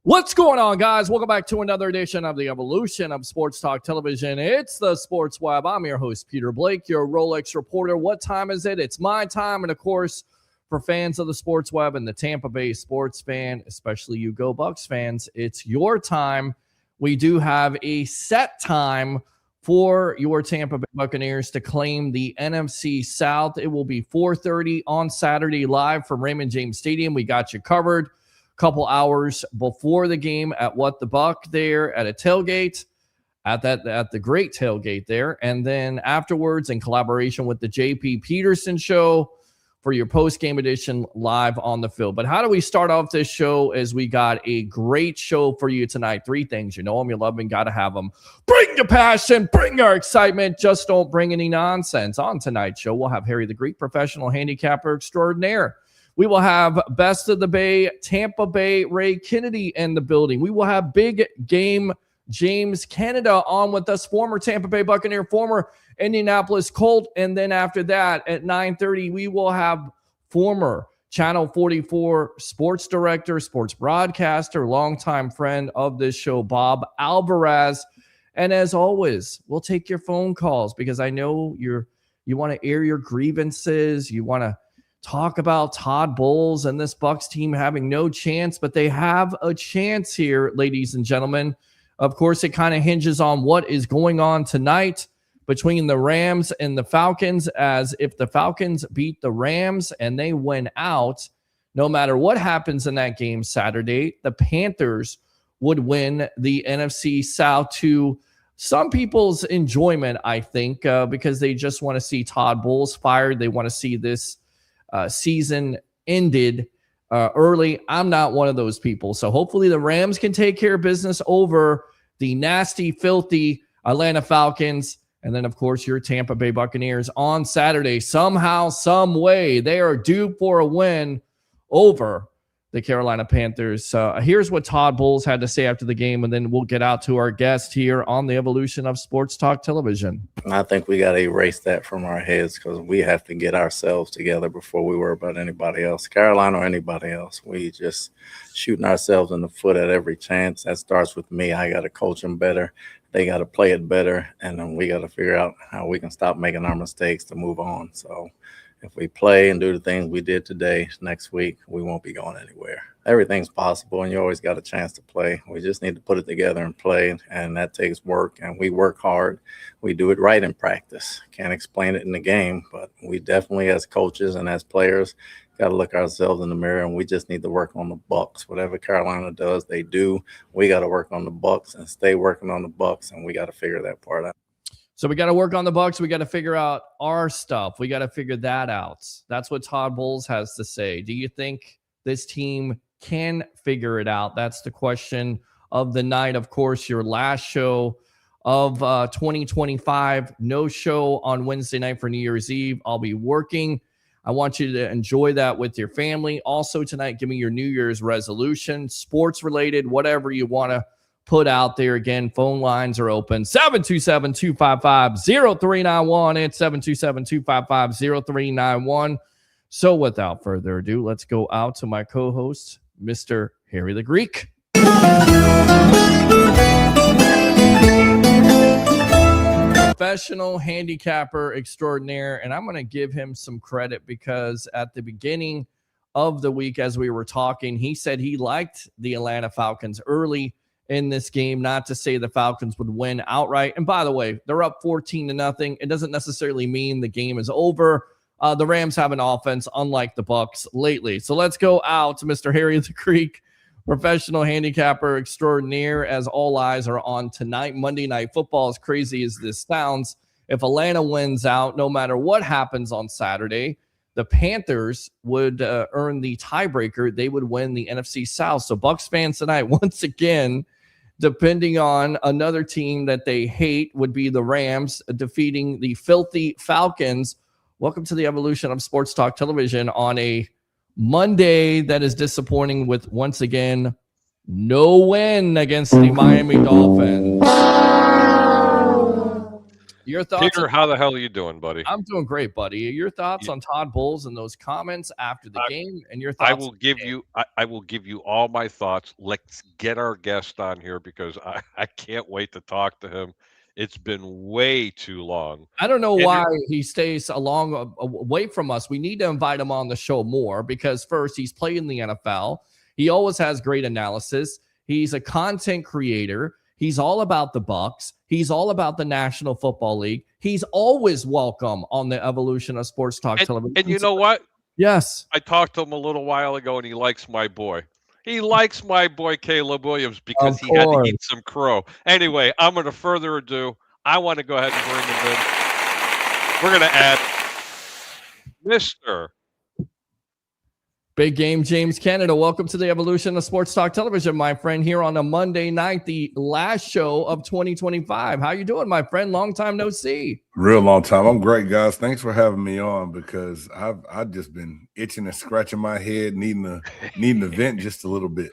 What's going on, guys? Welcome back to another edition of the Evolution of Sports Talk Television. It's the Sports Web. I'm your host, Peter Blake, your Rolex reporter. What time is it? It's my time. And, of course, for fans of the Sports Web and the Tampa Bay sports fan, especially you Go Bucs fans, it's your time. We do have a set time for your Tampa Bay Buccaneers to claim the NFC South. It will be 4:30 on Saturday live from Raymond James Stadium. We got you covered. Couple hours before the game at What the Buck there at a tailgate, at the great tailgate there, and then afterwards in collaboration with the JP Peterson Show for your post-game edition live on the field. But how do we start off this show? As we got a great show for you tonight. Three things: you know them, you love them, got to have them. Bring your passion, bring your excitement. Just don't bring any nonsense. On tonight's show, we'll have Harry the Greek, professional handicapper extraordinaire. We will have Best of the Bay, Tampa Bay, Ray Cannida in the building. We will have Big Game James Cannida on with us, former Tampa Bay Buccaneer, former Indianapolis Colt. And then after that, at 9:30, we will have former Channel 44 sports director, sports broadcaster, longtime friend of this show, Bob Alvarez. And as always, we'll take your phone calls because I know you want to air your grievances. You want to talk about Todd Bowles and this Bucs team having no chance, but they have a chance here, ladies and gentlemen. Of course, it kind of hinges on what is going on tonight between the Rams and the Falcons, as if the Falcons beat the Rams and they win out, no matter what happens in that game Saturday, the Panthers would win the NFC South to some people's enjoyment, I think, because they just want to see Todd Bowles fired. They want to see this season ended early. I'm not one of those people. So hopefully the Rams can take care of business over the nasty, filthy Atlanta Falcons. And then, of course, your Tampa Bay Buccaneers on Saturday. Somehow, some way, they are due for a win over the Carolina Panthers. Here's what Todd Bowles had to say after the game, and then we'll get out to our guest here on the Evolution of Sports Talk Television. I think we got to erase that from our heads because we have to get ourselves together before we worry about anybody else, Carolina or anybody else. We just shooting ourselves in the foot at every chance. That starts with me. I got to coach them better. They got to play it better, and then we got to figure out how we can stop making our mistakes to move on. So if we play and do the things we did today, next week, we won't be going anywhere. Everything's possible, and you always got a chance to play. We just need to put it together and play, and that takes work, and we work hard. We do it right in practice. Can't explain it in the game, but we definitely, as coaches and as players, got to look ourselves in the mirror, and we just need to work on the Bucs. Whatever Carolina does, they do. We got to work on the Bucs and stay working on the Bucs, and we got to figure that part out. So we got to work on the Bucs. We got to figure out our stuff. We got to figure that out. That's what Todd Bowles has to say. Do you think this team can figure it out? That's the question of the night. Of course, your last show of 2025. No show on Wednesday night for New Year's Eve. I'll be working. I want you to enjoy that with your family. Also tonight, give me your New Year's resolution, sports related, whatever you want to put out there. Again, phone lines are open. 727-255-0391. It's 727-255-0391. So without further ado, let's go out to my co-host, Mr. Harry the Greek. Professional handicapper extraordinaire, and I'm going to give him some credit because at the beginning of the week, as we were talking, he said he liked the Atlanta Falcons early in this game, not to say the Falcons would win outright. And by the way, they're up 14-0. It doesn't necessarily mean the game is over. The Rams have an offense unlike the Bucs lately. So let's go out to Mr. Harry the Greek, professional handicapper extraordinaire, as all eyes are on tonight. Monday Night Football, as crazy as this sounds, if Atlanta wins out, no matter what happens on Saturday, the Panthers would earn the tiebreaker. They would win the NFC South. So Bucs fans tonight, once again, depending on another team that they hate, would be the Rams defeating the filthy Falcons. Welcome to the Evolution of Sports Talk Television on a Monday that is disappointing with, once again, no win against the Miami Dolphins. Your thoughts? Peter, how the hell are you doing, buddy? I'm doing great, buddy. Your thoughts on Todd Bowles and those comments after the game, and your thoughts? I will give you all my thoughts. Let's get our guest on here because I can't wait to talk to him. It's been way too long. I don't know why he stays away from us. We need to invite him on the show more because first, he's played in the NFL. He always has great analysis. He's a content creator. He's all about the Bucs. He's all about the National Football League. He's always welcome on the evolution of sports talk television. And you know what? Yes. I talked to him a little while ago, and he likes my boy. He likes my boy Caleb Williams because he had to eat some crow. Anyway, I'm going to further ado. I want to go ahead and bring him in. We're going to add Mr. Big Game James Cannida. Welcome to the evolution of sports talk television, my friend, here on a Monday night, the last show of 2025. How you doing, my friend? Long time no see. Real long time. I'm great, guys. Thanks for having me on because I've just been itching and scratching my head, needing to vent just a little bit.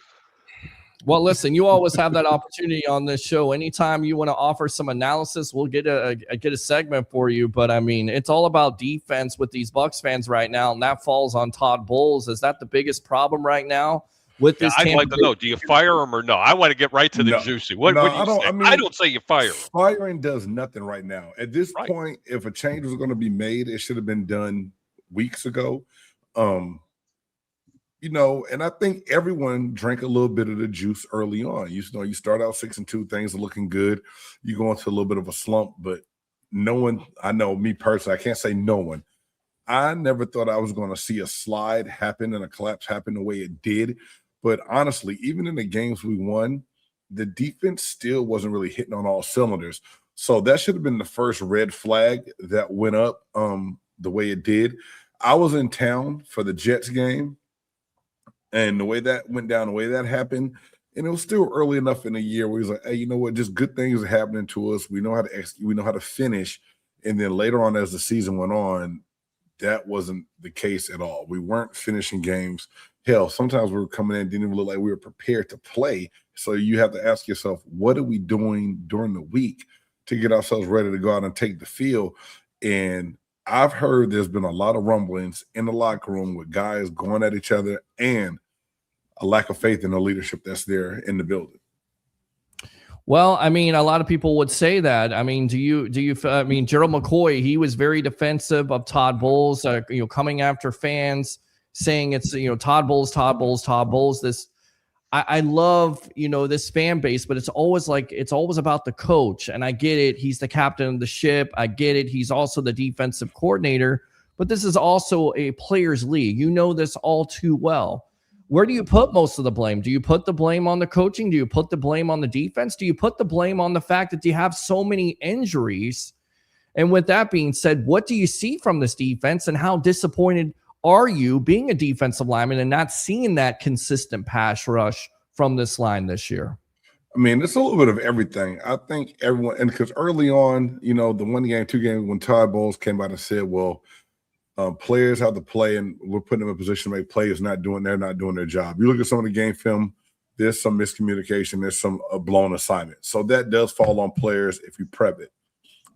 Well, listen, you always have that opportunity on this show. Anytime you want to offer some analysis, we'll get a segment for you. But I mean, it's all about defense with these Bucs fans right now, and that falls on Todd Bowles. Is that the biggest problem right now with this? I'd like to know: do you fire him or no? I want to get right to the juicy. What do you say? I don't say you fire him. Firing does nothing right now. At this point, if a change was going to be made, it should have been done weeks ago. And I think everyone drank a little bit of the juice early on. You start out 6-2, things are looking good. You go into a little bit of a slump, but no one, I know me personally, I can't say no one. I never thought I was going to see a slide happen and a collapse happen the way it did. But honestly, even in the games we won, the defense still wasn't really hitting on all cylinders. So that should have been the first red flag that went up the way it did. I was in town for the Jets game. And the way that went down, the way that happened, and it was still early enough in the year where he's like, hey, you know what? Just good things are happening to us. We know how to execute. We know how to finish. And then later on, as the season went on, that wasn't the case at all. We weren't finishing games. Hell, sometimes we were coming in, didn't even look like we were prepared to play. So you have to ask yourself, what are we doing during the week to get ourselves ready to go out and take the field? And I've heard there's been a lot of rumblings in the locker room with guys going at each other and a lack of faith in the leadership that's there in the building. Well, I mean, a lot of people would say that. I mean, Gerald McCoy, he was very defensive of Todd Bowles, coming after fans, saying it's, Todd Bowles. I love, this fan base, but it's always about the coach. And I get it. He's the captain of the ship. I get it. He's also the defensive coordinator, but this is also a players' league. You know this all too well. Where do you put most of the blame? Do you put the blame on the coaching? Do you put the blame on the defense? Do you put the blame on the fact that you have so many injuries? And with that being said, what do you see from this defense and how disappointed are you being a defensive lineman and not seeing that consistent pass rush from this line this year? I mean, it's a little bit of everything. I think everyone, and because early on, the 1 game, 2 game, when Todd Bowles came out and said, well, players have to play and we're putting them in a position to make plays, they're not doing their job. You look at some of the game film, there's some miscommunication, there's some blown assignment. So that does fall on players if you prep it.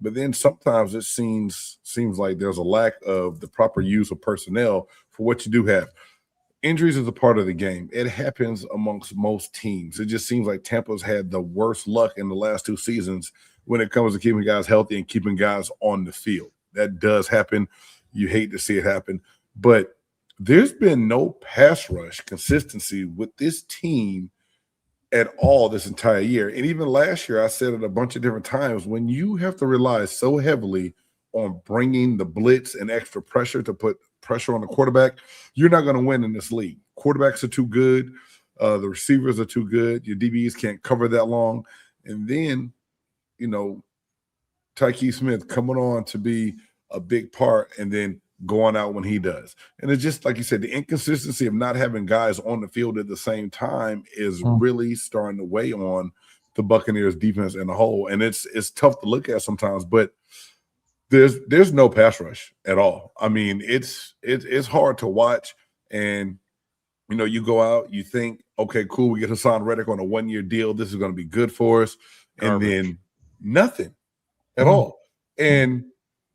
But then sometimes it seems like there's a lack of the proper use of personnel for what you do have. Injuries is a part of the game. It happens amongst most teams. It just seems like Tampa's had the worst luck in the last 2 seasons when it comes to keeping guys healthy and keeping guys on the field. That does happen. You hate to see it happen. But there's been no pass rush consistency with this team at all this entire year. And even last year, I said it a bunch of different times, when you have to rely so heavily on bringing the blitz and extra pressure to put pressure on the quarterback, you're not going to win in this league. Quarterbacks are too good. The receivers are too good. Your DBs can't cover that long. And then, Tyke Smith coming on to be a big part and then going out when he does. And it's just like you said, the inconsistency of not having guys on the field at the same time is really starting to weigh on the Buccaneers defense in a whole. And it's tough to look at sometimes, but there's no pass rush at all. I mean, it's hard to watch. And you go out, you think, okay, cool, we get Hassan Reddick on a 1-year deal. This is going to be good for us. And then nothing at all. And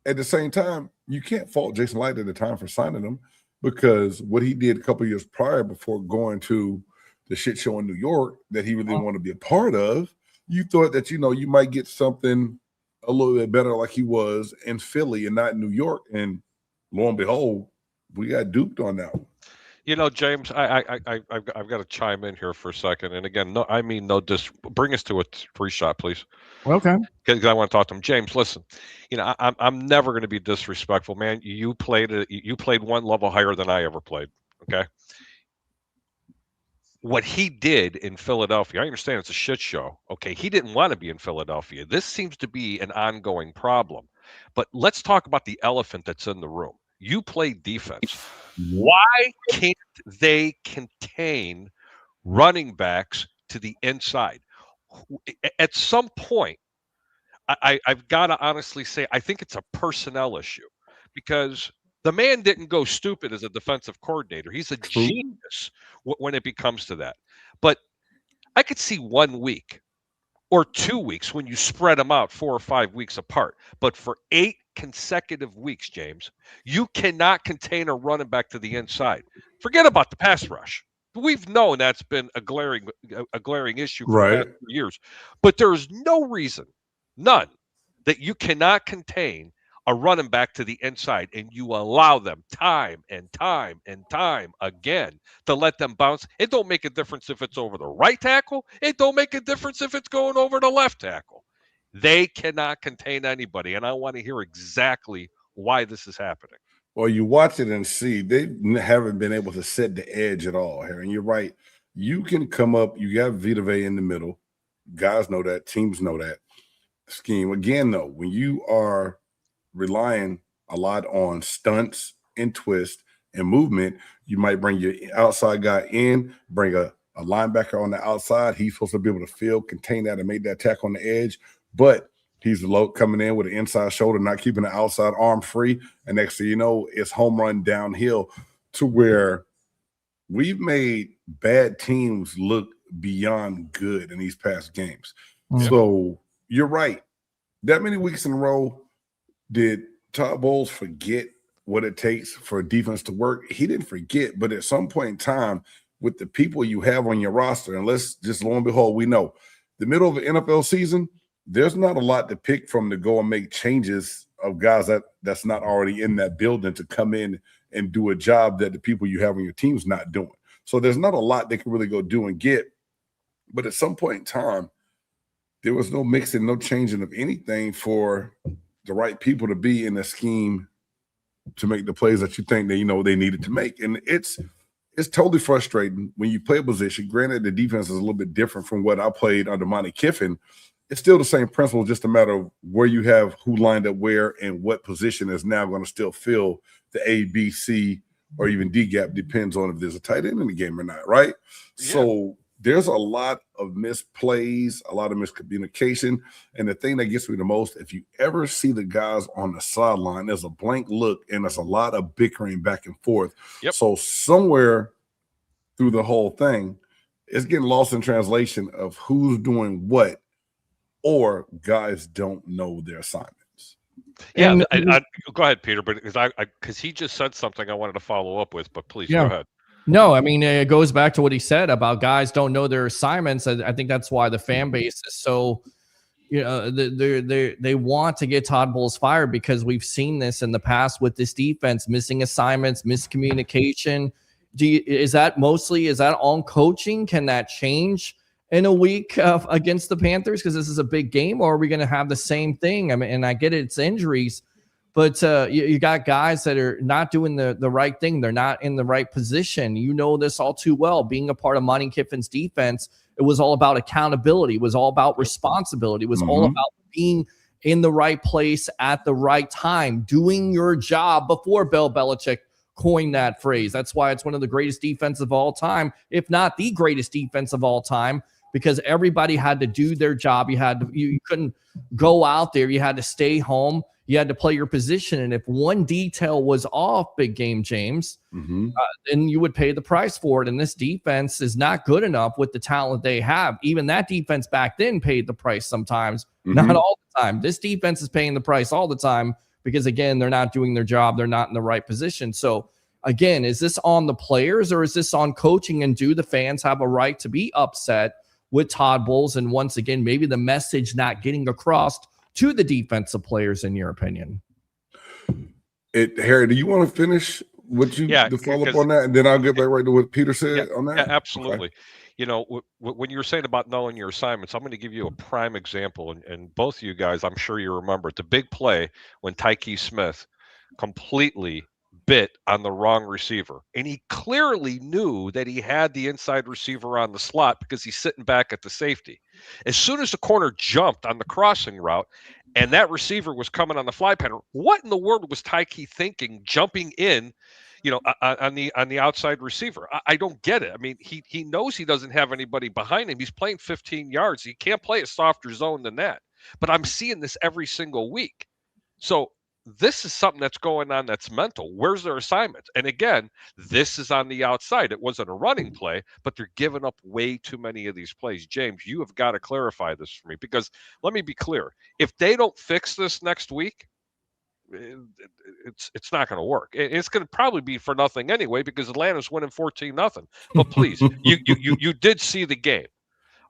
at the same time, you can't fault Jason Light at the time for signing him, because what he did a couple of years prior before going to the shit show in New York that he really didn't want to be a part of, you thought that, you might get something a little bit better like he was in Philly and not in New York. And lo and behold, we got duped on that one. James, I've got to chime in here for a second. And again, bring us to a free shot, please. Okay. Because I want to talk to him. James, listen, I'm never going to be disrespectful, man. You played one level higher than I ever played. Okay. What he did in Philadelphia, I understand it's a shit show. Okay. He didn't want to be in Philadelphia. This seems to be an ongoing problem. But let's talk about the elephant that's in the room. You play defense. Why can't they contain running backs to the inside? At some point, I've got to honestly say, I think it's a personnel issue, because the man didn't go stupid as a defensive coordinator. He's a genius when it comes to that. But I could see 1 week or 2 weeks when you spread them out 4 or 5 weeks apart. But for 8 consecutive weeks, James, you cannot contain a running back to the inside. Forget about the pass rush. We've known that's been a glaring issue for the past 2 years. But there's no reason, none, that you cannot contain a running back to the inside, and you allow them time and time and time again to let them bounce. It don't make a difference if it's over the right tackle. It don't make a difference if it's going over the left tackle. They cannot contain anybody, and I want to hear exactly why this is happening. Well, you watch it and see they haven't been able to set the edge at all here. And you're right. You can come up. You got Vita Vea in the middle. Guys know that. Teams know that scheme. Again, though, when you are relying a lot on stunts and twist and movement, you might bring your outside guy in, bring a linebacker on the outside. He's supposed to be able to field, contain that, and make that tackle on the edge. But he's low coming in with an inside shoulder, not keeping the outside arm free. And next thing you know, it's home run downhill, to where we've made bad teams look beyond good in these past games. Mm-hmm. So you're right. That many weeks in a row, did Todd Bowles forget what it takes for a defense to work? He didn't forget, but at some point in time, with the people you have on your roster, and let's just lo and behold, we know the middle of the NFL season, there's not a lot to pick from to go and make changes of guys that's not already in that building to come in and do a job that the people you have on your team's not doing. So there's not a lot they can really go do and get. But at some point in time, there was no mixing, no changing of anything for the right people to be in the scheme to make the plays that you think they needed to make. And it's totally frustrating when you play a position. Granted, the defense is a little bit different from what I played under Monty Kiffin. It's still the same principle, just a matter of where you have who lined up where and what position is now going to still fill the A, B, C, or even D gap, depends on if there's a tight end in the game or not, right? Yeah. So there's a lot of misplays, a lot of miscommunication. And the thing that gets me the most, if you ever see the guys on the sideline, there's a blank look and there's a lot of bickering back and forth. Yep. So somewhere through the whole thing, it's getting lost in translation of who's doing what, or guys don't know their assignments. Yeah, I go ahead, Peter, but because he just said something I wanted to follow up with, but please go ahead. No, I mean, it goes back to what he said about guys don't know their assignments. I think that's why the fan base is so, they want to get Todd Bowles fired, because we've seen this in the past with this defense, missing assignments, miscommunication. Is that on coaching? Can that change in a week against the Panthers, because this is a big game, or are we going to have the same thing? I mean, and I get it, it's injuries, but you got guys that are not doing the right thing. They're not in the right position. You know this all too well. Being a part of Monty Kiffin's defense, it was all about accountability. It was all about responsibility. It was all about being in the right place at the right time, doing your job before Bill Belichick coined that phrase. That's why it's one of the greatest defense of all time, if not the greatest defense of all time, because everybody had to do their job. You couldn't go out there. You had to stay home. you had to play your position. And if one detail was off, big game James, then you would pay the price for it. And this defense is not good enough with the talent they have. Even that defense back then paid the price sometimes, not all the time. This defense is paying the price all the time because, again, they're not doing their job. They're not in the right position. So, again, is this on the players or is this on coaching? And do the fans have a right to be upset with Todd Bowles? And once again, maybe the message not getting across to the defensive players, in your opinion? Harry, do you want to finish what you to follow up on that? And then I'll get back right to what Peter said on that. Yeah, absolutely. Okay. You know, when you were saying about knowing your assignments, I'm going to give you a prime example. And both of you guys, I'm sure you remember the big play when Tyke Smith completely bit on the wrong receiver. And he clearly knew that he had the inside receiver on the slot because he's sitting back at the safety. As soon as the corner jumped on the crossing route and that receiver was coming on the fly pattern, what in the world was Tyke thinking jumping in, you know, on the outside receiver? I don't get it. I mean, he knows he doesn't have anybody behind him. He's playing 15 yards. He can't play a softer zone than that. But I'm seeing this every single week. So this is something that's going on that's mental. Where's their assignment? And again, this is on the outside. It wasn't a running play, but they're giving up way too many of these plays. James, you have got to clarify this for me, because let me be clear. If they don't fix this next week, it's not going to work. It's going to probably be for nothing anyway, because Atlanta's winning 14-0. But please, you did see the game,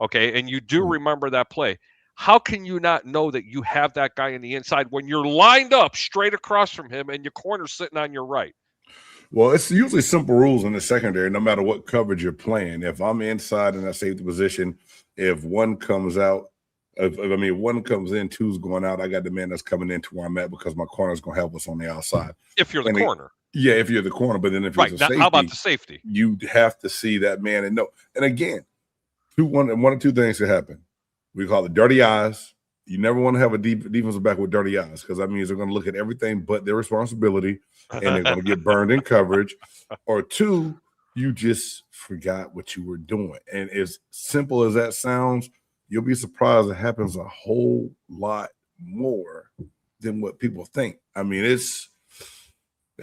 okay? And you do remember that play. How can you not know that you have that guy in the inside when you're lined up straight across from him and your corner's sitting on your right? Well, it's usually simple rules in the secondary, no matter what coverage you're playing. If I'm inside in that safety position, if one comes out, one comes in, two's going out, I got the man that's coming into where I'm at because my corner's going to help us on the outside. If you're the corner. If you're the corner. But then if you're the safety, how about the safety? You have to see that man and know. And again, one or two things could happen. We call it dirty eyes. You never want to have a defensive back with dirty eyes, because that means they're going to look at everything but their responsibility, and they're going to get burned in coverage. Or two, you just forgot what you were doing. And as simple as that sounds, you'll be surprised it happens a whole lot more than what people think. I mean, it's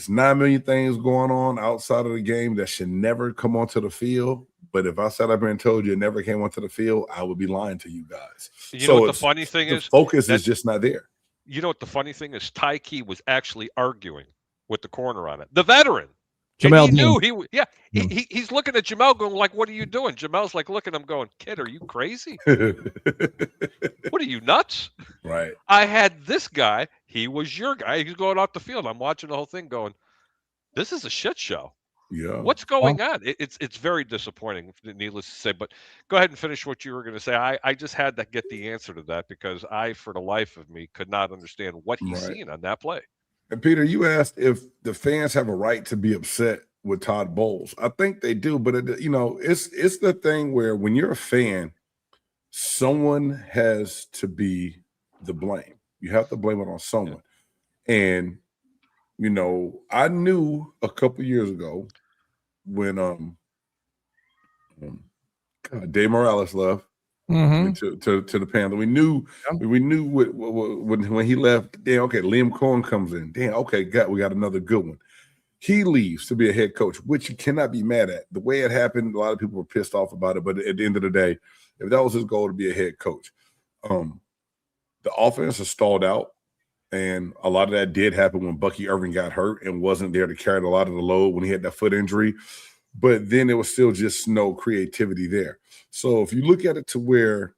9 million things going on outside of the game that should never come onto the field. But if I sat up here and told you it never came onto the field, I would be lying to you guys. You know what the funny thing is? The focus is just not there. You know what the funny thing is? Tyke was actually arguing with the corner on it. The veteran. Jamel, he knew he's looking at Jamel going like, "What are you doing?" Jamel's like looking at him going, "Kid, are you crazy? What are you, nuts?" Right. I had this guy. He was your guy. He's going off the field. I'm watching the whole thing going, this is a shit show. Yeah. What's going on? It's very disappointing, needless to say. But go ahead and finish what you were going to say. I just had to get the answer to that, because I, for the life of me, could not understand what he's seeing on that play. And Peter, you asked if the fans have a right to be upset with Todd Bowles. I think they do, but it's the thing where when you're a fan, someone has to be the blame. You have to blame it on someone. Yeah. And I knew a couple years ago when Dave Morales left to the Panthers. We knew when he left. Damn, okay, Liam Cohen comes in. Damn, okay, we got another good one. He leaves to be a head coach, which you cannot be mad at. The way it happened, a lot of people were pissed off about it. But at the end of the day, if that was his goal to be a head coach, the offense has stalled out. And a lot of that did happen when Bucky Irving got hurt and wasn't there to carry a lot of the load when he had that foot injury. But then there was still just no creativity there. So if you look at it to where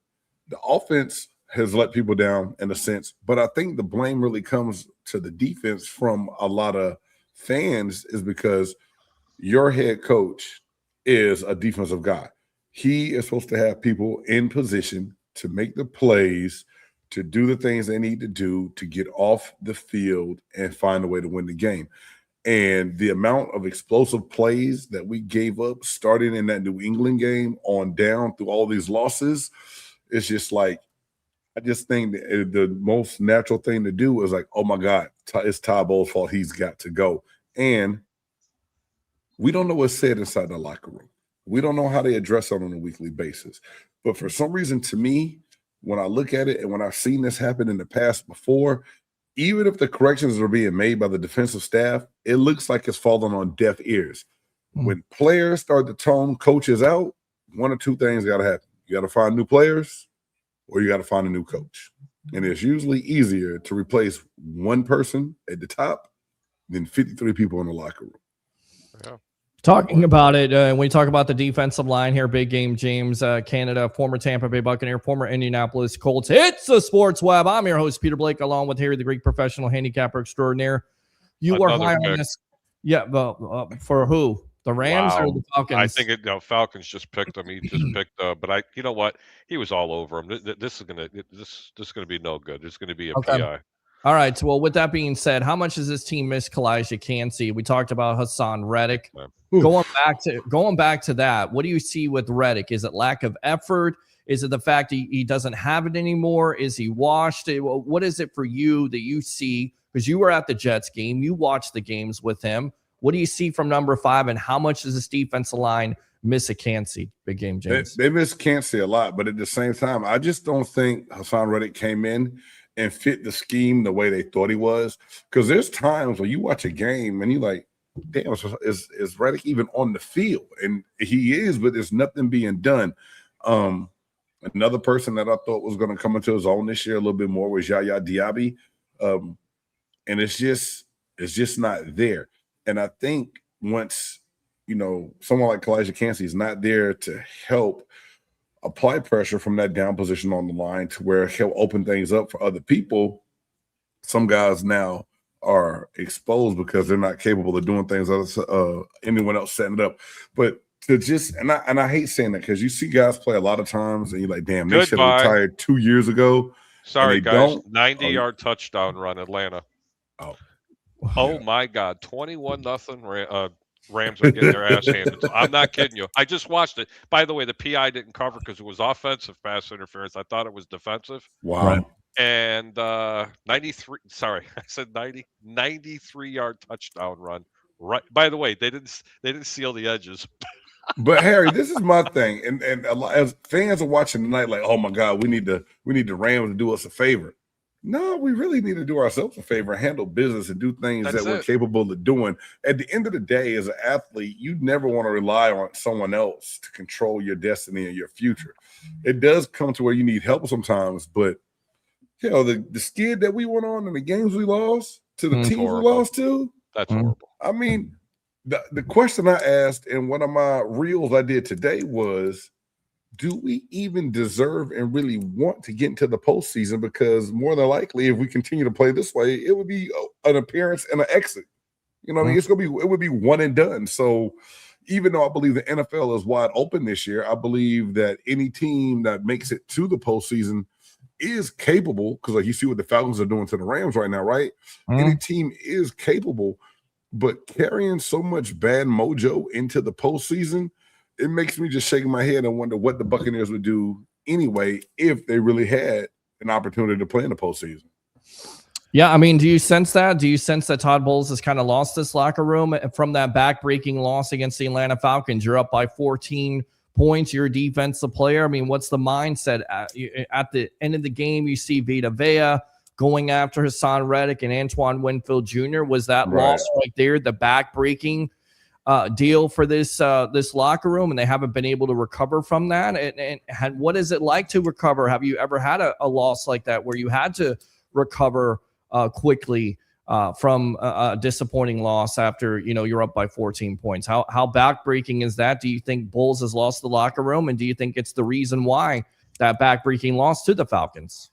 the offense has let people down in a sense, but I think the blame really comes to the defense from a lot of fans, is because your head coach is a defensive guy. He is supposed to have people in position to make the plays, to do the things they need to do to get off the field and find a way to win the game. And the amount of explosive plays that we gave up starting in that New England game on down through all these losses, it's just like, I just think that the most natural thing to do is like, oh my God, it's Todd Bowles' fault. He's got to go. And we don't know what's said inside the locker room. We don't know how they address it on a weekly basis. But for some reason, to me, when I look at it and when I've seen this happen in the past before, even if the corrections are being made by the defensive staff, it looks like it's falling on deaf ears. When players start to tone coaches out, one or two things got to happen. You got to find new players or you got to find a new coach. And it's usually easier to replace one person at the top than 53 people in the locker room. Yeah. Talking about it, when we talk about the defensive line here, big game, James Cannida, former Tampa Bay Buccaneer, former Indianapolis Colts. It's the Sports Web. I'm your host, Peter Blake, along with Harry, the Greek professional handicapper extraordinaire. You were high on this. Yeah, for who? The Rams or the Falcons? I think Falcons just picked him. He just picked, but you know what? He was all over him. This is gonna be no good. It's gonna be a PI. All right. So, well, with that being said, how much does this team miss Kalijah Kancey? We talked about Hassan Reddick. Going back to that, what do you see with Reddick? Is it lack of effort? Is it the fact he doesn't have it anymore? Is he washed? What is it for you that you see? Because you were at the Jets game, you watched the games with him. What do you see from number 5, and how much does this defensive line miss a Kancey? Big game, James. They miss Kancey a lot, but at the same time, I just don't think Hassan Reddick came in and fit the scheme the way they thought he was. Because there's times when you watch a game and you're like, damn, is Reddick even on the field? And he is, but there's nothing being done. Another person that I thought was going to come into his own this year a little bit more was Yaya Diaby. And it's just not there. And I think once, someone like Kalijah Kancey is not there to help apply pressure from that down position on the line to where he'll open things up for other people, some guys now are exposed because they're not capable of doing things anyone else setting it up. But to just and I hate saying that because you see guys play a lot of times and you're like, damn, they should have retired 2 years ago. Sorry, guys. 90-yard touchdown run, Atlanta. Oh my God, 21-0. Rams are getting their ass handed. So I'm not kidding you. I just watched it. By the way, the PI didn't cover because it was offensive pass interference. I thought it was defensive. Wow. Right. And 93-yard touchdown run. Right. By the way, they didn't seal the edges. But Harry, this is my thing, and a lot, as fans are watching tonight, like, oh my God, we need the Rams to do us a favor. No, we really need to do ourselves a favor, handle business, and do things that we're capable of doing. At the end of the day, as an athlete, you never want to rely on someone else to control your destiny and your future. It does come to where you need help sometimes, but the skid that we went on and the games we lost to the teams we lost to, that's horrible. I mean, the question I asked in one of my reels I did today was, do we even deserve and really want to get into the postseason? Because more than likely, if we continue to play this way, it would be an appearance and an exit. I mean, it would be one and done. So even though I believe the NFL is wide open this year, I believe that any team that makes it to the postseason is capable, because like you see what the Falcons are doing to the Rams right now, right? Any team is capable, but carrying so much bad mojo into the postseason, it makes me just shake my head and wonder what the Buccaneers would do anyway if they really had an opportunity to play in the postseason. Yeah, I mean, do you sense that? Do you sense that Todd Bowles has kind of lost this locker room from that back-breaking loss against the Atlanta Falcons? You're up by 14 points. You're a defensive player. I mean, what's the mindset? At the end of the game, you see Vita Vea going after Hassan Reddick and Antoine Winfield Jr. Was that loss right there, the back-breaking deal for this locker room, and they haven't been able to recover from that? And what is it like to recover? Have you ever had a loss like that where you had to recover quickly from a disappointing loss after you're up by 14 points? How backbreaking is that? Do you think Bulls has lost the locker room, and do you think it's the reason why that backbreaking loss to the Falcons?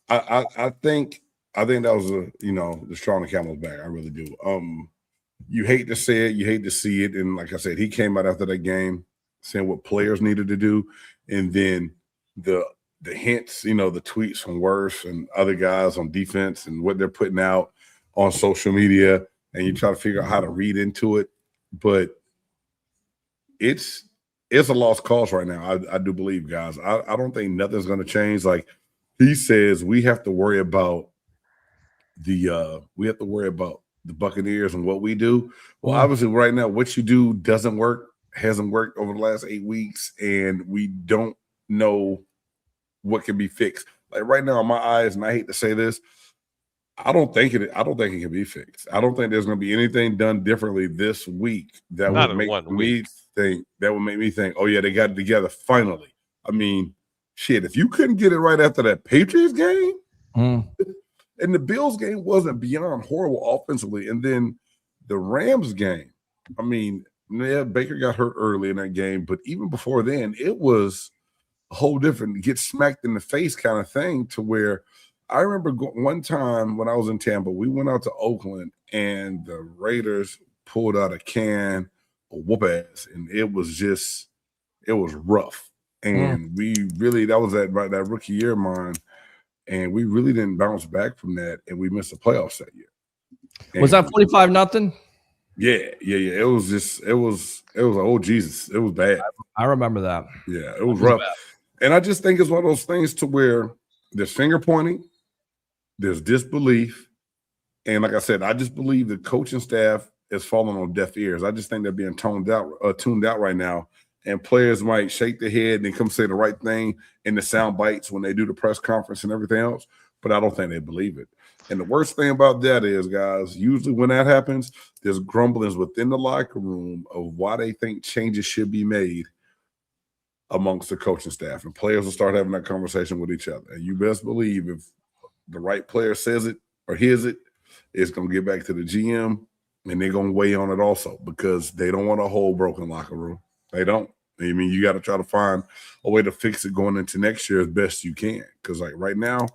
I think that was the straw on the camel's back. I really do. You hate to say it, you hate to see it. And like I said, he came out after that game saying what players needed to do. And then the hints, the tweets from Wirfs and other guys on defense and what they're putting out on social media, and you try to figure out how to read into it. But it's a lost cause right now. I do believe, guys. I don't think nothing's going to change. Like he says, we have to worry about the Buccaneers and what we do. Well, obviously right now, what you do hasn't worked over the last 8 weeks, and we don't know what can be fixed. Like right now in my eyes, and I hate to say this, I don't think it can be fixed. I don't think there's going to be anything done differently this week that would make me think, oh yeah, they got it together finally. I mean, shit, if you couldn't get it right after that Patriots game, and the Bills game wasn't beyond horrible offensively, and then the Rams game, I mean, yeah, Baker got hurt early in that game, but even before then, it was a whole different get smacked in the face kind of thing to where I remember one time when I was in Tampa, we went out to Oakland and the Raiders pulled out a can of whoop ass, and it was rough. And we really, that was that rookie year of mine, and we really didn't bounce back from that, and we missed the playoffs that year. And was that 45-0? Yeah. It was oh Jesus, it was bad. I remember that. Yeah, it was rough. And I just think it's one of those things to where there's finger pointing, there's disbelief, and like I said, I just believe the coaching staff is falling on deaf ears. I just think they're being tuned out right now, and players might shake their head and come say the right thing in the sound bites when they do the press conference and everything else, but I don't think they believe it. And the worst thing about that is, guys, usually when that happens, there's grumblings within the locker room of why they think changes should be made amongst the coaching staff, and players will start having that conversation with each other. And you best believe if the right player says it or hears it, it's going to get back to the GM, and they're going to weigh on it also because they don't want a whole broken locker room. They don't. I mean, you got to try to find a way to fix it going into next year as best you can, because like right now,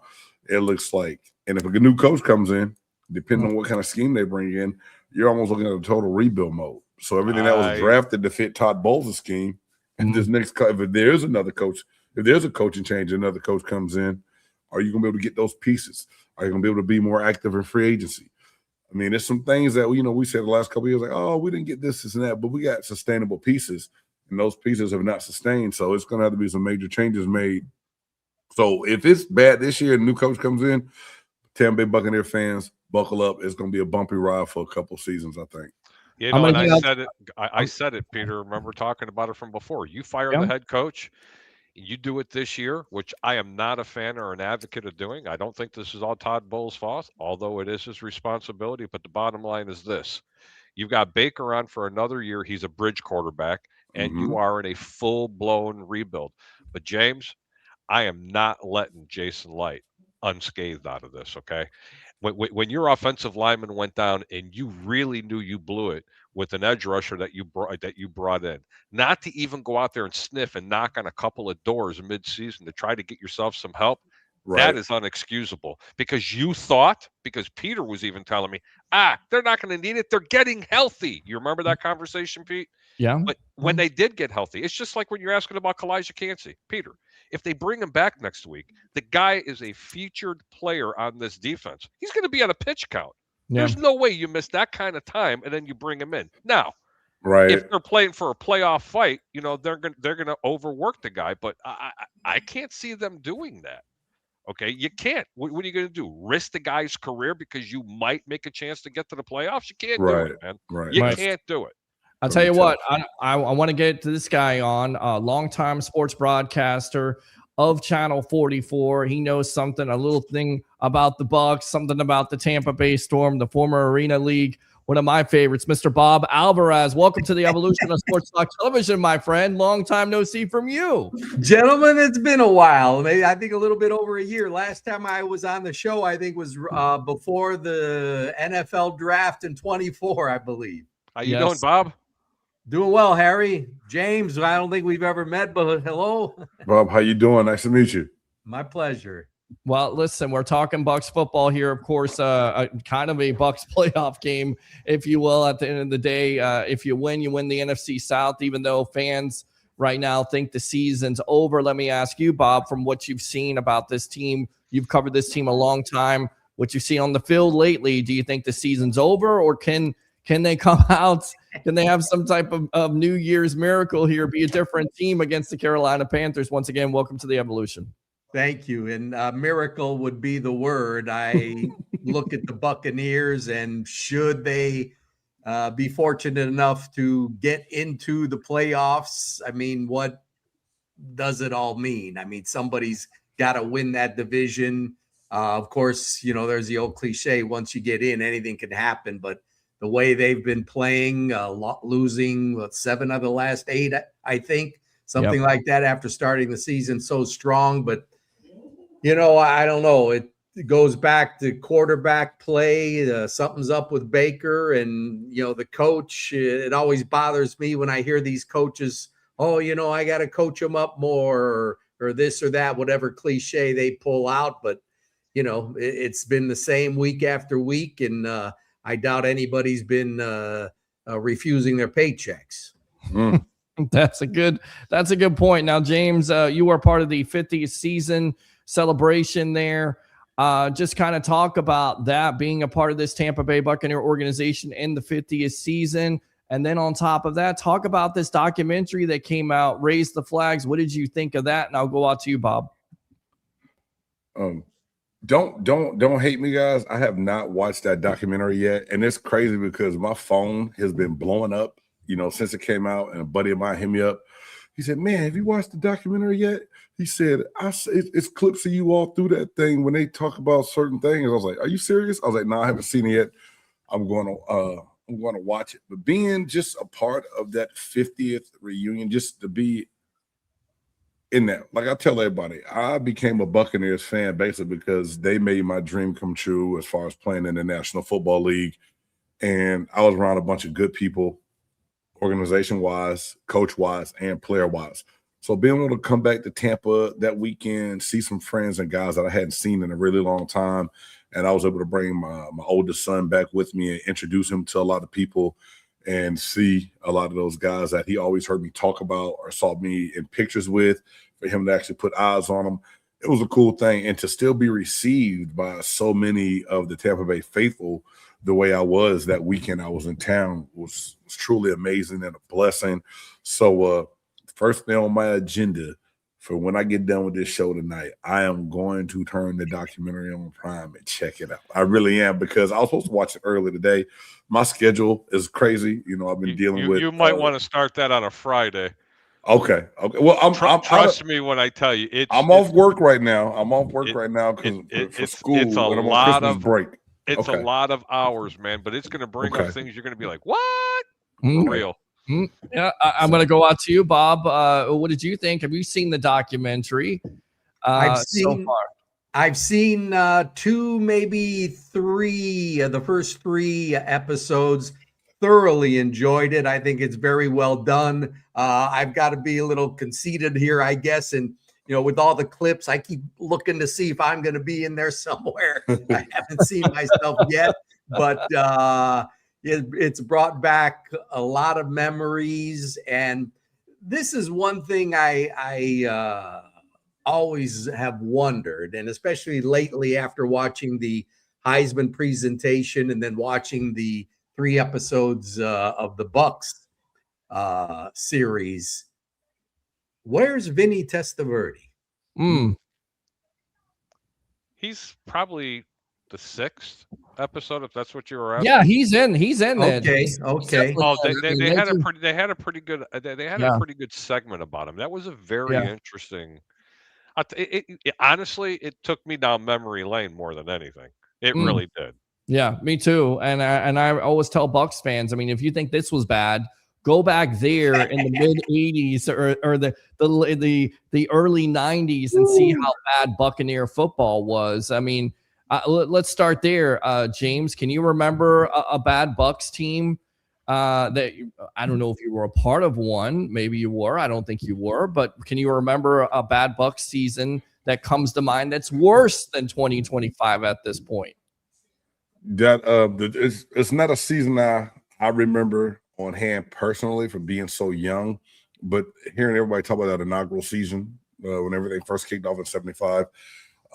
it looks like, and if a new coach comes in, depending on what kind of scheme they bring in, you're almost looking at a total rebuild mode. So everything that was drafted to fit Todd Bowles' scheme, and this next, if there's another coach, if there's a coaching change, another coach comes in, are you going to be able to get those pieces? Are you going to be able to be more active in free agency? I mean, there's some things that, we said the last couple of years, like, oh, we didn't get this and that, but we got sustainable pieces, and those pieces have not sustained. So it's going to have to be some major changes made. So if it's bad this year and a new coach comes in, Tampa Bay Buccaneers fans, buckle up. It's going to be a bumpy ride for a couple seasons, I think. And I said it, Peter. Remember talking about it from before. You fire the head coach, you do it this year, which I am not a fan or an advocate of doing. I don't think this is all Todd Bowles' fault, although it is his responsibility. But the bottom line is this. You've got Baker on for another year. He's a bridge quarterback, and you are in a full-blown rebuild. But, James, I am not letting Jason Light unscathed out of this, okay? When your offensive lineman went down and you really knew you blew it with an edge rusher that you brought in, not to even go out there and sniff and knock on a couple of doors mid-season to try to get yourself some help, that is unexcusable. Because Peter was even telling me, they're not going to need it. They're getting healthy. You remember that conversation, Pete? Yeah. But when they did get healthy, it's just like when you're asking about Kalijah Kancey. Peter, if they bring him back next week, the guy is a featured player on this defense. He's going to be on a pitch count. There's no way you miss that kind of time and then you bring him in. Now, if they're playing for a playoff fight, they're going to overwork the guy, but I can't see them doing that. Okay, you can't. What are you going to do? Risk the guy's career because you might make a chance to get to the playoffs? You can't do it, man. You can't do it. I'll tell you what, I want to get to this guy on, a longtime sports broadcaster of Channel 44. He knows a little thing about the Bucs, something about the Tampa Bay Storm, the former Arena League. One of my favorites, Mr. Bob Alvarez. Welcome to the evolution of Sports Talk Television, my friend. Long time no see from you. Gentlemen, it's been a while. Maybe I think a little bit over a year. Last time I was on the show, I think was before the NFL draft in 24, I believe. How you doing, Bob? Doing well, Harry. James, I don't think we've ever met, but hello. Bob, how you doing? Nice to meet you. My pleasure. Well, listen, we're talking Bucs football here, of course, kind of a Bucs playoff game, if you will, at the end of the day. If you win the NFC South, even though fans right now think the season's over. Let me ask you, Bob, from what you've seen about this team, you've covered this team a long time, what you've seen on the field lately, do you think the season's over, or can they come out? Can they have some type of New Year's miracle here, be a different team against the Carolina Panthers? Once again, welcome to the evolution. Thank you. And miracle would be the word. I look at the Buccaneers, and should they be fortunate enough to get into the playoffs, I mean, what does it all mean? I mean, somebody's got to win that division. Of course, there's the old cliche, once you get in, anything can happen. But the way they've been playing, losing 7 of the last 8, I think, something like that after starting the season so strong. But, I don't know. It goes back to quarterback play. Something's up with Baker and, the coach. It always bothers me when I hear these coaches, I got to coach them up more or this or that, whatever cliche they pull out. But, it's been the same week after week, and I doubt anybody's been refusing their paychecks. That's a good point. Now, James, you are part of the 50th season celebration there. Just kind of talk about that, being a part of this Tampa Bay Buccaneer organization in the 50th season. And then on top of that, talk about this documentary that came out, Raise the Flags. What did you think of that? And I'll go out to you, Bob. Don't hate me, guys. I have not watched that documentary yet. And it's crazy because my phone has been blowing up, since it came out. And a buddy of mine hit me up. He said, man, have you watched the documentary yet? He said, it's clips of you all through that thing when they talk about certain things. I was like, are you serious? I was like, no, I haven't seen it yet. I'm going to watch it. But being just a part of that 50th reunion, just to be in that, like I tell everybody, I became a Buccaneers fan basically because they made my dream come true as far as playing in the National Football League. And I was around a bunch of good people, organization-wise, coach-wise, and player-wise. So being able to come back to Tampa that weekend, see some friends and guys that I hadn't seen in a really long time, and I was able to bring my oldest son back with me and introduce him to a lot of people and see a lot of those guys that he always heard me talk about or saw me in pictures with, for him to actually put eyes on them. It was a cool thing. And to still be received by so many of the Tampa Bay faithful the way I was that weekend I was in town was truly amazing and a blessing. So first thing on my agenda for when I get done with this show tonight, I am going to turn the documentary on Prime and check it out. I really am, because I was supposed to watch it early today. My schedule is crazy. I've been dealing with. You might want to start that on a Friday. Okay. Well, trust me when I tell you, I'm off work right now. I'm off work right now because for school. It's a and I'm lot on Christmas of break. It's a lot of hours, man. But it's going to bring up things you're going to be like, what? For real. Yeah, I'm going to go out to you, Bob. What did you think? Have you seen the documentary so far? I've seen 2, maybe 3, the first 3 episodes. Thoroughly enjoyed it. I think it's very well done. I've got to be a little conceited here, I guess. And, with all the clips, I keep looking to see if I'm going to be in there somewhere. I haven't seen myself yet, but it's brought back a lot of memories. And this is one thing I always have wondered, and especially lately after watching the Heisman presentation and then watching the 3 episodes of the Bucs series. Where's Vinny Testaverde? He's probably the 6th episode, if that's what you were asking. Yeah, he's in Okay. Oh, they had a pretty good segment about him. That was a very interesting. Honestly, it took me down memory lane more than anything. It really did. Yeah, me too. And I always tell Bucs fans, I mean, if you think this was bad, go back there in the mid 80s or the early 90s and see how bad Buccaneer football was. I mean, let's start there. James, can you remember a bad Bucs team that I don't know if you were a part of one? Maybe you were. I don't think you were. But can you remember a bad Bucs season that comes to mind that's worse than 2025 at this point? That it's not a season I remember on hand personally for being so young, but hearing everybody talk about that inaugural season when everything first kicked off in 75.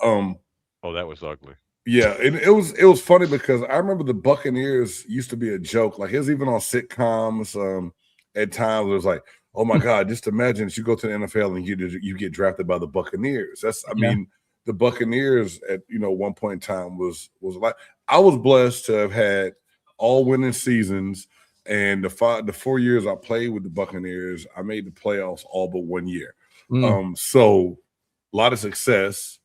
Oh, that was ugly. Yeah, it was funny because I remember the Buccaneers used to be a joke. Like, it was even on sitcoms. At times it was like, oh my God, just imagine if you go to the NFL and you get drafted by the Buccaneers. I mean, the Buccaneers at one point in time was like, I was blessed to have had all winning seasons, and the 4 years I played with the Buccaneers, I made the playoffs all but 1 year. So a lot of success.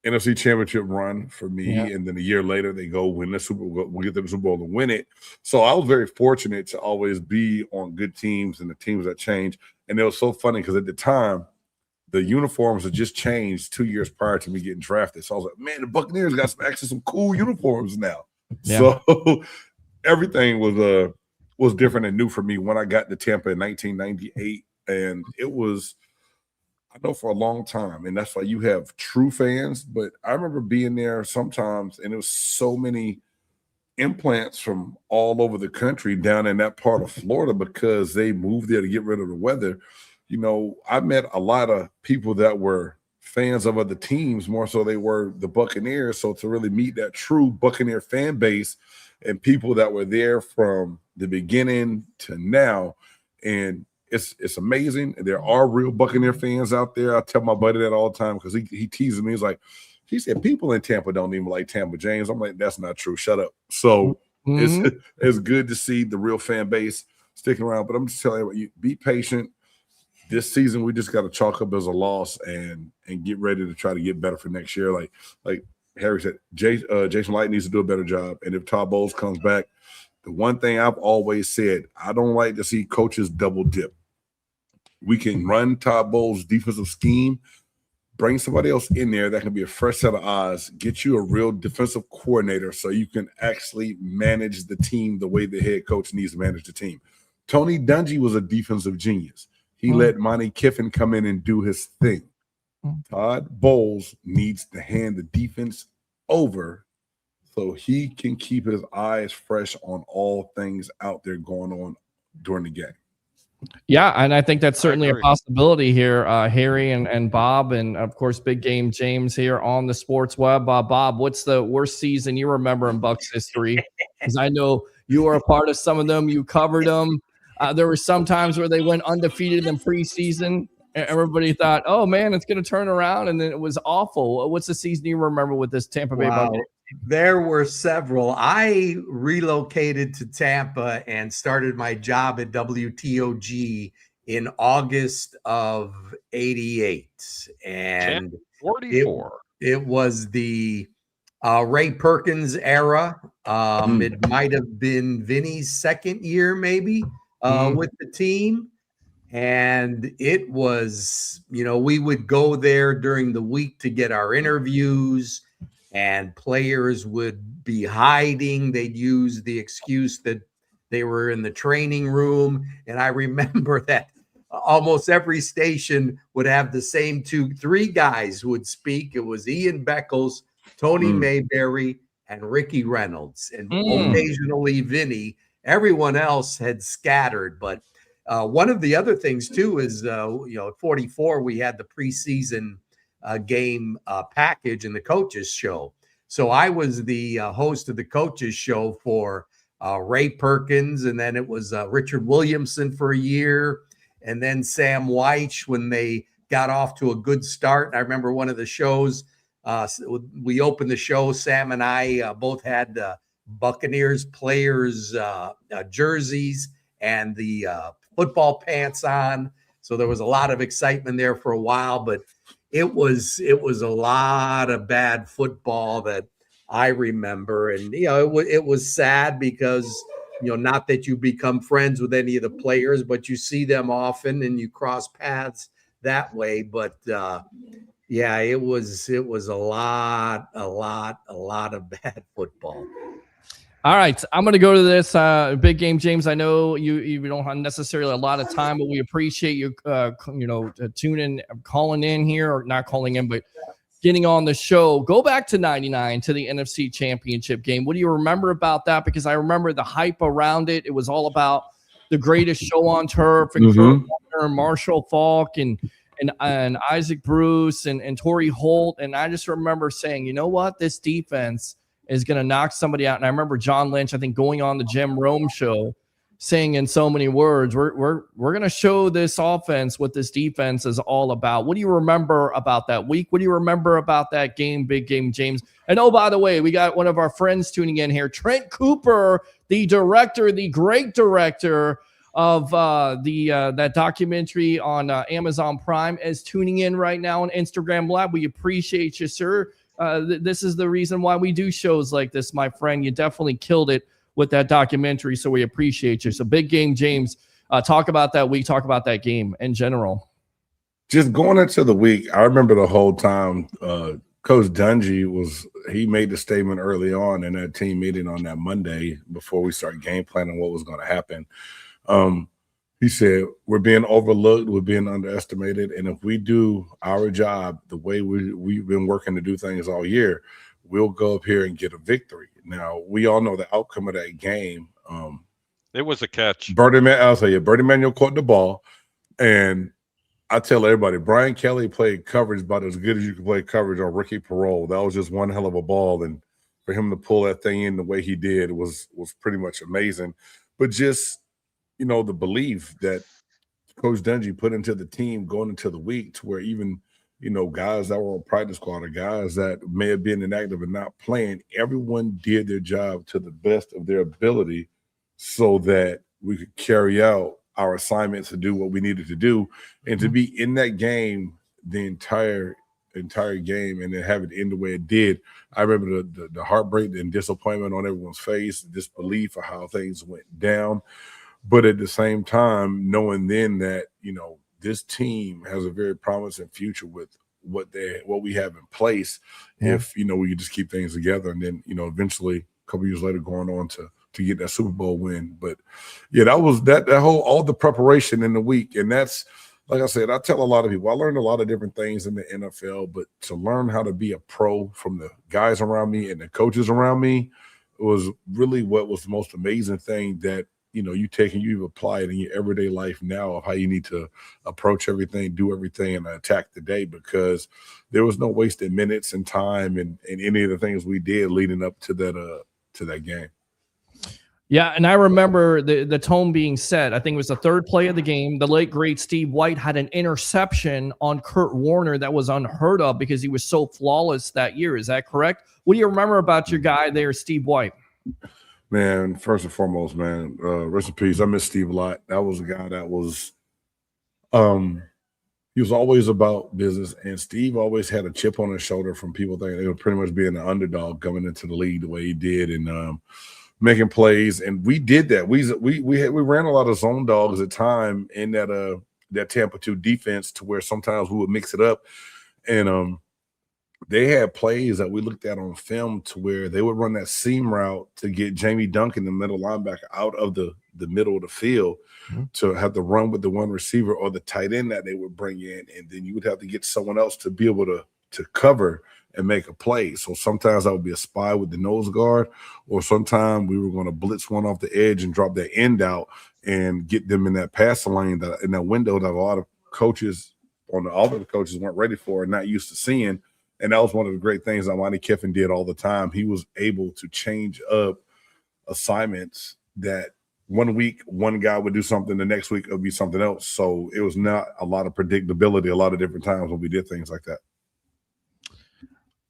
NFC Championship run for me, Yeah. and then a year later they go win the Super Bowl. We get to the Super Bowl and win it. So I was very fortunate to always be on good teams and the teams that change. And it was so funny because at the time, the uniforms had just changed 2 years prior to me getting drafted. So I was like, man, the Buccaneers got some cool uniforms now. Yeah. So everything was different and new for me when I got to Tampa in 1998, and it was. I know for a long time, and that's why you have true fans. But I remember being there sometimes, and it was so many implants from all over the country down in that part of Florida because they moved there to get rid of the weather. You know, I met a lot of people that were fans of other teams, more so they were the Buccaneers. So to really meet that true Buccaneer fan base and people that were there from the beginning to now, and it's amazing. There are real Buccaneer fans out there. I tell my buddy that all the time because he teases me. He's like, he said, people in Tampa don't even like Tampa James. I'm like, that's not true. Shut up. So it's good to see the real fan base sticking around. But I'm just telling you, be patient. This season, we just got to chalk up as a loss and get ready to try to get better for next year. Like Harry said, Jason Light needs to do a better job. And if Todd Bowles comes back, the one thing I've always said, I don't like to see coaches double dip. We can run Todd Bowles' defensive scheme, bring somebody else in there that can be a fresh set of eyes, get you a real defensive coordinator so you can actually manage the team the way the head coach needs to manage the team. Tony Dungy was a defensive genius. He let Monty Kiffin come in and do his thing. Todd Bowles needs to hand the defense over so he can keep his eyes fresh on all things out there going on during the game. Yeah, and I think that's certainly a possibility here, Harry and Bob, and of course, Big Game James here on the Sports Web. Bob, what's the worst season you remember in Bucs history? Because I know you were a part of some of them. You covered them. There were some times where they went undefeated in preseason. And everybody thought, oh, man, it's going to turn around, and then it was awful. What's the season you remember with this Tampa Bay Buccaneers? There were several. I relocated to Tampa and started my job at WTOG in August of '88. And 44. It was the Ray Perkins era. It might have been Vinny's second year, maybe, with the team. And it was, we would go there during the week to get our interviews, and players would be hiding. They'd use the excuse that they were in the training room. And I remember that almost every station would have the same 2-3 guys who would speak. It was Ian Beckles, Tony Mayberry, and Ricky Reynolds, and occasionally Vinny. Everyone else had scattered. But one of the other things, too, is, at 44, we had the preseason game package and the coaches show. So I was the host of the coaches show for Ray Perkins, and then it was Richard Williamson for a year, and then Sam Weich when they got off to a good start. I remember one of the shows, we opened the show, Sam and I both had Buccaneers players jerseys and the football pants on. So there was a lot of excitement there for a while, but it was a lot of bad football that I remember. And, it was sad because, not that you become friends with any of the players, but you see them often and you cross paths that way. But it was a lot of bad football. All right, I'm going to go to this Big Game, James. I know you don't have necessarily a lot of time, but we appreciate you, tuning, calling in here, or not calling in, but getting on the show. Go back to '99 to the NFC Championship game. What do you remember about that? Because I remember the hype around it. It was all about the greatest show on turf, and Kurt Warner, Marshall Faulk, and Isaac Bruce, and Torrey Holt. And I just remember saying, you know what, this defense is going to knock somebody out. And I remember John Lynch, I think, going on the Jim Rome show, saying in so many words, we're going to show this offense what this defense is all about. What do you remember about that week? What do you remember about that game, Big Game James? And oh, by the way, we got one of our friends tuning in here, Trent Cooper, the great director of that documentary on Amazon Prime, is tuning in right now on Instagram Live. We appreciate you, sir. This is the reason why we do shows like this, my friend. You definitely killed it with that documentary, so we appreciate you. So big game, James. Talk about that week. Talk about that game in general. Just going into the week, I remember the whole time Coach Dungy he made the statement early on in that team meeting on that Monday before we started game planning what was going to happen. He said, we're being overlooked, we're being underestimated, and if we do our job the way we've been working to do things all year, we'll go up here and get a victory. Now, we all know the outcome of that game. It was a catch. I'll tell you, Bernie Manuel caught the ball, and I tell everybody, Brian Kelly played coverage about as good as you can play coverage on rookie parole. That was just one hell of a ball, and for him to pull that thing in the way he did was pretty much amazing. But just, the belief that Coach Dungy put into the team going into the week, to where even, guys that were on practice squad or guys that may have been inactive and not playing, everyone did their job to the best of their ability so that we could carry out our assignments to do what we needed to do, and to be in that game the entire game and then have it end the way it did. I remember the heartbreak and disappointment on everyone's face, the disbelief of how things went down. But at the same time, knowing then that, this team has a very promising future with what we have in place. Yeah. If, we could just keep things together, and then, eventually a couple years later going on to get that Super Bowl win. But yeah, that was all the preparation in the week. And that's, like I said, I tell a lot of people, I learned a lot of different things in the NFL, but to learn how to be a pro from the guys around me and the coaches around me was really what was the most amazing thing that, you take and you've applied in your everyday life now of how you need to approach everything, do everything, and attack the day, because there was no wasted minutes and time and any of the things we did leading up to that game. Yeah, and I remember the tone being set. I think it was the third play of the game. The late, great Steve White had an interception on Kurt Warner that was unheard of because he was so flawless that year. Is that correct? What do you remember about your guy there, Steve White? Man, first and foremost, man, rest in peace. I miss Steve a lot. That was a guy that was he was always about business, and Steve always had a chip on his shoulder from people thinking they were pretty much being an underdog coming into the league the way he did, and making plays. And we did that. We ran a lot of zone dogs at time in that Tampa 2 defense, to where sometimes we would mix it up, and they had plays that we looked at on film to where they would run that seam route to get Jamie Duncan, the middle linebacker, out of the middle of the field, to have to run with the one receiver or the tight end that they would bring in. And then you would have to get someone else to be able to cover and make a play. So sometimes I would be a spy with the nose guard, or sometimes we were going to blitz one off the edge and drop that end out and get them in that passing lane, in that window that a lot of coaches on the offensive coaches weren't ready for and not used to seeing. And that was one of the great things that Monty Kiffin did all the time. He was able to change up assignments that one week one guy would do something, the next week it would be something else. So it was not a lot of predictability a lot of different times when we did things like that.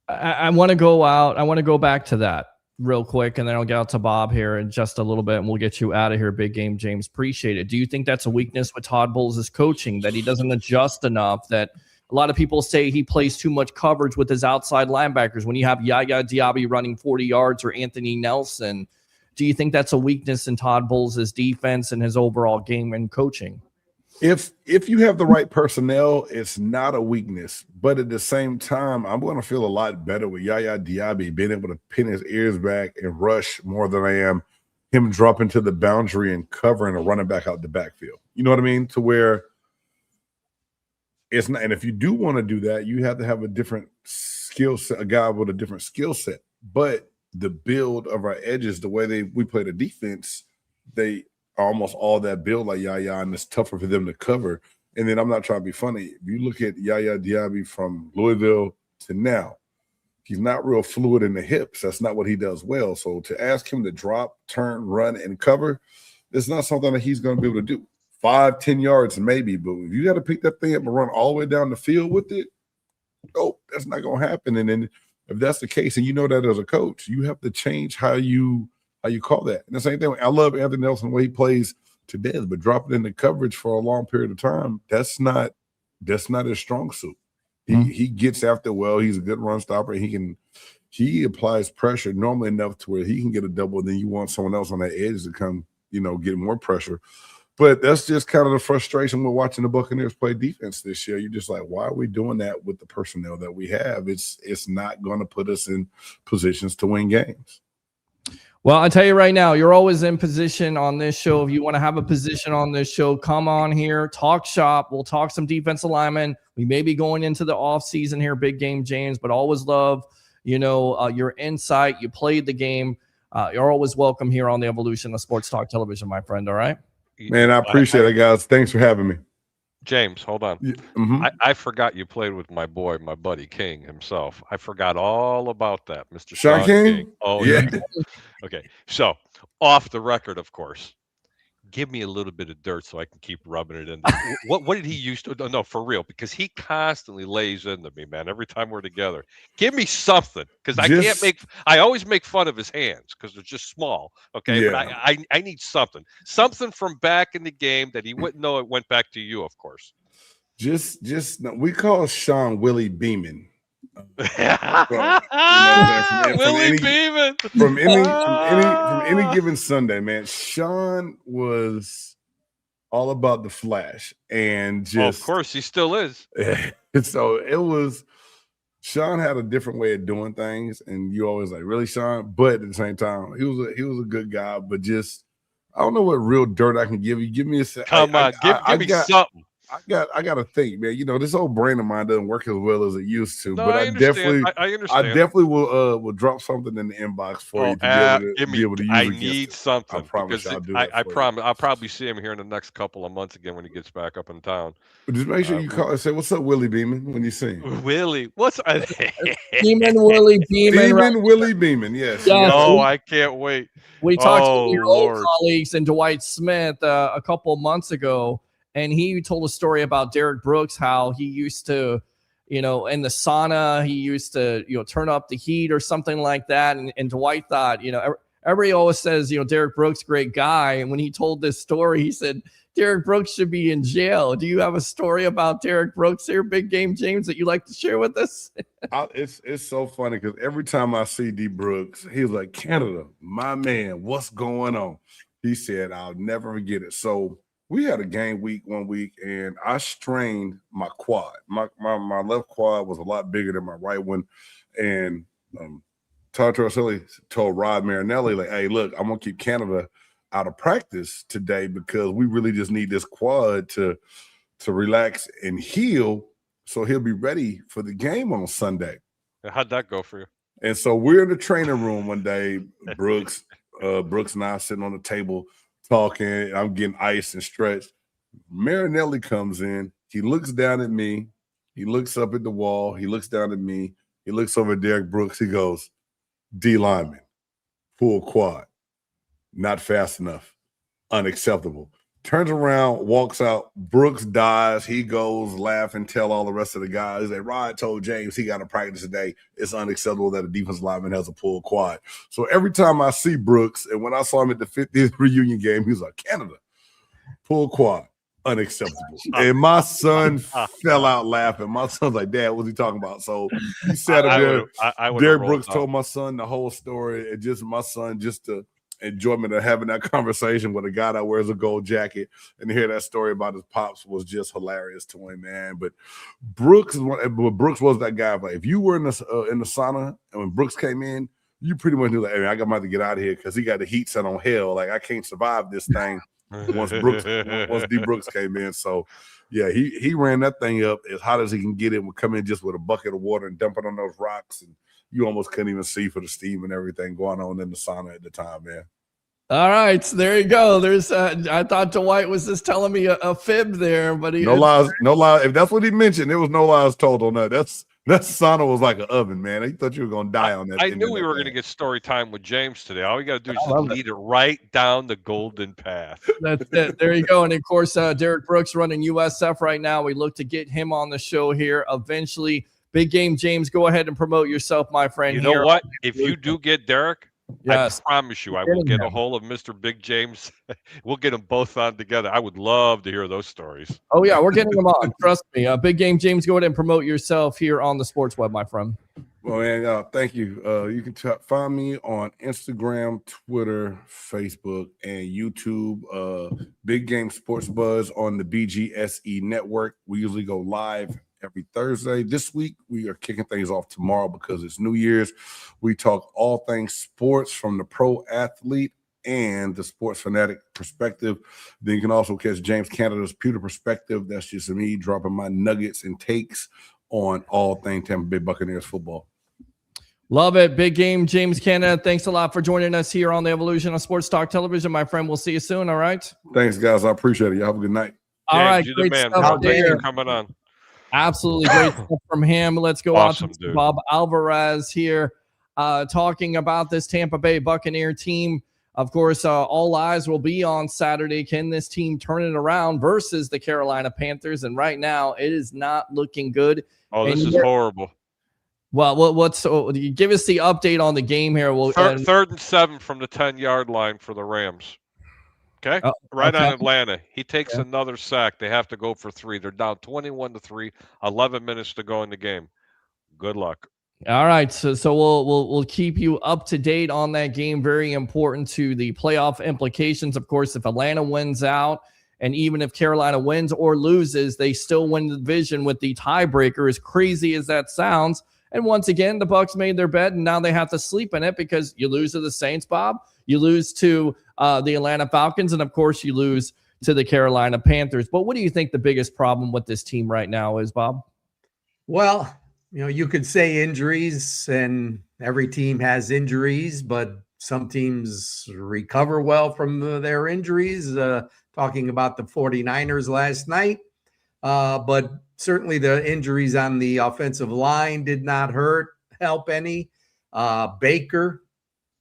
I want to go out. I want to go back to that real quick, and then I'll get out to Bob here in just a little bit, and we'll get you out of here. Big game, James. Appreciate it. Do you think that's a weakness with Todd Bowles' coaching, that he doesn't adjust enough, that a lot of people say he plays too much coverage with his outside linebackers when you have Yaya Diaby running 40 yards or Anthony Nelson? Do you think that's a weakness in Todd Bowles' defense and his overall game and coaching? If you have the right personnel, it's not a weakness. But at the same time, I'm going to feel a lot better with Yaya Diaby being able to pin his ears back and rush more than I am him dropping to the boundary and covering a running back out the backfield. You know what I mean? To where it's not, and if you do want to do that, you have to have a different skill set, a guy with a different skill set. But the build of our edges, the way we play the defense, they are almost all that build like Yaya, and it's tougher for them to cover. And then I'm not trying to be funny. If you look at Yaya Diaby from Louisville to now, he's not real fluid in the hips. That's not what he does well. So to ask him to drop, turn, run, and cover, it's not something that he's going to be able to do. 5-10 yards maybe, but if you got to pick that thing up and run all the way down the field with it, that's not going to happen. And then if that's the case, and you know that as a coach, you have to change how you call that. And the same thing, I love Anthony Nelson, the way he plays today, but dropping in the coverage for a long period of time, that's not his strong suit. He gets after well. He's a good run stopper. He applies pressure normally enough to where he can get a double. Then you want someone else on that edge to come, get more pressure. But that's just kind of the frustration with watching the Buccaneers play defense this year. You're just like, why are we doing that with the personnel that we have? It's not going to put us in positions to win games. Well, I tell you right now, you're always in position on this show. If you want to have a position on this show, come on here, talk shop. We'll talk some defensive linemen. We may be going into the offseason here, big game, James, but always love, your insight. You played the game. You're always welcome here on the Evolution of Sports Talk Television, my friend. All right? Man, I appreciate it, guys. Thanks for having me. James, hold on. Mm-hmm. I forgot you played with my buddy King himself. I forgot all about that, Mr. Sean King? Oh, yeah. Okay. So, off the record, of course, give me a little bit of dirt so I can keep rubbing it in there. What did he used to? No, for real, because he constantly lays into me, man, every time we're together. Give me something, because I always make fun of his hands because they're just small, okay? Yeah. But I need something from back in the game that he wouldn't know it went back to you, of course. We call Sean Willie Beeman. Willie Beeman from any given Sunday, man. Sean was all about the flash and just. Of course, he still is. So it was. Sean had a different way of doing things, and you always like, really, Sean? But at the same time, he was a good guy. But just, I don't know what real dirt I can give you. Give me a second. Come on, give me something. I got to think, man. This old brain of mine doesn't work as well as it used to. No, but I understand. I definitely will drop something in the inbox for you to be able to use. I need something. I promise I'll do that. I promise. I'll probably see him here in the next couple of months again when he gets back up in town. But just make sure you call and say, "What's up, Willie Beeman?" when you see him. Willie, what's Beeman, Willie Beeman, Willie Beeman? Yes. Oh, I can't wait. We talked to your old colleagues and Dwight Smith a couple months ago. And he told a story about Derek Brooks, how he used to, in the sauna, he used to, turn up the heat or something like that. And Dwight thought, everybody always says, Derek Brooks, great guy. And when he told this story, he said, Derek Brooks should be in jail. Do you have a story about Derek Brooks here, big game, James, that you'd like to share with us? It's so funny because every time I see D Brooks, he's like, Cannida, my man, what's going on? He said, I'll never forget it. So we had a game one week, and I strained my quad. My left quad was a lot bigger than my right one. And Todd Torricelli told Rod Marinelli, like, hey, look, I'm going to keep Cannida out of practice today because we really just need this quad to relax and heal so he'll be ready for the game on Sunday. How'd that go for you? And so we're in the training room one day, Brooks and I sitting on the table talking. I'm getting iced and stretched. Marinelli comes in. He looks down at me. He looks up at the wall. He looks down at me. He looks over at Derek Brooks. He goes, D lineman, full quad, not fast enough, unacceptable. Turns around, walks out. Brooks dies. He goes, laugh and tell all the rest of the guys that Rod told James he got to practice today. It's unacceptable that a defensive lineman has a pulled quad. So every time I see Brooks, and when I saw him at the 50th reunion game, he was like, Cannida, pulled quad, unacceptable. And my son fell out laughing. My son's like, Dad, what's he talking about? So he sat up there. Derek Brooks told my son the whole story, and just my son just to enjoyment of having that conversation with a guy that wears a gold jacket and to hear that story about his pops was just hilarious to him, man. But Brooks was that guy. Like if you were in the sauna and when Brooks came in, you pretty much knew like, hey, I got to get out of here because he got the heat set on hell. Like I can't survive this thing once D Brooks came in. So yeah, he ran that thing up as hot as he can get it. Would come in just with a bucket of water and dump it on those rocks, and you almost couldn't even see for the steam and everything going on in the sauna at the time, man. All right, so there you go. There's I thought Dwight was just telling me a fib there, but no lies. If that's what he mentioned, there was no lies told on that. That sauna was like an oven, man. He thought you were gonna die on that. I knew we were gonna get story time with James today. All we got to do is just lead it right down the golden path. That's it. There you go. And of course, Derek Brooks running USF right now. We look to get him on the show here eventually. Big game, James. Go ahead and promote yourself, my friend. You know what? If you do get Derek, Yes. I promise you, I will get a hold of Mr. Big James. We'll get them both on together. I would love to hear those stories. Oh, yeah, we're getting them on. Trust me. Big Game James, go ahead and promote yourself here on the Sports Web, my friend. Well, man, thank you. You can find me on Instagram, Twitter, Facebook, and YouTube. Big Game Sports Buzz on the BGSE network. We usually go live every Thursday. This week, we are kicking things off tomorrow because it's New Year's. We talk all things sports from the pro athlete and the sports fanatic perspective. Then you can also catch James Canada's Pewter Perspective. That's just me dropping my nuggets and takes on all things Tampa Bay Buccaneers football. Love it. Big Game James Cannida. Thanks a lot for joining us here on the Evolution of Sports Talk Television, my friend. We'll see you soon. All right. Thanks, guys. I appreciate it. You have a good night. All right. James, Great man. stuff Thanks there. for coming on. Absolutely great stuff from him. Let's go Awesome, on to dude. Bob Alvarez here talking about this Tampa Bay Buccaneer team. Of course, all eyes will be on Saturday. Can this team turn it around versus the Carolina Panthers? And right now, it is not looking good. Oh, this is horrible. Well, give us the update on the game here. Third and 7 from the 10-yard line for the Rams. Okay, on Atlanta. He takes another sack. They have to go for 3. They're down 21-3. 11 minutes to go in the game. Good luck. All right, so we'll keep you up to date on that game. Very important to the playoff implications. Of course, if Atlanta wins out, and even if Carolina wins or loses, they still win the division with the tiebreaker. As crazy as that sounds. And once again, the Bucs made their bed, and now they have to sleep in it because you lose to the Saints, Bob. You lose to the Atlanta Falcons, and, of course, you lose to the Carolina Panthers. But what do you think the biggest problem with this team right now is, Bob? Well, you could say injuries, and every team has injuries, but some teams recover well from their injuries. Talking about the 49ers last night. But certainly the injuries on the offensive line did not help any. Baker,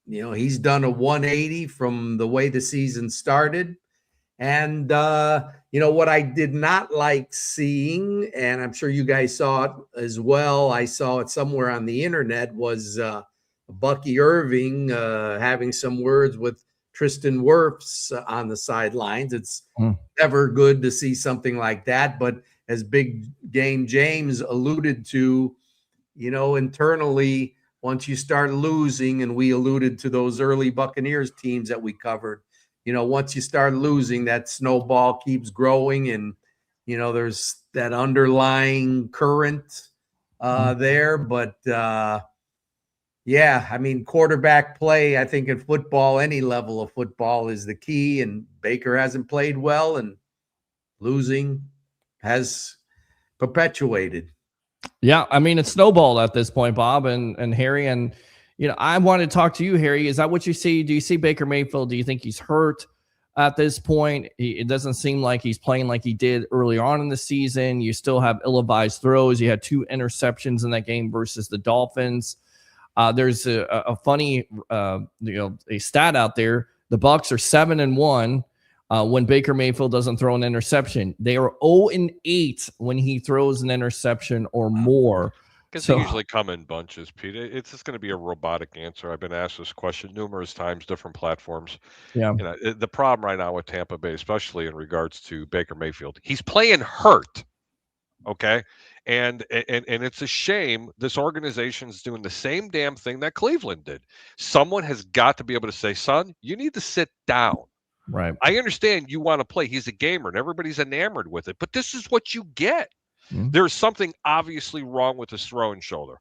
he's done a 180 from the way the season started. And, what I did not like seeing, and I'm sure you guys saw it as well, I saw it somewhere on the internet, was Bucky Irving having some words with Tristan Wirfs on the sidelines. It's never good to see something like that. But as Big Game James alluded to, internally, once you start losing, and we alluded to those early Buccaneers teams that we covered, once you start losing, that snowball keeps growing, and, there's that underlying current there. But, quarterback play, I think in football, any level of football is the key, and Baker hasn't played well, and losing has perpetuated. Yeah, it's snowballed at this point, Bob and Harry. And, I want to talk to you, Harry. Is that what you see? Do you see Baker Mayfield? Do you think he's hurt at this point? It doesn't seem like he's playing like he did early on in the season. You still have ill-advised throws. You had 2 interceptions in that game versus the Dolphins. There's a funny, a stat out there. The Bucs are 7-1 when Baker Mayfield doesn't throw an interception. They are 0-8 when he throws an interception or more. Because they usually come in bunches, Pete. It's just going to be a robotic answer. I've been asked this question numerous times, different platforms. Yeah. The problem right now with Tampa Bay, especially in regards to Baker Mayfield, he's playing hurt. Okay. And it's a shame this organization's doing the same damn thing that Cleveland did. Someone has got to be able to say, son, you need to sit down. Right. I understand you want to play. He's a gamer and everybody's enamored with it, but this is what you get. Mm-hmm. There's something obviously wrong with his throwing shoulder.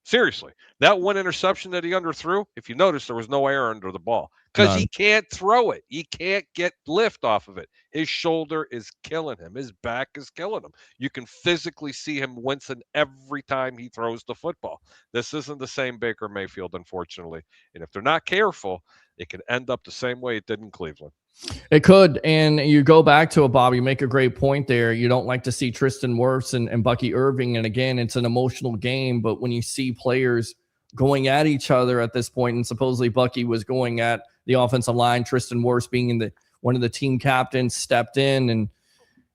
Seriously, that one interception that he underthrew, if you notice, there was no air under the ball because he can't throw it. He can't get lift off of it. His shoulder is killing him. His back is killing him. You can physically see him wincing every time he throws the football. This isn't the same Baker Mayfield, unfortunately. And if they're not careful, it can end up the same way it did in Cleveland. It could. And you go back to it, Bob. You make a great point there. You don't like to see Tristan Wirfs and Bucky Irving. And again, it's an emotional game. But when you see players going at each other at this point, and supposedly Bucky was going at the offensive line, Tristan Wirfs being one of the team captains stepped in. And,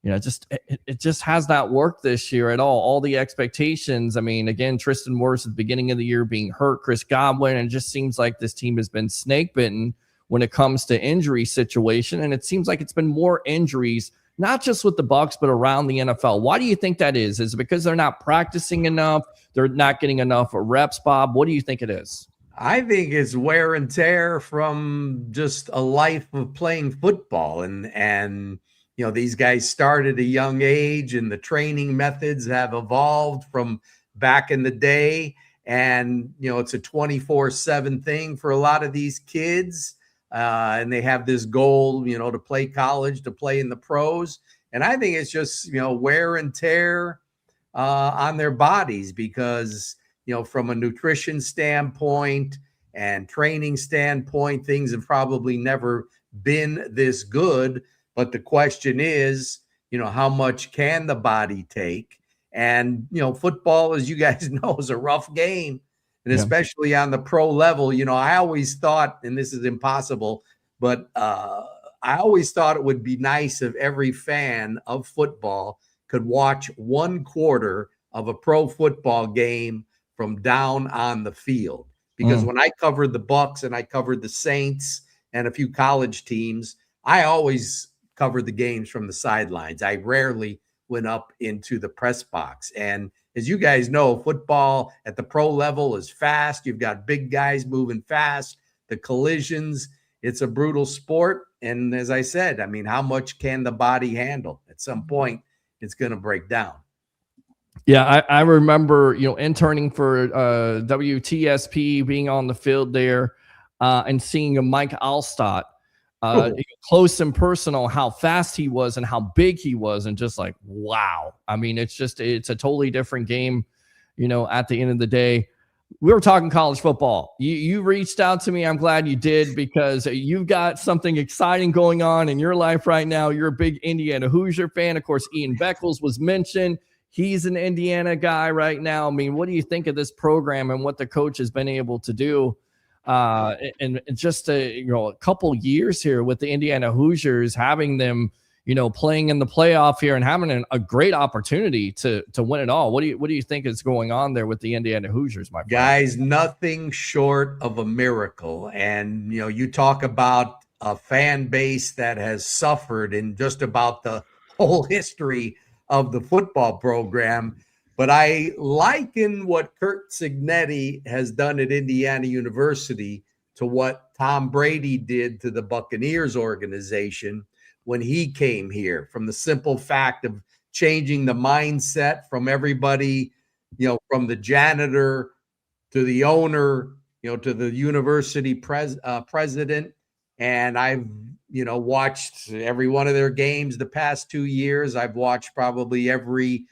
it just has not worked this year at all the expectations. I mean, again, Tristan Wirfs at the beginning of the year being hurt, Chris Godwin, and it just seems like this team has been snake bitten when it comes to injury situation, and it seems like it's been more injuries, not just with the Bucs, but around the NFL. Why do you think that is? Is it because they're not practicing enough? They're not getting enough reps, Bob? What do you think it is? I think it's wear and tear from just a life of playing football. And these guys start at a young age, and the training methods have evolved from back in the day. And, it's a 24/7 thing for a lot of these kids. And they have this goal, to play college, to play in the pros. And I think it's just, wear and tear on their bodies because, from a nutrition standpoint and training standpoint, things have probably never been this good. But the question is, how much can the body take? And, football, as you guys know, is a rough game. And especially on the pro level, I always thought, and this is impossible, but I always thought it would be nice if every fan of football could watch one quarter of a pro football game from down on the field. Because when I covered the Bucs and I covered the Saints and a few college teams, I always covered the games from the sidelines. I rarely went up into the press box. And as you guys know, football at the pro level is fast. You've got big guys moving fast, the collisions. It's a brutal sport. And as I said, I mean, how much can the body handle? At some point, it's going to break down. Yeah, I remember, interning for WTSP, being on the field there and seeing a Mike Alstott close and personal, how fast he was and how big he was, and just like, wow. I mean, it's a totally different game, at the end of the day. We were talking college football. You reached out to me. I'm glad you did, because you've got something exciting going on in your life right now. You're a big Indiana Hoosier fan. Of course, Ian Beckles was mentioned. He's an Indiana guy right now. I mean, what do you think of this program and what the coach has been able to do? And just a couple years here with the Indiana Hoosiers, having them, playing in the playoff here and having a great opportunity to win it all. What do you think is going on there with the Indiana Hoosiers, my friend? Guys? Nothing short of a miracle. And you talk about a fan base that has suffered in just about the whole history of the football program. But I liken what Curt Cignetti has done at Indiana University to what Tom Brady did to the Buccaneers organization when he came here, from the simple fact of changing the mindset from everybody, from the janitor to the owner, to the university president. And I've, watched every one of their games the past 2 years. I've watched probably every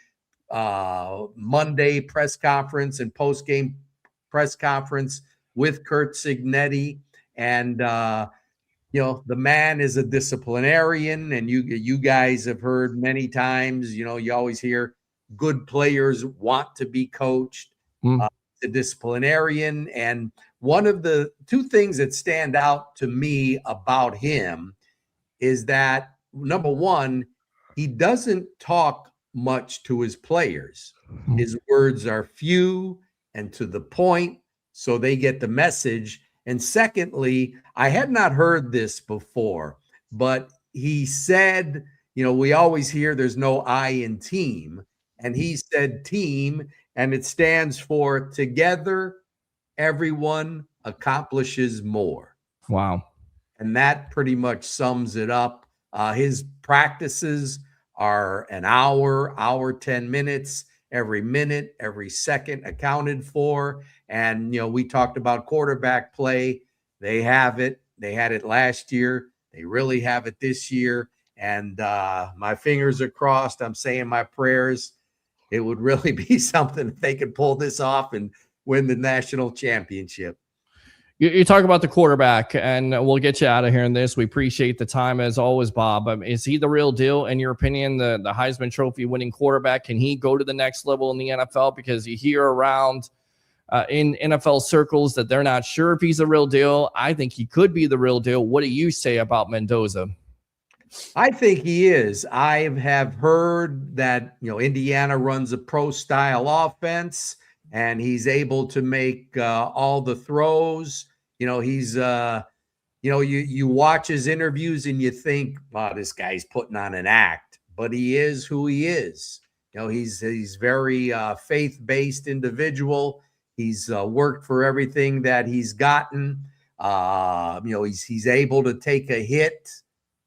Monday press conference and post-game press conference with Curt Cignetti. And, the man is a disciplinarian, and you guys have heard many times, you always hear good players want to be coached. The disciplinarian. And one of the two things that stand out to me about him is that, number one, he doesn't talk much to his players. His words are few and to the point, so they get the message. And secondly, I had not heard this before, but he said, we always hear there's no I in team. And he said team, and it stands for together, everyone accomplishes more. Wow. And that pretty much sums it up. His practices are an hour, 10 minutes, every minute, every second accounted for. And, we talked about quarterback play. They have it. They had it last year. They really have it this year. And my fingers are crossed. I'm saying my prayers. It would really be something if they could pull this off and win the national championship. You talk about the quarterback, and we'll get you out of here in this. We appreciate the time as always, Bob. Is he the real deal, in your opinion, the Heisman Trophy winning quarterback? Can he go to the next level in the NFL? Because you hear around in NFL circles that they're not sure if he's the real deal. I think he could be the real deal. What do you say about Mendoza? I think he is. I have heard that, Indiana runs a pro style offense and he's able to make all the throws. He's you watch his interviews and you think, wow, this guy's putting on an act, but he is who he is. He's very faith-based individual. He's worked for everything that he's gotten. He's able to take a hit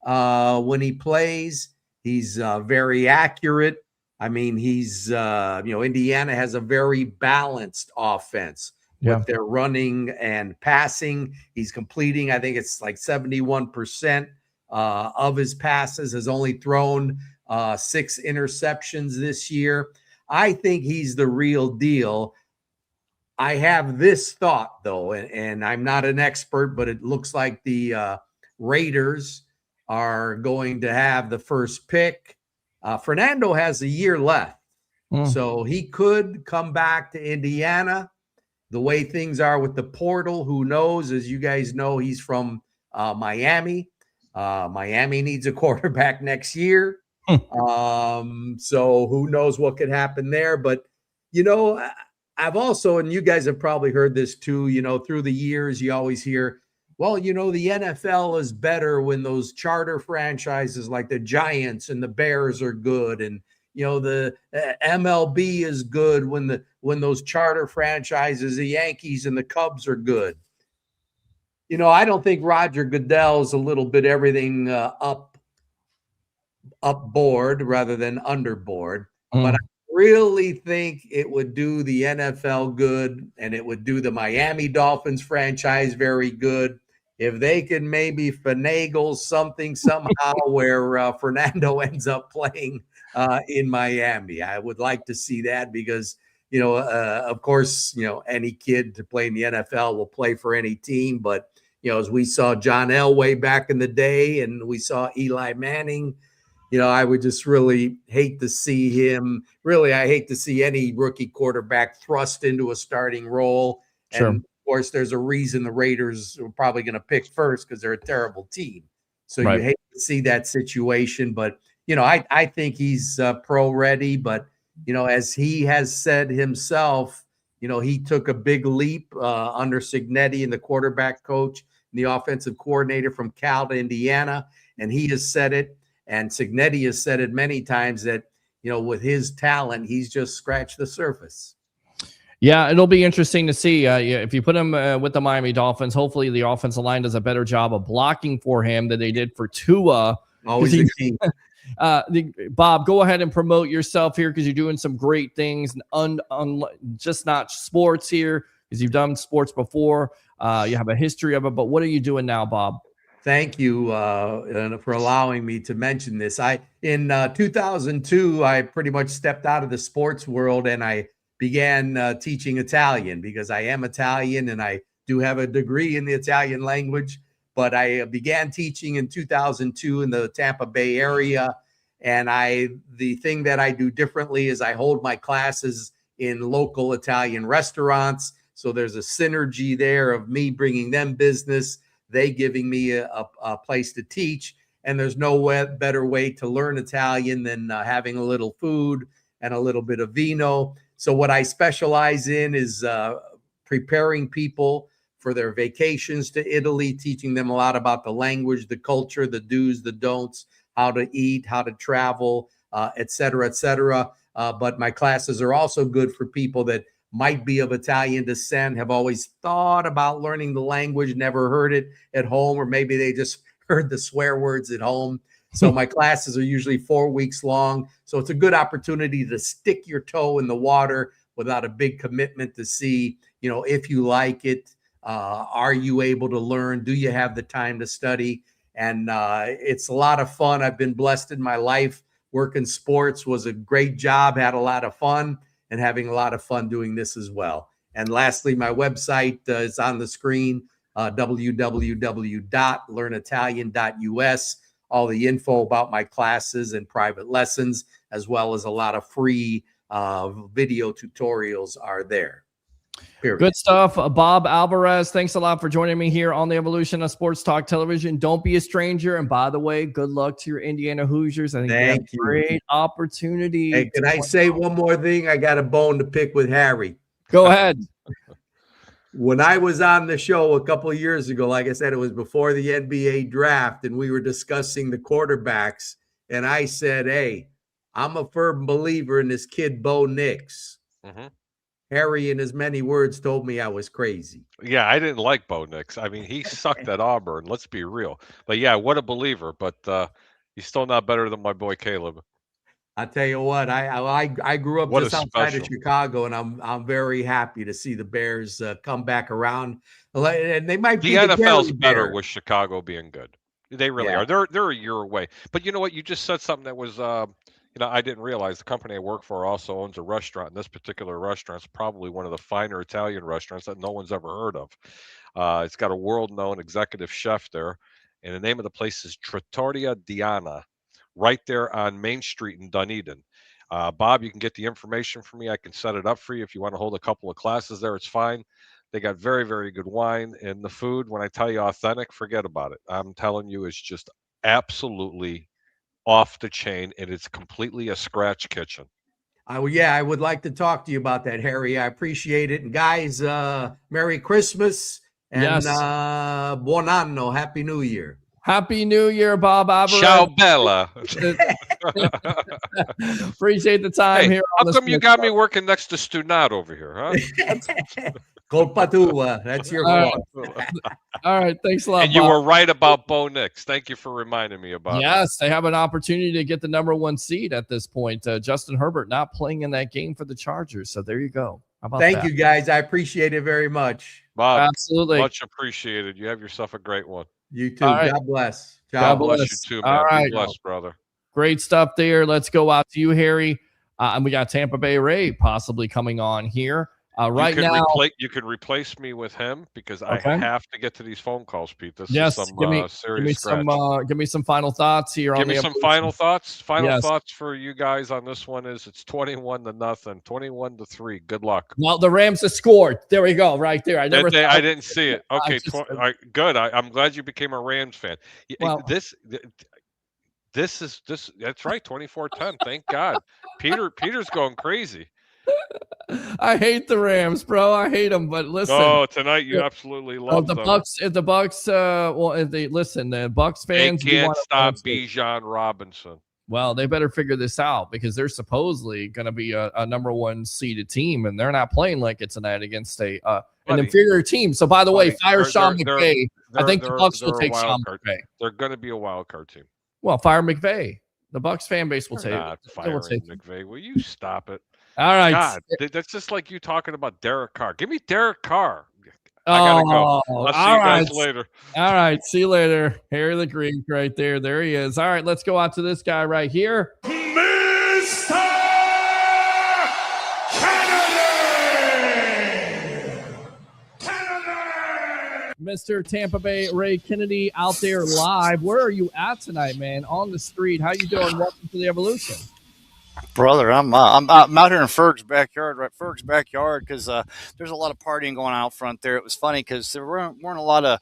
when he plays. He's very accurate. I mean, Indiana has a very balanced offense. Yeah. With their running and passing. He's completing, I think it's like 71% of his passes, has only thrown 6 interceptions this year. I think he's the real deal. I have this thought, though, and I'm not an expert, but it looks like the Raiders are going to have the first pick. Fernando has a year left, so he could come back to Indiana. The way things are with the portal, who knows? As you guys know, he's from Miami. Miami needs a quarterback next year. So who knows what could happen there? But, I've also, and you guys have probably heard this too, through the years, you always hear, well, the NFL is better when those charter franchises like the Giants and the Bears are good. And, the MLB is good when those charter franchises, the Yankees and the Cubs are good. I don't think Roger Goodell's a little bit everything up board rather than underboard. But I really think it would do the NFL good, and it would do the Miami Dolphins franchise very good if they could maybe finagle something somehow where Fernando ends up playing in Miami. I would like to see that because, of course, any kid to play in the NFL will play for any team. But, as we saw John Elway back in the day and we saw Eli Manning, I would just really hate to see him. Really, I hate to see any rookie quarterback thrust into a starting role. Sure. And, of course, there's a reason the Raiders are probably going to pick first because they're a terrible team. So Right. You hate to see that situation. But, I think he's pro ready. But, as he has said himself, he took a big leap under Cignetti and the quarterback coach and the offensive coordinator from Cal to Indiana. And he has said it. And Cignetti has said it many times that, with his talent, he's just scratched the surface. Yeah, it'll be interesting to see if you put him with the Miami Dolphins. Hopefully, the offensive line does a better job of blocking for him than they did for Tua. Always a key. Bob, go ahead and promote yourself here because you're doing some great things, just not sports here because you've done sports before. You have a history of it, but what are you doing now, Bob? Thank you for allowing me to mention this. In 2002, I pretty much stepped out of the sports world and I began teaching Italian because I am Italian and I do have a degree in the Italian language. But I began teaching in 2002 in the Tampa Bay area. And the thing that I do differently is I hold my classes in local Italian restaurants. So there's a synergy there of me bringing them business, they giving me a place to teach. And there's no better way to learn Italian than having a little food and a little bit of vino. So what I specialize in is preparing people for their vacations to Italy, teaching them a lot about the language, the culture, the do's, the don'ts, how to eat, how to travel, et cetera, et cetera. But my classes are also good for people that might be of Italian descent, have always thought about learning the language, never heard it at home, or maybe they just heard the swear words at home. So my classes are usually 4 weeks long. So it's a good opportunity to stick your toe in the water without a big commitment to see, if you like it. Are you able to learn? Do you have the time to study? And it's a lot of fun. I've been blessed in my life. Working sports was a great job, had a lot of fun, and having a lot of fun doing this as well. And lastly, my website is on the screen, www.learnitalian.us. All the info about my classes and private lessons, as well as a lot of free video tutorials are there. Period. Good stuff. Bob Alvarez, thanks a lot for joining me here on the Evolution of Sports Talk Television. Don't be a stranger. And by the way, good luck to your Indiana Hoosiers. I think they have a great opportunity. Hey, can I say one more thing? I got a bone to pick with Harry. Go ahead. When I was on the show a couple of years ago, like I said, it was before the NBA draft, and we were discussing the quarterbacks. And I said, hey, I'm a firm believer in this kid, Bo Nix. Mm-hmm. Harry, in as many words, told me I was crazy. Yeah, I didn't like Bo Nix. I mean, he sucked at Auburn. Let's be real. But yeah, what a believer. But he's still not better than my boy Caleb. I tell you what, I grew up What just a outside of special. Chicago, and I'm very happy to see the Bears come back around. And they might be The the NFL's Gary better Bear. with Chicago being good. They really are. They're a year away. But you know what? You just said something that was I didn't realize the company I work for also owns a restaurant. And this particular restaurant's probably one of the finer Italian restaurants that no one's ever heard of. It's got a world-known executive chef there, and the name of the place is Trattoria Diana, right there on Main Street in Dunedin. Bob, you can get the information for me. I can set it up for you. If you want to hold a couple of classes there, it's fine. They got very, very good wine, and the food, when I tell you authentic, forget about it. I'm telling you, it's just absolutely off the chain, and it's completely a scratch kitchen. I would like to talk to you about that, Harry. I appreciate it. And guys, Merry Christmas and Buon anno, Happy New Year. Happy New Year, Bob Alvarez. Ciao, Bella. Appreciate the time here. How come you got me working next to Stunat over here, huh? Colpa tua. That's your fault. All right. Thanks a lot, And you Bob. were right about Bo Nix. Thank you for reminding me about it. Yes, they have an opportunity to get the number 1 seed at this point. Justin Herbert not playing in that game for the Chargers. So there you go. How about Thank that? you, guys. I appreciate it very much. Bob, Absolutely. much appreciated. You have yourself a great one. You too. All right. God bless. Ciao. God Bless you bless. too, man. All right. Be blessed, brother. Great stuff there. Let's go out to you, Harry. And we got Tampa Bay Ray possibly coming on here. Right now, you can replace me with him because Okay. I have to get to these phone calls, Pete. This yes, is some give me serious scratch. give me some final thoughts here. Give on me the some evolution. final thoughts. Final Yes. thoughts for you guys on this one is it's 21-0, 21-3. Good luck. Well, the Rams have scored. There we go, right there. I didn't see it. Okay, just- good. I'm glad you became a Rams fan. Well- This that's right, 24-10. Thank God. Peter's going crazy. I hate the Rams, bro. I hate them. But listen, Oh, tonight you absolutely love the them. Bucs. If the Bucs, if they listen, the Bucs They fans can't want stop to- Bijan Robinson. Well, they better figure this out because they're supposedly going to be a number 1 seeded team, and they're not playing like it's an against an inferior team. So, by the way, fire Sean McVay. I think the Bucs will take Sean McVay. They're going to be a wild card team. Well, fire McVay. The Bucs fan base will They're take not it. They firing will take it. McVay. Will you stop it? All right. God, that's just like you talking about Derek Carr. Give me Derek Carr. I gotta go. I'll see you guys later. All right. See you later. Harry the Greek right there. There he is. All right. Let's go out to this guy right here. Mr. Cannida! Mr. Tampa Bay Ray Kennedy out there live. Where are you at tonight, man? On the street. How you doing? Welcome to the Evolution. Brother, I'm out here in Ferg's backyard, right? Ferg's backyard, because there's a lot of partying going on out front there. It was funny because there weren't a lot of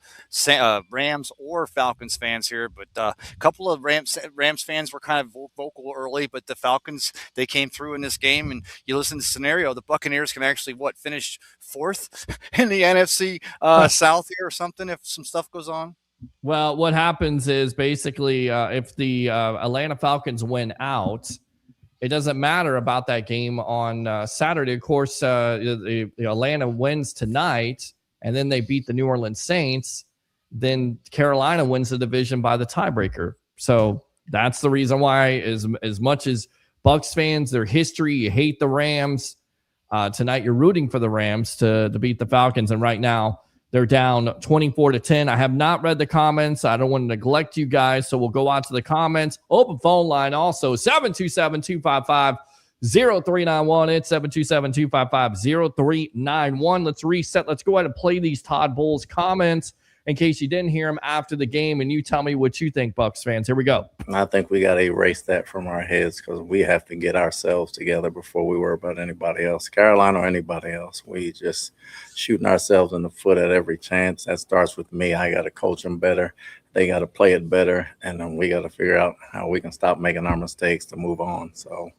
Rams or Falcons fans here, but a couple of Rams fans were kind of vocal early. But the Falcons, they came through in this game, and you listen to the scenario, the Buccaneers can actually finish 4th in the NFC South here or something if some stuff goes on. Well, what happens is basically if the Atlanta Falcons win out, it doesn't matter about that game on Saturday. Of course, the Atlanta wins tonight, and then they beat the New Orleans Saints. Then Carolina wins the division by the tiebreaker. So that's the reason why, as much as Bucs fans, their history, you hate the Rams. Tonight, you're rooting for the Rams to beat the Falcons, and right now, they're down 24-10. I have not read the comments. I don't want to neglect you guys, so we'll go on to the comments. Open phone line also, 727-255-0391. It's 727-255-0391. Let's reset. Let's go ahead and play these Todd Bowles comments in case you didn't hear him after the game, and you tell me what you think, Bucs fans. Here we go. I think we got to erase that from our heads because we have to get ourselves together before we worry about anybody else, Carolina or anybody else. We just shooting ourselves in the foot at every chance. That starts with me. I got to coach them better. They got to play it better, and then we got to figure out how we can stop making our mistakes to move on. So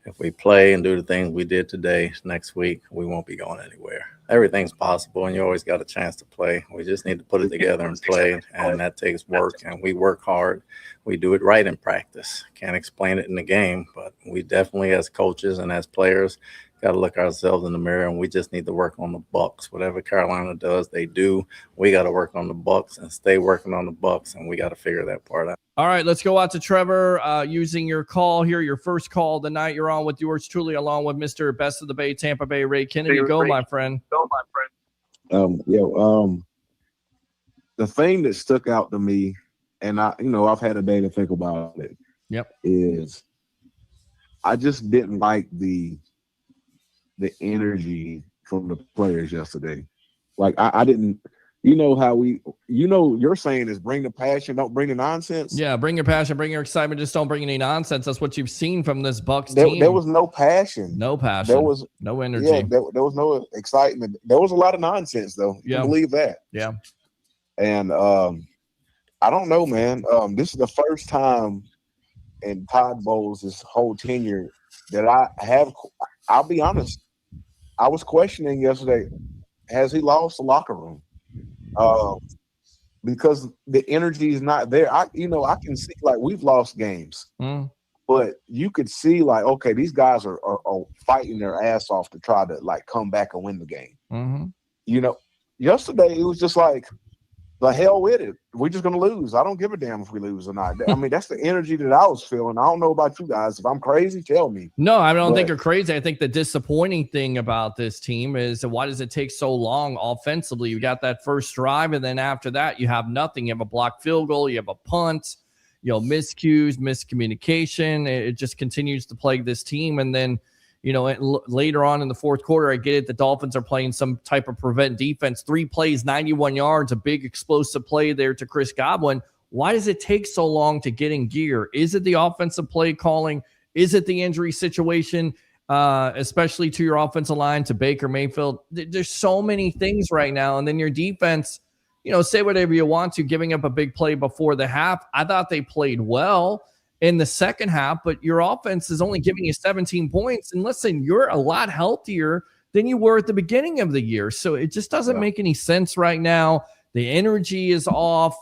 if we play and do the things we did today, next week, we won't be going anywhere. Everything's possible, and you always got a chance to play. We just need to put it together and play, and that takes work, and we work hard. We do it right in practice. Can't explain it in the game, but we definitely, as coaches and as players, got to look ourselves in the mirror, and we just need to work on the Bucs. Whatever Carolina does, they do. We got to work on the Bucs and stay working on the Bucs, and we got to figure that part out. All right, let's go out to Trevor using your call here, your first call of the night. You're on with yours truly, along with Mr. Best of the Bay, Tampa Bay, Ray Cannida. Go, my friend. The thing that stuck out to me, and I've had a day to think about it. Yep. Is I just didn't like the energy from the players yesterday. Like I didn't. You're saying is bring the passion, don't bring the nonsense. Yeah, bring your passion, bring your excitement. Just don't bring any nonsense. That's what you've seen from this Bucs team. There was no passion. No passion. There was no energy. Yeah, there was no excitement. There was a lot of nonsense, though. You can believe that. Yeah. And I don't know, man. This is the first time in Todd Bowles' whole tenure that I'll be honest, I was questioning yesterday, has he lost the locker room? Because the energy is not there. I can see, like, we've lost games, but you could see, like, okay, these guys are fighting their ass off to try to, like, come back and win the game. Mm-hmm. Yesterday it was just like, the hell with it. We're just going to lose. I don't give a damn if we lose or not. I mean, that's the energy that I was feeling. I don't know about you guys. If I'm crazy, tell me. No, I don't think you're crazy. I think the disappointing thing about this team is why does it take so long offensively? You got that first drive, and then after that, you have nothing. You have a blocked field goal. You have a punt. Miscues, miscommunication. It just continues to plague this team. And then, later on in the fourth quarter, I get it. The Dolphins are playing some type of prevent defense. 3 plays, 91 yards, a big explosive play there to Chris Godwin. Why does it take so long to get in gear? Is it the offensive play calling? Is it the injury situation, especially to your offensive line, to Baker Mayfield? There's so many things right now. And then your defense, say whatever you want to, giving up a big play before the half. I thought they played well in the second half, but your offense is only giving you 17 points. And listen, you're a lot healthier than you were at the beginning of the year. So it just doesn't make any sense right now. The energy is off.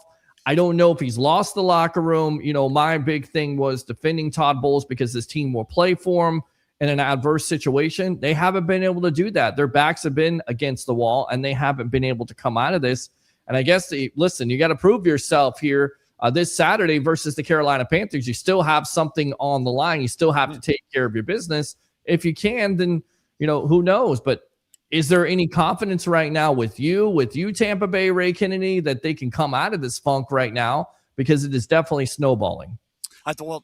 I don't know if he's lost the locker room. My big thing was defending Todd Bowles because his team will play for him in an adverse situation. They haven't been able to do that. Their backs have been against the wall, and they haven't been able to come out of this. And I guess, listen, you got to prove yourself here. This Saturday versus the Carolina Panthers, you still have something on the line. You still have to take care of your business. If you can, then, who knows? But is there any confidence right now with you, Tampa Bay, Ray Kennedy, that they can come out of this funk right now? Because it is definitely snowballing. To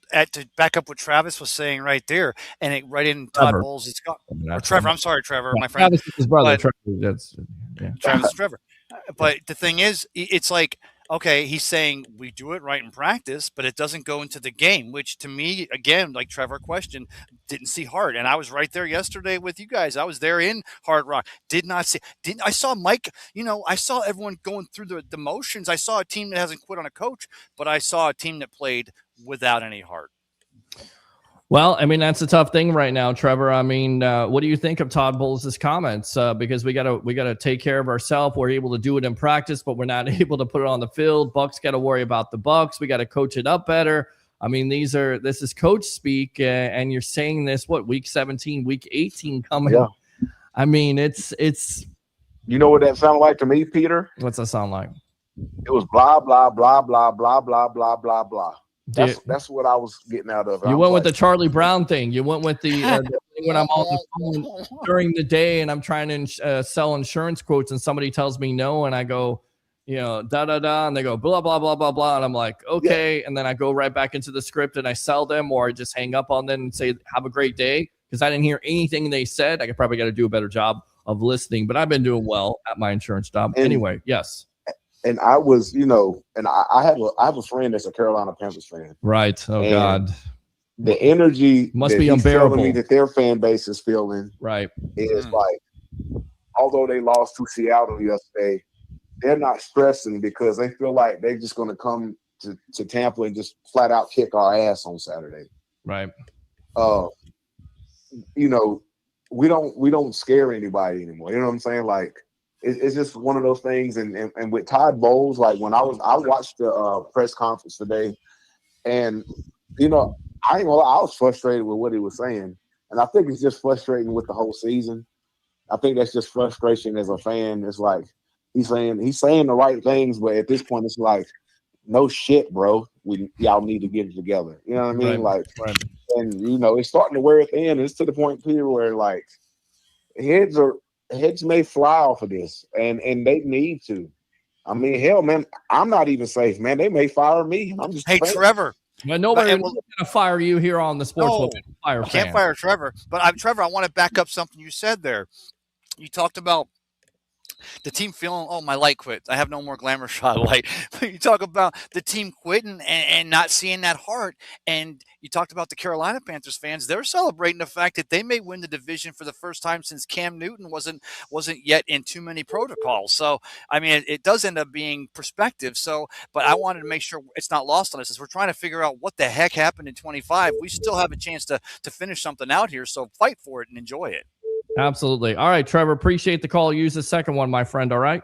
back up what Travis was saying right there, and right in Todd Bowles, it's got Trevor. I'm sorry, Trevor, my friend. Travis is his brother. Travis, Trevor. But the thing is, it's like, okay, he's saying we do it right in practice, but it doesn't go into the game, which to me, again, like Trevor questioned, didn't see Hard. And I was right there yesterday with you guys. I was there in Hard Rock. I saw Mike, I saw everyone going through the motions. I saw a team that hasn't quit on a coach, but I saw a team that played without any heart. Well, I mean, that's a tough thing right now, Trevor. I mean, what do you think of Todd Bowles' comments? Because we gotta take care of ourselves. We're able to do it in practice, but we're not able to put it on the field. Bucs got to worry about the Bucs. We got to coach it up better. I mean, this is coach speak, and you're saying this, week 17, week 18 coming. Yeah. I mean, it's. You know what that sounded like to me, Peter? What's that sound like? It was blah, blah, blah, blah, blah, blah, blah, blah, blah. That's what I was getting out of it. You went with the Charlie Brown thing. You went with the thing when I'm on the phone during the day and I'm trying to sell insurance quotes and somebody tells me no and I go, da da da, and they go blah blah blah blah blah, and I'm like, okay, and then I go right back into the script and I sell them, or I just hang up on them and say have a great day because I didn't hear anything they said. I probably got to do a better job of listening, but I've been doing well at my insurance job anyway. Yes. and I was, and I have a friend that's a Carolina Panthers fan. Right. Oh, and God. The energy Must that be he's telling unbearable. me that their fan base is feeling Right. is like, although they lost to Seattle yesterday, they're not stressing because they feel like they're just going to come to Tampa and just flat out kick our ass on Saturday. Right. We don't scare anybody anymore. You know what I'm saying? Like it's just one of those things. And with Todd Bowles, like I watched the press conference today, and I ain't gonna lie, I was frustrated with what he was saying, and I think it's just frustrating with the whole season. I think that's just frustration as a fan. It's like he's saying the right things, but at this point, it's like, no shit, bro. Y'all need to get it together. You know what I mean? Right. And it's starting to wear thin. It's to the point, Peter, where like heads may fly off of this, and they need to. I mean, hell, man, I'm not even safe, man. They may fire me. I'm just Trevor. Well, nobody's going to fire you here on the Sports Fire. Can't fire Trevor. But Trevor, I want to back up something you said there. You talked about the team feeling, my light quit. I have no more glamour shot light. You talk about the team quitting and not seeing that heart. And you talked about the Carolina Panthers fans. They're celebrating the fact that they may win the division for the first time since Cam Newton wasn't yet in too many protocols. So, I mean, it does end up being perspective. So, but I wanted to make sure it's not lost on us as we're trying to figure out what the heck happened in 25. We still have a chance to finish something out here. So fight for it and enjoy it. Absolutely. All right, Trevor, appreciate the call. Use the second one, my friend. All right.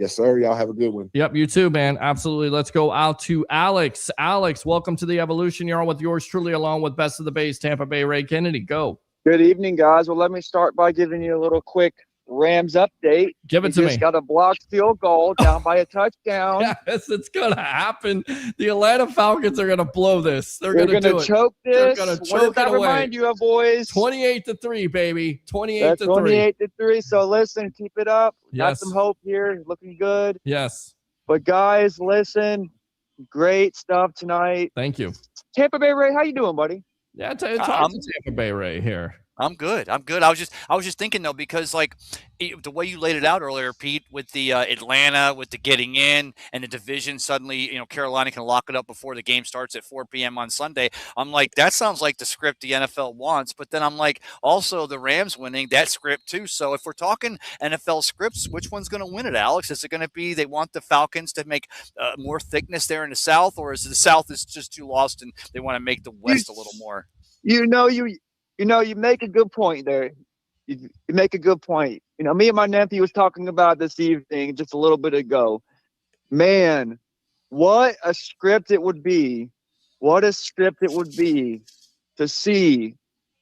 Yes, sir. Y'all have a good one. Yep, you too, man. Absolutely. Let's go out to Alex. Alex, welcome to the Evolution. You're on with yours truly, along with Best of the Base, Tampa Bay Ray Kennedy. Go. Good evening, guys. Well, let me start by giving you a little quick Rams update. Give it to me. Just got a blocked field goal down by a touchdown. Yes, it's going to happen. The Atlanta Falcons are going to blow this. They're going to choke this. They're going to choke what does that it away. Remind you of, boys? 28-3, baby. 28-3. 28-3. So listen, keep it up. Got Yes. some hope here. Looking good. Yes. But guys, listen. Great stuff tonight. Thank you. Tampa Bay Ray, how you doing, buddy? Yeah, talk to Tampa Bay Ray here. I'm good. I was just thinking though, because like the way you laid it out earlier, Pete, with the Atlanta, with the getting in and the division, suddenly Carolina can lock it up before the game starts at 4 p.m. on Sunday. I'm like, that sounds like the script the NFL wants. But then I'm like, also the Rams winning that script too. So if we're talking NFL scripts, which one's going to win it, Alex? Is it going to be they want the Falcons to make more thickness there in the South, or is the South is just too lost and they want to make the West a little more? You make a good point there. You make a good point. Me and my nephew was talking about this evening just a little bit ago. Man, what a script it would be. What a script it would be to see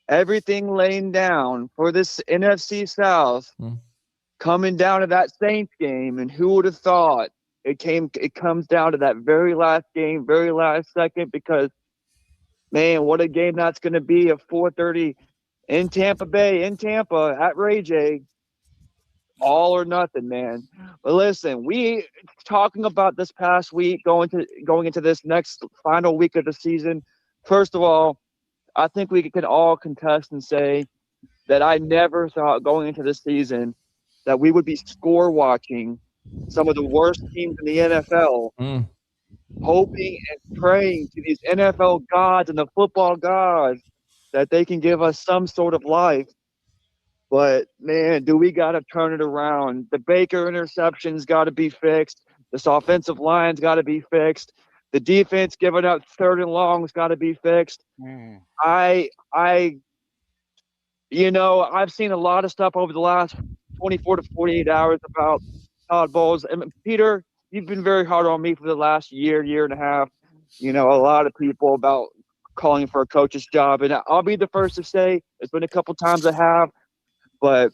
everything laying down for this NFC South coming down to that Saints game. And who would have thought it comes down to that very last game, very last second, because man, what a game that's going to be at 4:30 in Tampa Bay, in Tampa, at Ray J. All or nothing, man. But listen, we talking about this past week, going into this next final week of the season. First of all, I think we can all contest and say that I never thought going into this season that we would be score watching some of the worst teams in the NFL. Hoping and praying to these NFL gods and the football gods that they can give us some sort of life. But, man, do we got to turn it around. The Baker interceptions got to be fixed. This offensive line's got to be fixed. The defense giving up third and longs got to be fixed. I've seen a lot of stuff over the last 24 to 48 hours about Todd Bowles. And, Peter, you've been very hard on me for the last year and a half. A lot of people about calling for a coach's job. And I'll be the first to say it's been a couple times I have. But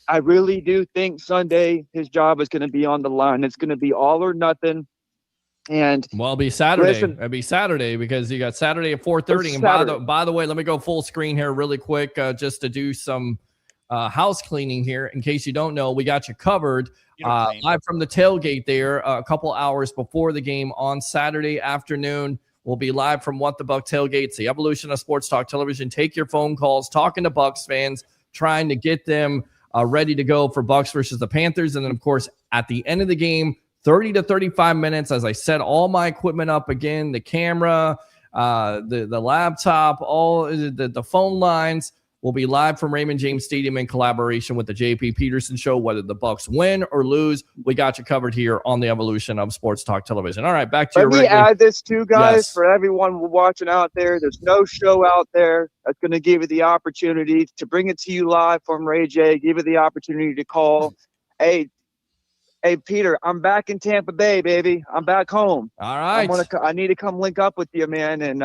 I really do think Sunday his job is going to be on the line. It's going to be all or nothing. And it'll be Saturday. Listen, It'll be Saturday because you got Saturday at 4:30. And by the way, let me go full screen here really quick just to do some house cleaning here. In case you don't know, we got you covered. Live from the tailgate there a couple hours before the game on Saturday afternoon. We'll be live from What the Buck Tailgates, the evolution of sports talk television. Take your phone calls, talking to Bucs fans, trying to get them ready to go for Bucs versus the Panthers. And then, of course, at the end of the game, 30 to 35 minutes as I set all my equipment up again, the camera, the laptop, all the phone lines. Will be live from Raymond James Stadium in collaboration with the JP Peterson Show. Whether the Bucs win or lose, we got you covered here on the evolution of Sports Talk Television. All right, back to your Let me add this too, guys, Yes. for everyone watching out there. There's no show out there that's going to give you the opportunity to bring it to you live from Ray J, give you the opportunity to call. Hey, Peter, I'm back in Tampa Bay, baby. I'm back home. All right. I need to come link up with you, man, and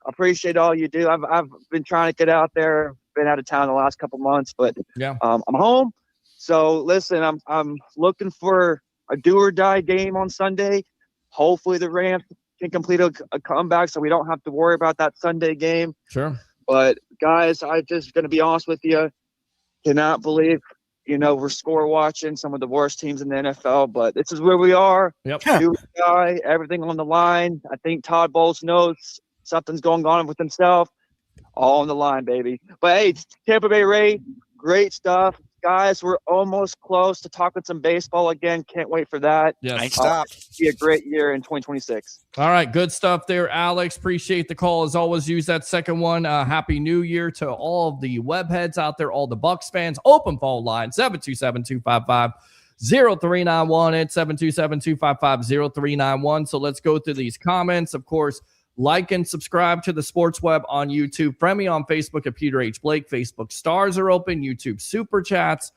appreciate all you do. I've been trying to get out there. Been out of town the last couple months, but Yeah. I'm home. So listen, I'm looking for a do or die game on Sunday. Hopefully the Rams can complete a comeback so we don't have to worry about that Sunday game. Sure. But guys, I just going to be honest with you. Cannot believe, we're score watching some of the worst teams in the NFL, but this is where we are. Yep. Do or die, everything on the line. I think Todd Bowles knows something's going on with himself. All on the line, baby. But hey, Tampa Bay Ray, great stuff. Guys, we're almost close to talking some baseball again. Can't wait for that. Yes. Ain't stopped. Be a great year in 2026. All right, good stuff there, Alex. Appreciate the call. As always, use that second one. Happy New Year to all of the web heads out there, all the Bucs fans. Open phone line, 727-255-0391. It's 727-255-0391. So let's go through these comments. Of course, like and subscribe to the Sports Web on YouTube. Friend me on Facebook at Peter H. Blake. Facebook stars are open. YouTube super chats.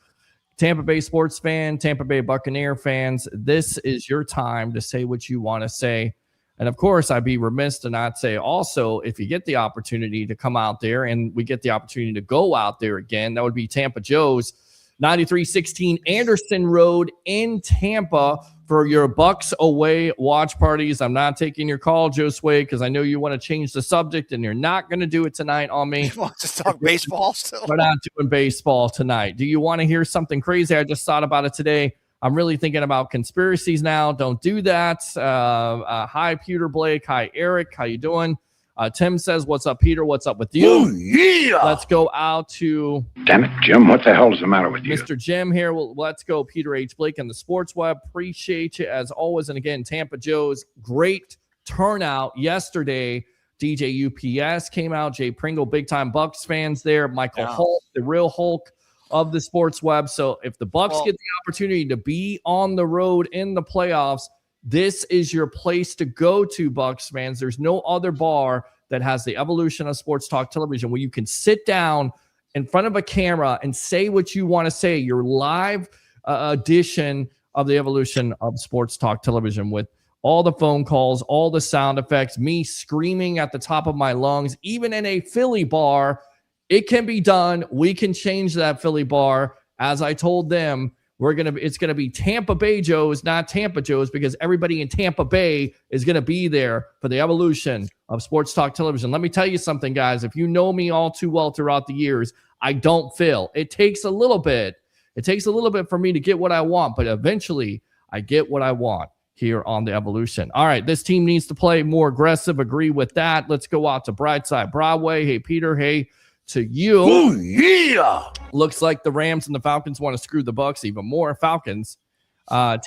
Tampa Bay sports fan, Tampa Bay Buccaneer fans, this is your time to say what you want to say. And of course, I'd be remiss to not say also, if you get the opportunity to come out there and we get the opportunity to go out there again, that would be Tampa Joe's 9316 Anderson Road in Tampa for your Bucs away watch parties. I'm not taking your call, Joe Sway, because I know you want to change the subject and you're not going to do it tonight on me. You want to talk baseball still? We're not doing baseball tonight. Do you want to hear something crazy? I just thought about it today. I'm really thinking about conspiracies now. Don't do that. Hi, Peter Blake. Hi, Eric. How you doing? Tim says, what's up, Peter? What's up with you? Oh, yeah. Let's go out to Damn it, Jim. What the hell is the matter with you? Mr. Jim here. Well, let's go, Peter H. Blake and the Sports Web. Appreciate you as always. And again, Tampa Joe's great turnout yesterday. DJ UPS came out. Jay Pringle, big-time Bucs fans there. Michael Hulk, the real Hulk of the Sports Web. So if the Bucs get the opportunity to be on the road in the playoffs, this is your place to go to, Bucs fans. There's no other bar that has the evolution of Sports Talk Television where you can sit down in front of a camera and say what you want to say. Your live edition of the evolution of Sports Talk Television with all the phone calls, all the sound effects, me screaming at the top of my lungs, even in a Philly bar. It can be done. We can change that Philly bar. As I told them, it's gonna be Tampa Bay Joe's, not Tampa Joe's, because everybody in Tampa Bay is gonna be there for the evolution of Sports Talk Television. Let me tell you something, guys. If you know me all too well throughout the years, I don't fail. It takes a little bit. It takes a little bit for me to get what I want, but eventually I get what I want here on the evolution. All right, this team needs to play more aggressive. Agree with that. Let's go out to Brightside Broadway. Hey, Peter. Hey, to you. Oh, yeah. Looks like the Rams and the Falcons want to screw the Bucs even more. Falcons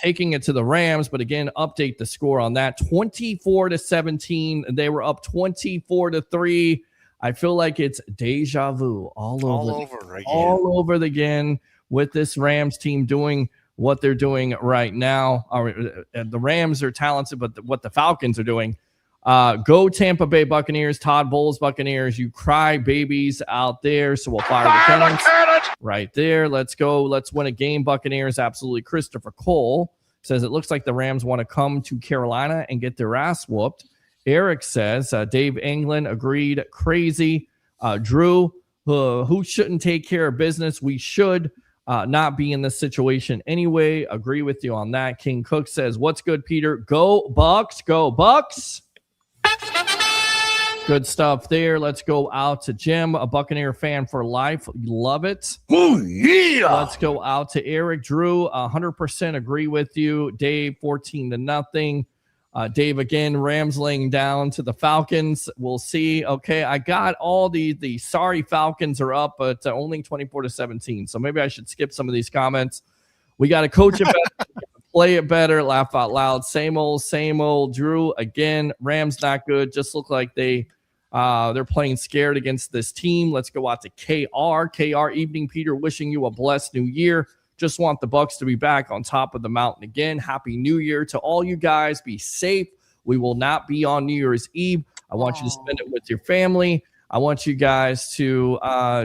taking it to the Rams, but again, update the score on that. 24-17. They were up 24-3. I feel like it's deja vu all over again with this Rams team doing what they're doing right now. The Rams are talented, but what the Falcons are doing. Go Tampa Bay Buccaneers, Todd Bowles Buccaneers. You cry babies out there, so we'll fire the cannons right there. Let's go. Let's win a game, Buccaneers. Absolutely. Christopher Cole says it looks like the Rams want to come to Carolina and get their ass whooped. Eric says Dave England agreed. Crazy. Drew, who shouldn't take care of business? We should not be in this situation anyway. Agree with you on that. King Cook says, what's good, Peter? Go Bucs. Go Bucs. Good stuff there. Let's go out to Jim, a Buccaneer fan for life. Love it. Oh, yeah. Let's go out to Eric. Drew, 100% agree with you. Dave, 14-0. Dave, again, Rams laying down to the Falcons. We'll see. Okay, I got all the sorry Falcons are up, but only 24-17. So maybe I should skip some of these comments. We got a coach Play it better, laugh out loud. Same old. Drew, again, Rams not good. Just look like they're playing scared against this team. Let's go out to KR. KR, evening, Peter, wishing you a blessed new year. Just want the Bucs to be back on top of the mountain again. Happy New Year to all you guys. Be safe. We will not be on New Year's Eve. I want you to spend it with your family. I want you guys to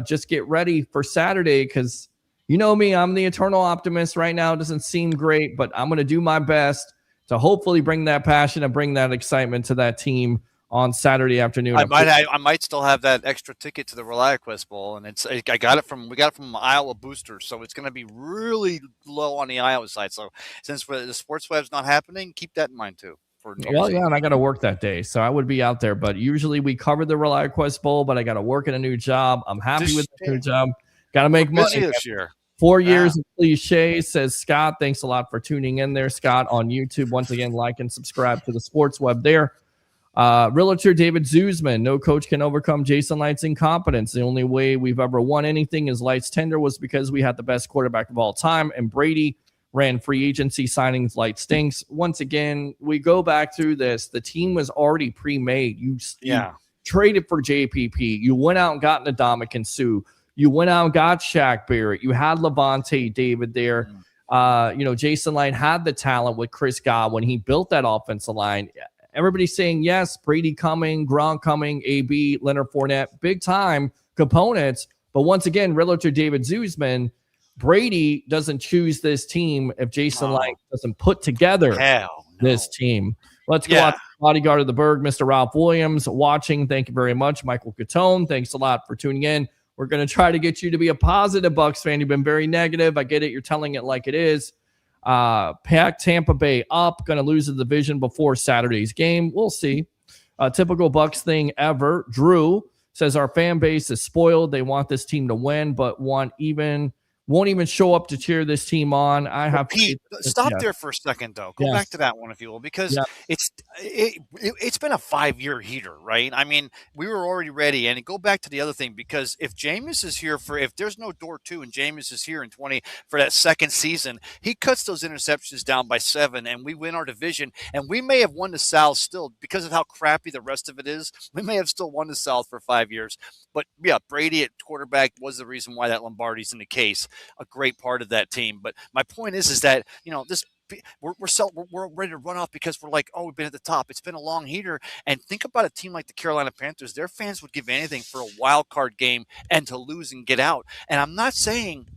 just get ready for Saturday because you know me, I'm the eternal optimist right now. It doesn't seem great, but I'm going to do my best to hopefully bring that passion and bring that excitement to that team on Saturday afternoon. I might still have that extra ticket to the ReliaQuest Bowl, and we got it from Iowa Boosters, so it's going to be really low on the Iowa side. So since the sports web's not happening, keep that in mind too. Well, yeah, and I got to work that day, so I would be out there. But usually we cover the ReliaQuest Bowl, but I got to work in a new job. I'm happy with the new job. Got to make money this year. 4 years of cliche, says Scott. Thanks a lot for tuning in there, Scott, on YouTube. Once again, like and subscribe to the Sports Web there. Realtor David Zuzman, no coach can overcome Jason Light's incompetence. The only way we've ever won anything as Light's tender was because we had the best quarterback of all time, and Brady ran free agency signings. Light stinks. Once again, we go back through this. The team was already pre-made. You traded for JPP. You went out and got Ndamukong Suh. You went out and got Shaq Barrett. You had Levante David there. Jason Light had the talent with Chris Godwin. He built that offensive line. Everybody's saying, yes, Brady coming, Gronk coming, AB, Leonard Fournette, big time components. But once again, Realtor David Zuzman, Brady doesn't choose this team if Jason Light doesn't put together this team. Let's go out to the bodyguard of the Berg, Mr. Ralph Williams, watching. Thank you very much. Michael Catone, thanks a lot for tuning in. We're going to try to get you to be a positive Bucs fan. You've been very negative. I get it. You're telling it like it is. Pack Tampa Bay up, going to lose the division before Saturday's game. We'll see. Typical Bucs thing ever. Drew says our fan base is spoiled. They want this team to win, but won't even show up to cheer this team on. I have Pete, stop there for a second though. Go back to that one if you will, because it's been a 5-year heater, right? I mean, we were already ready, and go back to the other thing, because if Jameis is here if there's no door 2 and Jameis is here in 20 for that second season, he cuts those interceptions down by 7, and we win our division, and we may have won the South still because of how crappy the rest of it is. We may have still won the South for 5 years, but yeah, Brady at quarterback was the reason why that Lombardi's in the case. A great part of that team. But my point is that, we're ready to run off because we're like, we've been at the top. It's been a long heater. And think about a team like the Carolina Panthers. Their fans would give anything for a wild card game and to lose and get out. And I'm not saying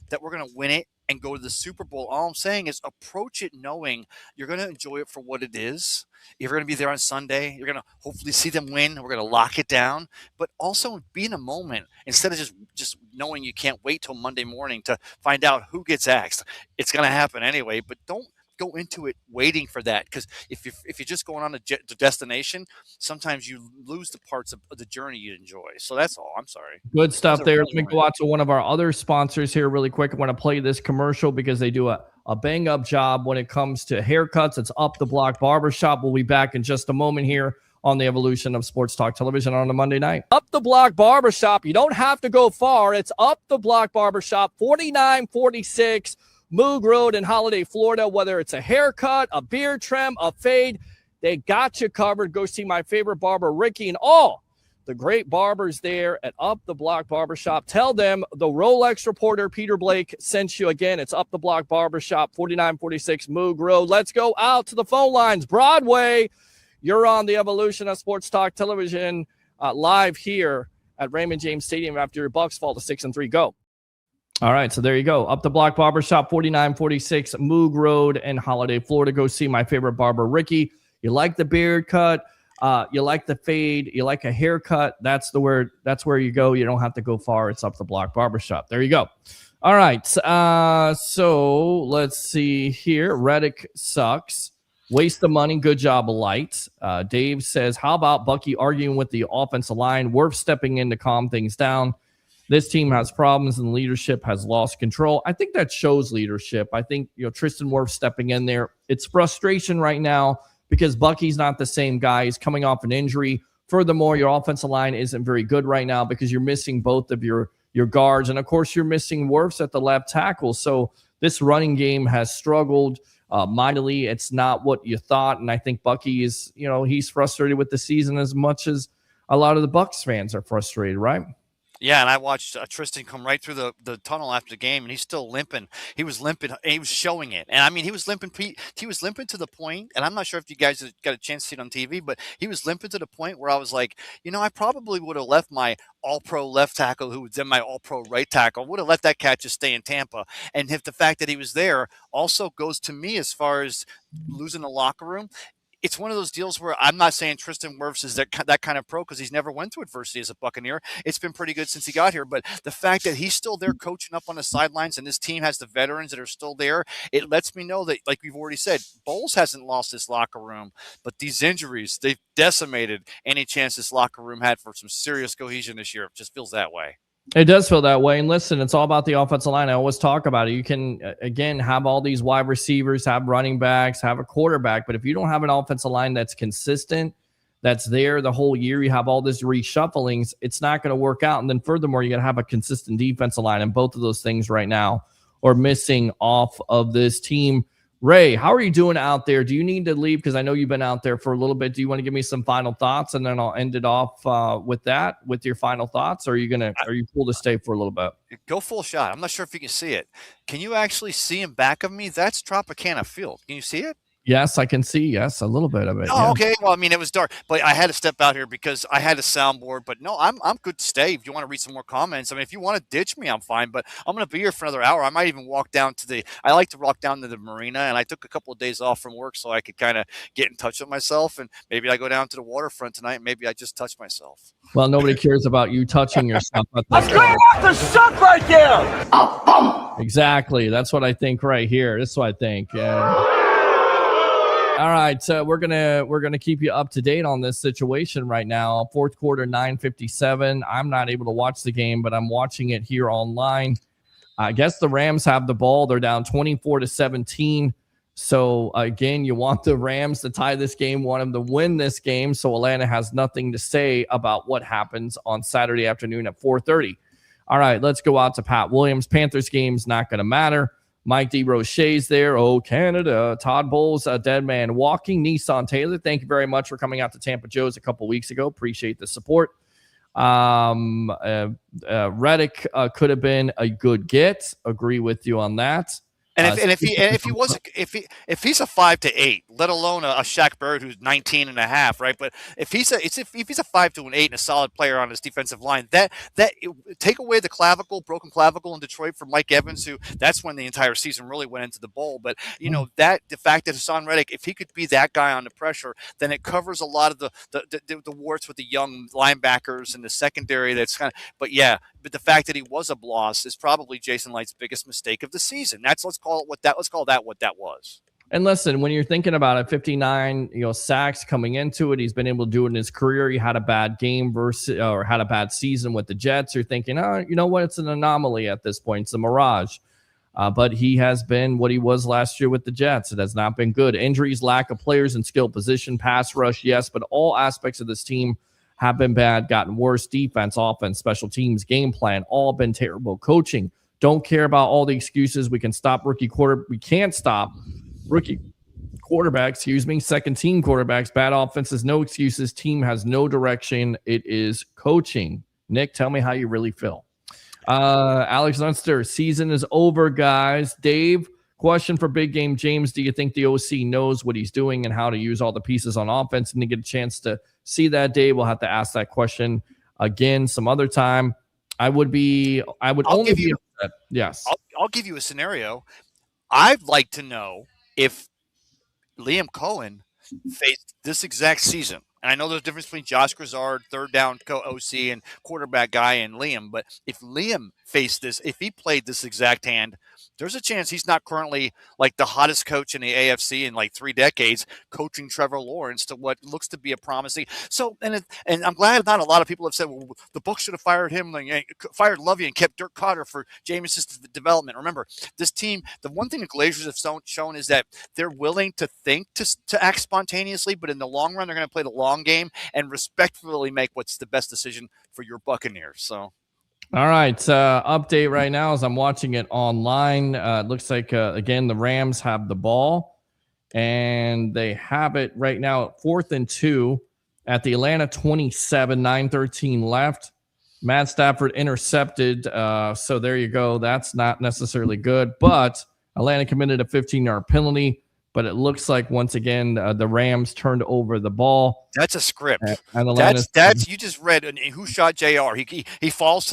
that we're going to win it and go to the Super Bowl. All I'm saying is approach it knowing you're going to enjoy it for what it is. You're going to be there on Sunday. You're going to hopefully see them win. We're going to lock it down, but also be in a moment instead of just knowing you can't wait till Monday morning to find out who gets axed. It's going to happen anyway, but don't go into it waiting for that, because if you're just going on the destination, sometimes you lose the parts of the journey you enjoy. So that's all. I'm sorry. Good stuff there. Let me go out to one of our other sponsors here really quick. I want to play this commercial because they do a bang-up job when it comes to haircuts. It's Up the Block Barbershop. We'll be back in just a moment here on the evolution of Sports Talk Television on a Monday night. Up the Block Barbershop. You don't have to go far. It's Up the Block Barbershop, 4946 Moog Road in Holiday, Florida. Whether it's a haircut, a beard trim, a fade, they got you covered. Go see my favorite barber, Ricky, and all the great barbers there at Up the Block Barbershop. Tell them the Rolex reporter, Peter Blake, sent you. Again, it's Up the Block Barbershop, 4946 Moog Road. Let's go out to the phone lines. Broadway, you're on the evolution of Sports Talk Television live here at Raymond James Stadium after your Bucs fall to 6-3. Go. All right, so there you go. Up the Block Barbershop, 4946 Moog Road in Holiday, Florida. Go see my favorite barber, Ricky. You like the beard cut, you like the fade, you like a haircut, that's where you go. You don't have to go far. It's Up the Block Barbershop. There you go. All right, so let's see here. Reddick sucks. Waste of money. Good job, Light. Dave says, how about Bucky arguing with the offensive line? Worth stepping in to calm things down. This team has problems and leadership has lost control. I think that shows leadership. I think, Tristan Wirfs stepping in there. It's frustration right now because Bucky's not the same guy. He's coming off an injury. Furthermore, your offensive line isn't very good right now because you're missing both of your guards. And, of course, you're missing Wirfs at the left tackle. So this running game has struggled. mightily. It's not what you thought. And I think Bucky is, he's frustrated with the season as much as a lot of the Bucs fans are frustrated, right? Yeah, and I watched Tristan come right through the tunnel after the game, and he's still limping. He was limping, and he was showing it. And I mean, he was limping. He was limping to the point, and I'm not sure if you guys got a chance to see it on TV, but he was limping to the point where I was like, I probably would have left my All-Pro left tackle, who was then my All-Pro right tackle, would have let that cat just stay in Tampa. And if the fact that he was there also goes to me as far as losing the locker room. It's one of those deals where I'm not saying Tristan Wirfs is that kind of pro because he's never went through adversity as a Buccaneer. It's been pretty good since he got here. But the fact that he's still there coaching up on the sidelines and this team has the veterans that are still there, it lets me know that, like we've already said, Bowles hasn't lost his locker room. But these injuries, they've decimated any chance this locker room had for some serious cohesion this year. It just feels that way. It does feel that way. And listen, it's all about the offensive line. I always talk about it. You can, again, have all these wide receivers, have running backs, have a quarterback. But if you don't have an offensive line that's consistent, that's there the whole year, you have all this reshufflings, it's not going to work out. And then furthermore, you got to have a consistent defensive line. And both of those things right now are missing off of this team. Ray, how are you doing out there? Do you need to leave? Because I know you've been out there for a little bit. Do you want to give me some final thoughts, and then I'll end it off with your final thoughts? Or are you cool to stay for a little bit? Go full shot. I'm not sure if you can see it. Can you actually see in back of me? That's Tropicana Field. Can you see it? Yes, I can see. Yes, a little bit of it. Oh, yeah. okay. Well, I mean, it was dark, but I had to step out here because I had a soundboard. But no, I'm good to stay. If you want to read some more comments, I mean, if you want to ditch me, I'm fine. But I'm going to be here for another hour. I might even walk down to I like to walk down to the marina, and I took a couple of days off from work so I could kind of get in touch with myself. And maybe I go down to the waterfront tonight. Maybe I just touch myself. Well, nobody cares about you touching yourself. I'm cleaning off the suck right there. Exactly. That's what I think right here. That's what I think. Yeah. All right, so we're gonna keep you up to date on this situation right now. Fourth quarter, 9:57. I'm not able to watch the game, but I'm watching it here online. I guess the Rams have the ball. They're down 24-17. So again, you want the Rams to tie this game, want them to win this game. So Atlanta has nothing to say about what happens on Saturday afternoon at 4:30. All right, let's go out to Pat Williams. Panthers game's not going to matter. Mike DeRoche's there. Oh, Canada. Todd Bowles, a dead man walking. Nissan Taylor, thank you very much for coming out to Tampa Joe's a couple weeks ago. Appreciate the support. Reddick could have been a good get. Agree with you on that. And if he's a 5 to 8, let alone a Shaq Barrett who's 19 and a half, right? But if he's a 5 to an 8 and a solid player on his defensive line, that take away the broken clavicle in Detroit for Mike Evans, who that's when the entire season really went into the bowl. But that the fact that Hassan Reddick, if he could be that guy on the pressure, then it covers a lot of the warts with the young linebackers and the secondary. That's kind of, but the fact that he was a loss is probably Jason Light's biggest mistake of the season. Let's call that what that was. And listen, when you're thinking about it, 59, sacks coming into it, he's been able to do it in his career. He had a bad game or had a bad season with the Jets. You're thinking, you know what? It's an anomaly at this point. It's a mirage. But he has been what he was last year with the Jets. It has not been good. Injuries, lack of players in skill position, pass rush, yes, but all aspects of this team have been bad, gotten worse. Defense, offense, special teams, game plan, all been terrible. Coaching, don't care about all the excuses. We can't stop rookie quarterbacks, second team quarterbacks, bad offenses, no excuses. Team has no direction. It is coaching. Nick, tell me how you really feel. Alex Dunster, season is over, guys. Dave, question for Big Game James. Do you think the OC knows what he's doing and how to use all the pieces on offense? And to get a chance to see that, Dave, we'll have to ask that question again some other time. I'll give you a scenario. I'd like to know if Liam Cohen faced this exact season. And I know there's a difference between Josh Grizzard, third down OC, and quarterback guy, and Liam. But if Liam faced this, if he played this exact hand, there's a chance he's not currently like the hottest coach in the AFC in like 3 decades, coaching Trevor Lawrence to what looks to be a promising. So, and I'm glad not a lot of people have said, well, the Bucs should have fired him, fired Lovey and kept Dirk Cotter for Jameis's development. Remember, this team, the one thing the Glazers have shown is that they're willing to think to act spontaneously, but in the long run, they're going to play the long game and respectfully make what's the best decision for your Buccaneers. So. All right. Update right now as I'm watching it online. It looks like, again, the Rams have the ball. And they have it right now at 4th and 2 at the Atlanta 27, 9:13 left. Matt Stafford intercepted. So there you go. That's not necessarily good, but Atlanta committed a 15-yard penalty. But it looks like once again the Rams turned over the ball. That's a script. And That's you just read. And who shot Jr.? He falls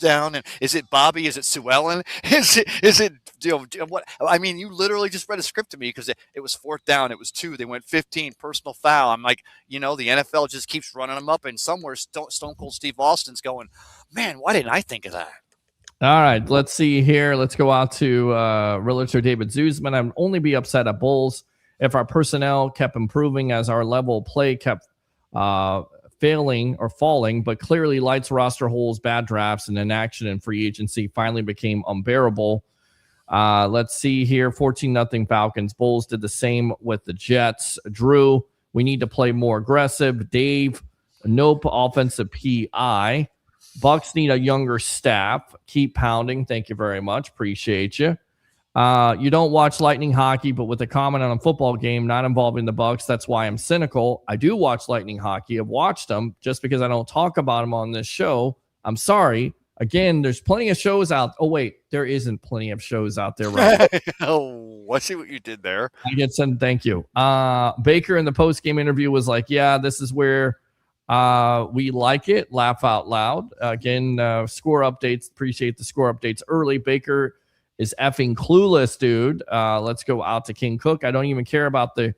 down. And is it Bobby? Is it Sue Ellen? Is it what? I mean, you literally just read a script to me because it was 4th down. It was 2. They went 15 personal foul. I'm like, the NFL just keeps running them up, and somewhere Stone Cold Steve Austin's going, man, why didn't I think of that? All right, let's see here. Let's go out to Realtor David Zuzman. I'd only be upset at Bulls if our personnel kept improving as our level of play kept failing or falling, but clearly Lights roster holes, bad drafts, and inaction in free agency finally became unbearable. Let's see here. 14-0 Falcons. Bulls did the same with the Jets. Drew, we need to play more aggressive. Dave, nope, offensive PI. Bucs need a younger staff. Keep pounding. Thank you very much. Appreciate you. You don't watch Lightning hockey, but with a comment on a football game not involving the Bucs, that's why I'm cynical. I do watch Lightning hockey. I've watched them. Just because I don't talk about them on this show, I'm sorry. Again, there's plenty of shows out. Oh, wait, there isn't plenty of shows out there right now. Oh, I see what you did there. I get some. Thank you. Baker in the post-game interview was like, yeah, this is where we like it. Laugh out loud. Again, score updates. Appreciate the score updates early. Baker is effing clueless, dude. Let's go out to King Cook. I don't even care about the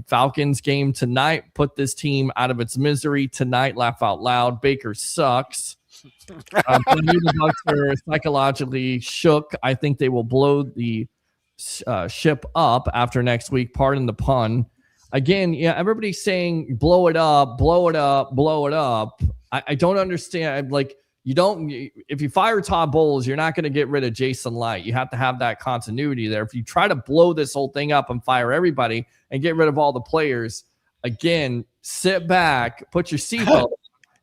Falcons game tonight. Put this team out of its misery tonight. Laugh out loud. Baker sucks. I knew the Bucs are psychologically shook. I think they will blow the ship up after next week. Pardon the pun. Again, yeah, everybody's saying blow it up, blow it up, blow it up. I don't understand. Like, if you fire Todd Bowles, you're not going to get rid of Jason Light. You have to have that continuity there. If you try to blow this whole thing up and fire everybody and get rid of all the players, again, sit back, put your seatbelt.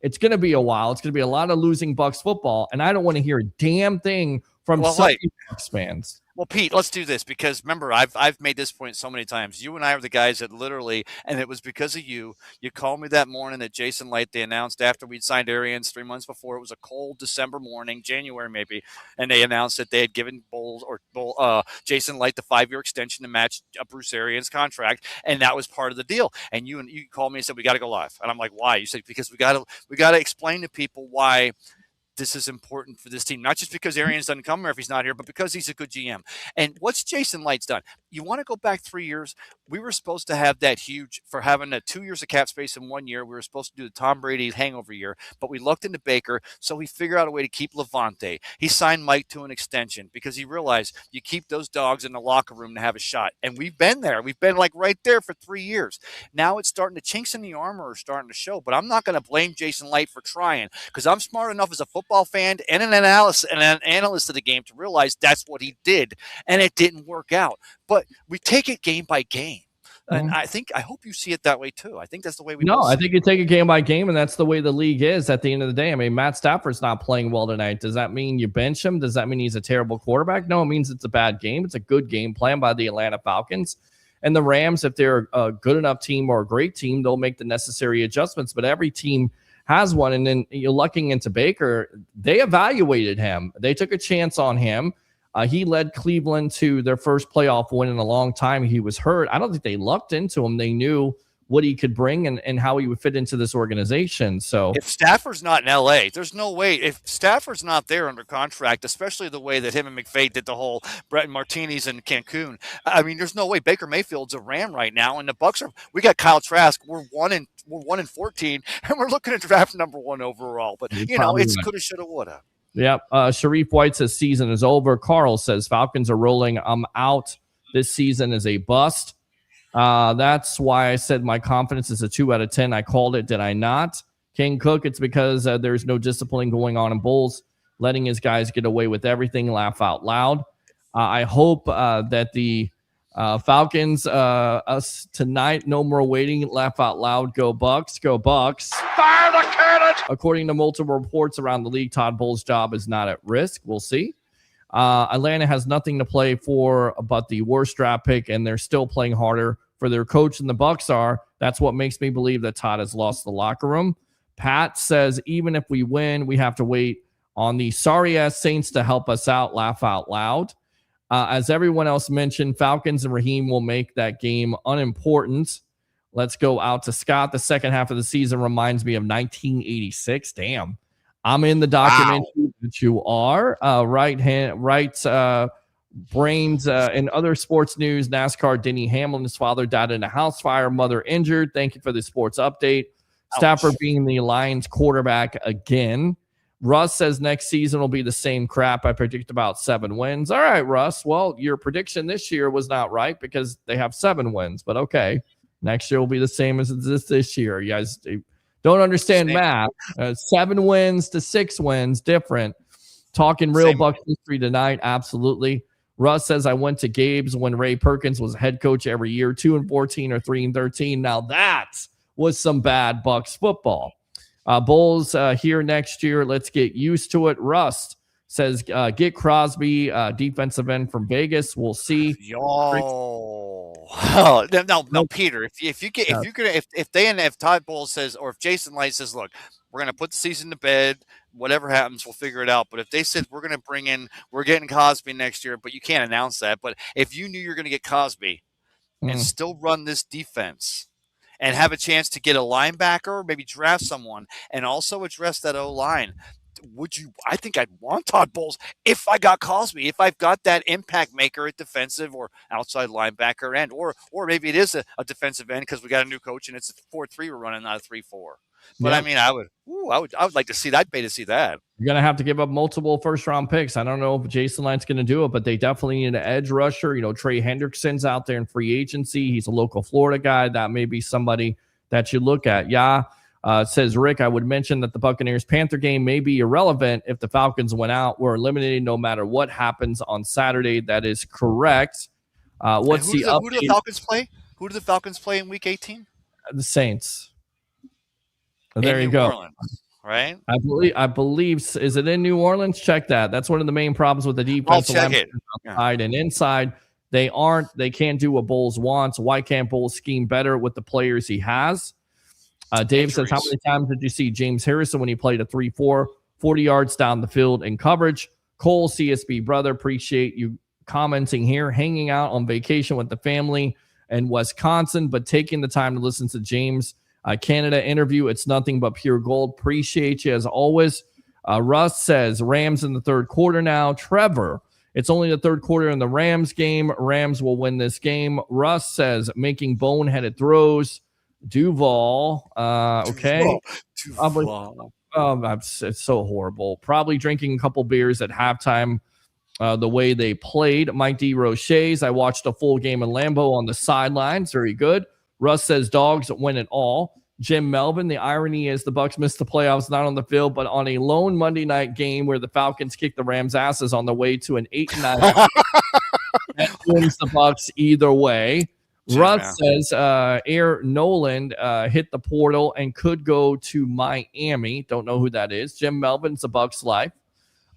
It's going to be a while. It's going to be a lot of losing Bucs football, and I don't want to hear a damn thing from some Bucs fans. Well, Pete, let's do this because remember, I've made this point so many times. You and I are the guys that literally, and it was because of you. You called me that morning that Jason Light, they announced after we'd signed Arians 3 months before. It was a cold December morning, January maybe, and they announced that they had given Jason Light the 5-year extension to match Bruce Arians' contract, and that was part of the deal. And you called me and said we got to go live, and I'm like, why? You said because we got to explain to people why this is important for this team, not just because Arians doesn't come here if he's not here, but because he's a good GM. And what's Jason Light's done? You want to go back 3 years? We were supposed to have that huge for having 2 years of cap space in 1 year. We were supposed to do the Tom Brady hangover year, but we looked into Baker, so he figured out a way to keep Levante. He signed Mike to an extension because he realized you keep those dogs in the locker room to have a shot. And we've been there. We've been like right there for 3 years. Now it's starting to chinks in the armor are starting to show, but I'm not going to blame Jason Light for trying because I'm smart enough as a football fan and an analyst of the game to realize that's what he did, and it didn't work out. But we take it game by game. And I hope you see it that way too. I think that's the way we I think you take it game by game, and that's the way the league is at the end of the day. I mean, Matt Stafford's not playing well tonight. Does that mean you bench him? Does that mean he's a terrible quarterback? No, it means it's a bad game. It's a good game plan by the Atlanta Falcons. And the Rams, if they're a good enough team or a great team, they'll make the necessary adjustments. But every team has one. And then you're looking into Baker. They evaluated him. They took a chance on him. He led Cleveland to their first playoff win in a long time. He was hurt. I don't think they lucked into him. They knew what he could bring and how he would fit into this organization. So if Stafford's not in LA, there's no way. If Stafford's not there under contract, especially the way that him and McVay did the whole Brett Martinez in Cancun, I mean, there's no way. Baker Mayfield's a Ram right now, and the Bucs are. We got Kyle Trask. We're 1-14, and we're looking at draft number 1 overall. But it's coulda, shoulda, woulda. Yep. Sharif White says season is over. Carl says Falcons are rolling. I'm out. This season is a bust. That's why I said my confidence is a 2 out of 10. I called it, did I not? King Cook, it's because there's no discipline going on in Bulls, letting his guys get away with everything. Laugh out loud. I hope that the Falcons, us tonight, no more waiting. Laugh out loud. Go Bucs. Go Bucs. Fire the cannon! According to multiple reports around the league, Todd Bowles' job is not at risk. We'll see. Atlanta has nothing to play for but the worst draft pick, and they're still playing harder for their coach than the Bucs are. That's what makes me believe that Todd has lost the locker room. Pat says, even if we win, we have to wait on the sorry-ass Saints to help us out. Laugh out loud. As everyone else mentioned, Falcons and Raheem will make that game unimportant. Let's go out to Scott. The second half of the season reminds me of 1986. Damn. I'm in the documentary that you are. Brains in other sports news, NASCAR, Denny Hamlin's father died in a house fire, mother injured. Thank you for the sports update. Stafford being the Lions quarterback again. Russ says next season will be the same crap. I predict about 7 wins. All right, Russ. Well, your prediction this year was not right because they have 7 wins, but okay. Next year will be the same as this year. You guys don't understand math. 7 wins to 6 wins, different. Talking real Bucs history tonight, absolutely. Russ says, I went to Gabe's when Ray Perkins was head coach every year, 2-14 or 3-13. Now that was some bad Bucs football. Bulls here next year. Let's get used to it. Rust says, get Crosby, defensive end from Vegas. We'll see. No, Peter. If Todd Bowles says, or if Jason Light says, look, we're going to put the season to bed. Whatever happens, we'll figure it out. But if they said we're getting Cosby next year, but you can't announce that. But if you knew you're going to get Cosby and still run this defense and have a chance to get a linebacker, maybe draft someone, and also address that O-line, I think I'd want Todd Bowles if I got Cosby, if I've got that impact maker at defensive or outside linebacker end, or maybe it is a defensive end because we got a new coach and it's a 4-3 we're running, not a 3-4. But I mean, I would like to see that. I'd pay to see that. You're going to have to give up multiple first-round picks. I don't know if Jason Light's going to do it, but they definitely need an edge rusher. Trey Hendrickson's out there in free agency. He's a local Florida guy. That may be somebody that you look at. Says Rick, I would mention that the Buccaneers-Panther game may be irrelevant if the Falcons went out. We're eliminated no matter what happens on Saturday. That is correct. Who do the Falcons play? Who do the Falcons play in Week 18? The Saints. There you go. Orleans, right? I believe. Is it in New Orleans? Check that. That's one of the main problems with the defense. I'll check it. Outside and inside, they can't do what Bowles wants. Why can't Bowles scheme better with the players he has? Dave says, how many times did you see James Harrison when he played a 3-4, 40 yards down the field in coverage? Cole, CSB brother, appreciate you commenting here, hanging out on vacation with the family in Wisconsin, but taking the time to listen to James Cannida interview. It's nothing but pure gold. Appreciate you as always. Russ says, Rams in the third quarter now. Trevor, it's only the third quarter in the Rams game. Rams will win this game. Russ says, making boneheaded throws. Duval, okay. Duval. It's so horrible. Probably drinking a couple beers at halftime the way they played. Mike D. Roche's, I watched a full game in Lambeau on the sidelines. Very good. Russ says dogs win it all. Jim Melvin, the irony is the Bucs missed the playoffs not on the field, but on a lone Monday night game where the Falcons kicked the Rams' asses on the way to an 8-9. That wins the Bucs either way. Russ says Air Noland hit the portal and could go to Miami. Don't know who that is. Jim Melvin's a Bucs life.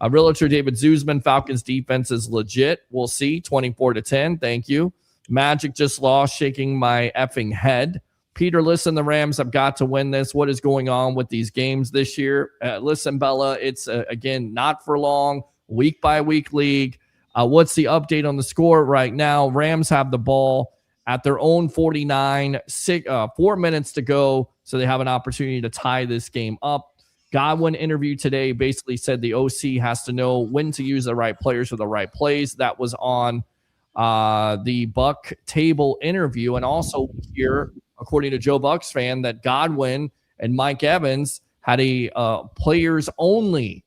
Realtor David Zuzman, Falcons defense is legit. We'll see. 24-10. Thank you. Magic just lost, shaking my effing head. Peter, listen, the Rams have got to win this. What is going on with these games this year? Listen, Bella, it's, again, not for long, week-by-week league. What's the update on the score right now? Rams have the ball at their own 49, 4 minutes to go, so they have an opportunity to tie this game up. Godwin interview today basically said the OC has to know when to use the right players for the right plays. That was on the Buck Table interview. And also here, according to Joe Bucks fan, that Godwin and Mike Evans had a players-only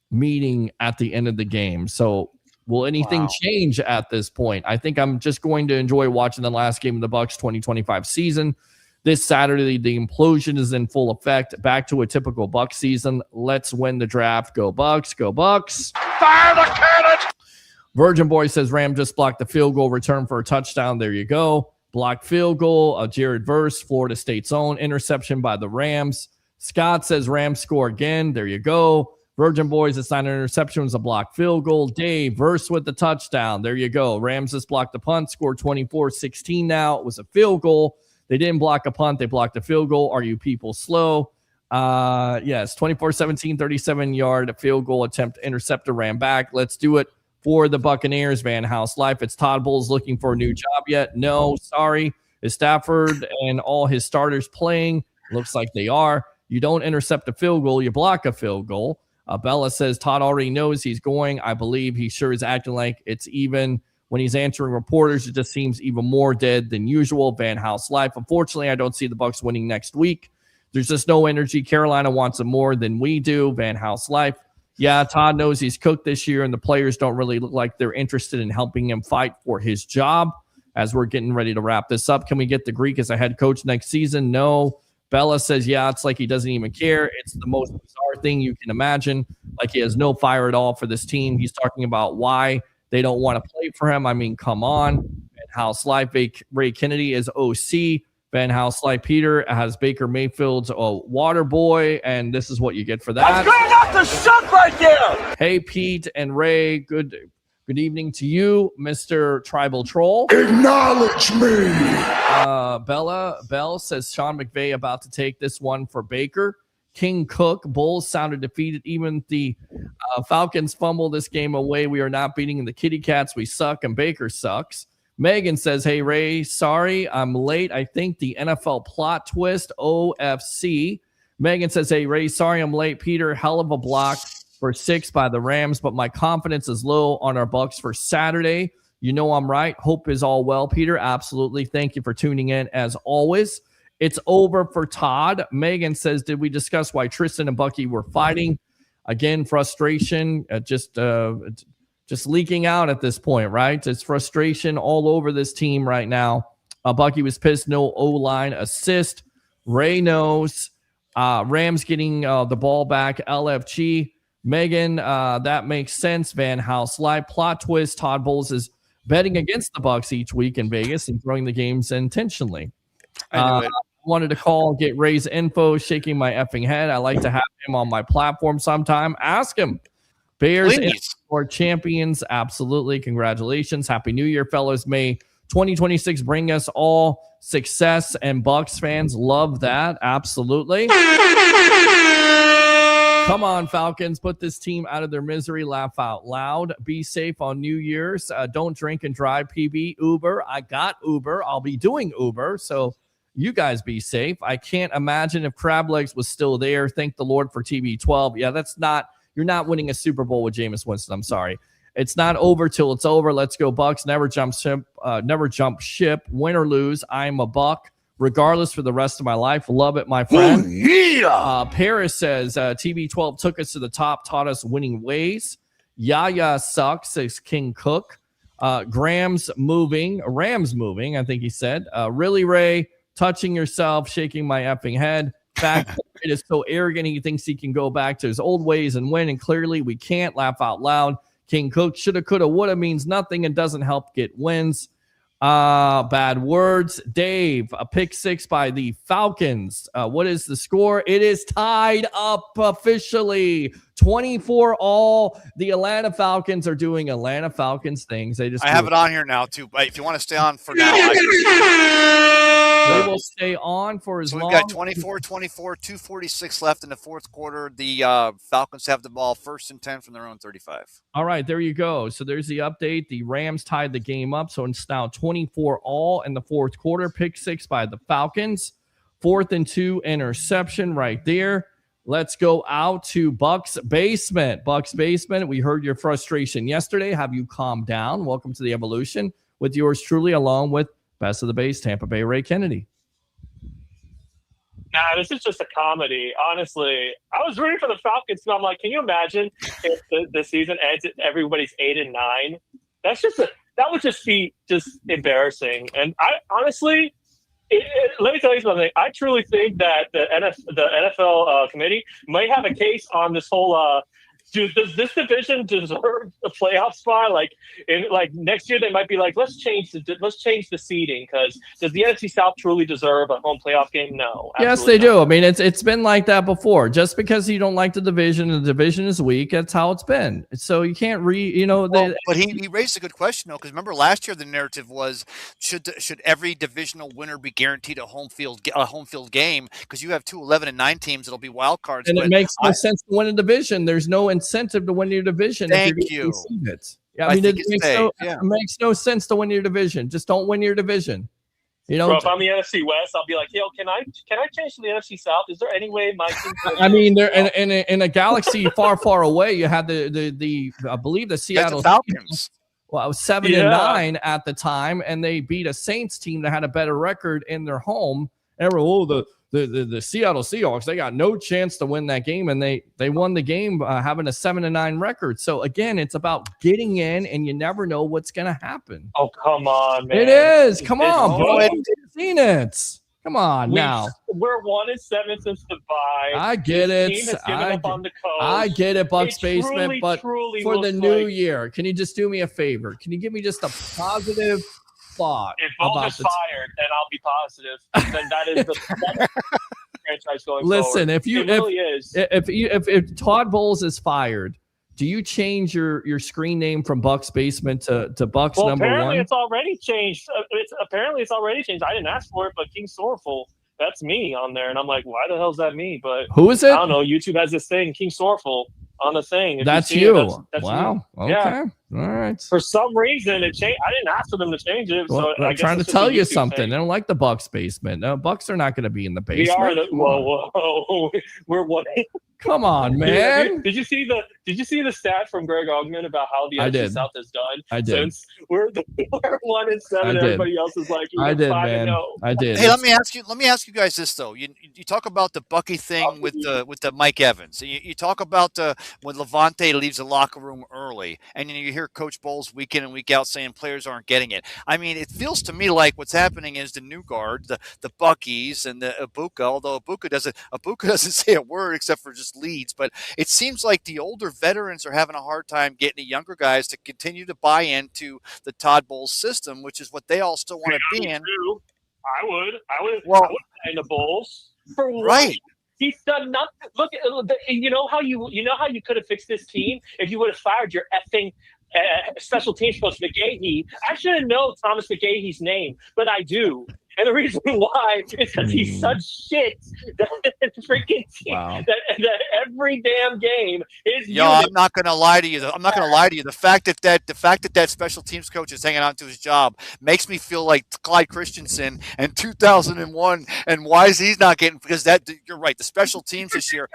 meeting at the end of the game. So will anything change at this point? I think I'm just going to enjoy watching the last game of the Bucs 2025 season. This Saturday, the implosion is in full effect. Back to a typical Bucs season. Let's win the draft. Go Bucs. Go Bucs. Fire the cannon! Virgin Boy says Ram just blocked the field goal return for a touchdown. There you go. Blocked field goal. Jared Verse, Florida State's own interception by the Rams. Scott says Rams score again. There you go. Virgin Boys, it's not an interception, it was a blocked field goal. Dave, Verse with the touchdown. There you go. Rams just blocked the punt, scored 24-16 now. It was a field goal. They didn't block a punt. They blocked a field goal. Are you people slow? Yes, 24-17, 37-yard field goal attempt. Interceptor ran back. Let's do it for the Buccaneers. Van House Life. It's Todd Bowles looking for a new job yet? No, sorry. Is Stafford and all his starters playing? Looks like they are. You don't intercept a field goal. You block a field goal. Bella says Todd already knows he's going. I believe he sure is acting like it's even. When he's answering reporters, it just seems even more dead than usual. Van House Life. Unfortunately, I don't see the Bucs winning next week. There's just no energy. Carolina wants it more than we do. Van House Life. Yeah, Todd knows he's cooked this year, and the players don't really look like they're interested in helping him fight for his job. As we're getting ready to wrap this up, can we get the Greek as a head coach next season? No. Bella says, yeah, it's like he doesn't even care. It's the most bizarre thing you can imagine. Like he has no fire at all for this team. He's talking about why they don't want to play for him. I mean, come on. Van House Life, Ray Kennedy is OC. Van House Life Peter has Baker Mayfield's water boy, and this is what you get for that. That's great off the suck right there. Hey, Pete and Ray, good evening to you, Mr. Tribal Troll. Acknowledge me. Bell says Sean McVay about to take this one for Baker. King Cook, Bulls sounded defeated. Even the Falcons fumble this game away. We are not beating the Kitty Cats. We suck, and Baker sucks. Megan says, hey, Ray, sorry, I'm late. I think the NFL plot twist, OFC. Megan says, hey, Ray, sorry, I'm late. Peter, hell of a block for 6 by the Rams, but my confidence is low on our Bucs for Saturday. You know I'm right. Hope is all well, Peter. Absolutely. Thank you for tuning in as always. It's over for Todd. Megan says, did we discuss why Tristan and Bucky were fighting? Again, frustration, just leaking out at this point, right? It's frustration all over this team right now. Bucky was pissed. No O-line assist. Ray knows. Rams getting the ball back. LFG. Megan, that makes sense. Van House Live. Plot twist. Todd Bowles is betting against the Bucs each week in Vegas and throwing the games intentionally. I wanted to call, get Ray's info, shaking my effing head. I like to have him on my platform sometime. Ask him. Bears or champions. Absolutely. Congratulations. Happy New Year, fellas. May 2026 bring us all success, and Bucs fans love that. Absolutely. Come on, Falcons. Put this team out of their misery. Laugh out loud. Be safe on New Year's. Don't drink and drive, PB. Uber. I got Uber. I'll be doing Uber. So you guys be safe. I can't imagine if Crab Legs was still there. Thank the Lord for TB12. Yeah, that's not. You're not winning a Super Bowl with Jameis Winston. I'm sorry. It's not over till it's over. Let's go Bucs. Never jump ship. Never jump ship. Win or lose, I'm a Buck. Regardless for the rest of my life. Love it, my friend. Yeah. Paris says TB12 took us to the top, taught us winning ways. Yaya sucks, says King Cook. Rams moving. I think he said. Really, Ray? Touching yourself, shaking my effing head. Fact, it is so arrogant. He thinks he can go back to his old ways and win, and clearly we can't. Laugh out loud. King Cook, shoulda, coulda, woulda means nothing and doesn't help get wins. Bad words. Dave, a pick 6 by the Falcons. What is the score? It is tied up officially. 24-all. The Atlanta Falcons are doing Atlanta Falcons things. I have it on here now too, but if you want to stay on for now, they will stay on for as long. We've got 24-24, 2:46 left in the fourth quarter. The Falcons have the ball 1st and 10 from their own 35. All right, there you go. So there's the update. The Rams tied the game up, so it's now 24-all in the fourth quarter. Pick 6 by the Falcons. 4th and 2 interception right there. Let's go out to Bucs Basement. Bucs Basement, we heard your frustration yesterday. Have you calmed down? Welcome to the Evolution with yours truly, along with Best of the Base, Tampa Bay, Ray Kennedy. Nah, this is just a comedy. Honestly, I was rooting for the Falcons, and I'm like, can you imagine if the season ends and everybody's 8-9? That would just be embarrassing. And I honestly, let me tell you something. I truly think that the NFL committee might have a case on this whole Dude, does this division deserve a playoff spot? Like next year, they might be like, let's change the seeding, because does the NFC South truly deserve a home playoff game? No. Yes, they do. I mean, it's been like that before. Just because you don't like the division and the division is weak, that's how it's been. So you can't but he raised a good question though, because remember last year the narrative was should every divisional winner be guaranteed a home field game, because you have 2 11-9 teams that'll be wild cards. And it makes no sense to win a division. There's no incentive to win your division. Thank you. Yeah, I mean, it makes no sense to win your division. Just don't win your division. Bro, if I'm the NFC West, I'll be like, yo, can I change to the NFC South? Is there any way my team can I mean, they're in a galaxy far, far away. You had the I believe the Seattle Falcons. Well, I was 7-9 at the time, and they beat a Saints team that had a better record in their home. The Seattle Seahawks, they got no chance to win that game, and they won the game having a 7-9 record. So again, it's about getting in, and you never know what's going to happen. Oh, come on, man! It is. Come on, bro. You've seen it. Come on now. We're 1-7 since the bye. I get it. Team has given up on the coast. I get it, Bucs basement, but truly for the new year, can you just do me a favor? Can you give me just a positive thought? If Bowles is fired, then I'll be positive. Then that is the franchise going Listen, forward. if Todd Bowles is fired, do you change your screen name from Bucs basement to Bucs number apparently 1? it's already changed. It's already changed. I didn't ask for it, but King Sorrelful, that's me on there, and I'm like, why the hell is that me? But who is it? I don't know. YouTube has this thing, King Sorrelful, on the thing. That's you. That's wow. You. Okay. Yeah. All right. For some reason, it changed. I didn't ask for them to change it. Well, so I'm trying to tell you something. Thing. They don't like the Bucs basement. No, Bucs are not going to be in the basement. We are. Whoa. We're what? Come on, man. Did you see the stat from Greg Augman about how the NFC South has done? I did. Since we're 1-7, everybody else is like, I did, man. 5-0. I did. Hey, let me ask you guys this though. You talk about the Bucky thing with the Mike Evans. You talk about when Levante leaves the locker room early, and you hear Coach Bowles week in and week out saying players aren't getting it. I mean, it feels to me like what's happening is the new guard, the Buckies and the Ibuka. Although Ibuka doesn't say a word except for just leads, but it seems like the older veterans are having a hard time getting the younger guys to continue to buy into the Todd Bowles system, which is what they all still want to be in. I would buy into Bowles for what? Right. He's done nothing. Look, you know how you could have fixed this team if you would have fired your effing special teams coach McGahee. I shouldn't know Thomas McGahee's name, but I do. And the reason why is because he's such shit that freaking team, that every damn game is. I'm not gonna lie to you. The fact that special teams coach is hanging on to his job makes me feel like Clyde Christensen in 2001. And why is he not getting? Because you're right. The special teams this year,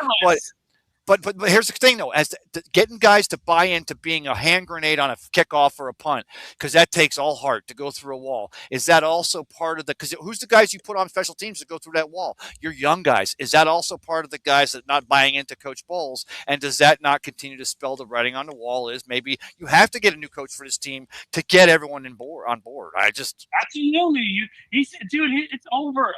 But here's the thing, though, as getting guys to buy into being a hand grenade on a kickoff or a punt, because that takes all heart to go through a wall. Is that also part of because who's the guys you put on special teams to go through that wall? Your young guys. Is that also part of the guys that not buying into Coach Bowles? And does that not continue to spell the writing on the wall? Is maybe you have to get a new coach for this team to get everyone on board. Absolutely. It's over.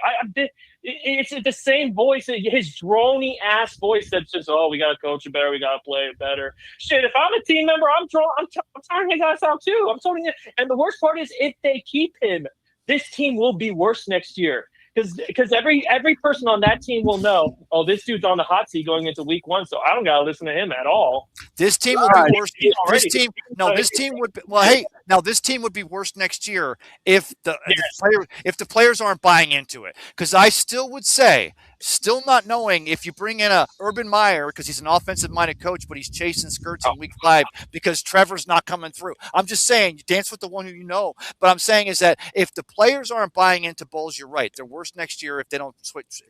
It's the same voice, his drony ass voice that says, "Oh, we got to coach it better, we got to play it better." Shit, if I'm a team member, I'm trying to guys out too. I'm telling you. And the worst part is, if they keep him, this team will be worse next year. Because every person on that team will know, oh, this dude's on the hot seat going into week 1, so I don't got to listen to him at all. This team will be worse. This team would be worse next year if the players aren't buying into it. Because I still would say, still not knowing if you bring in a Urban Meyer because he's an offensive-minded coach, but he's chasing skirts in week 5 because Trevor's not coming through. I'm just saying, you dance with the one who you know. But I'm saying is that if the players aren't buying into Bowles, you're right. They're worse next year if they don't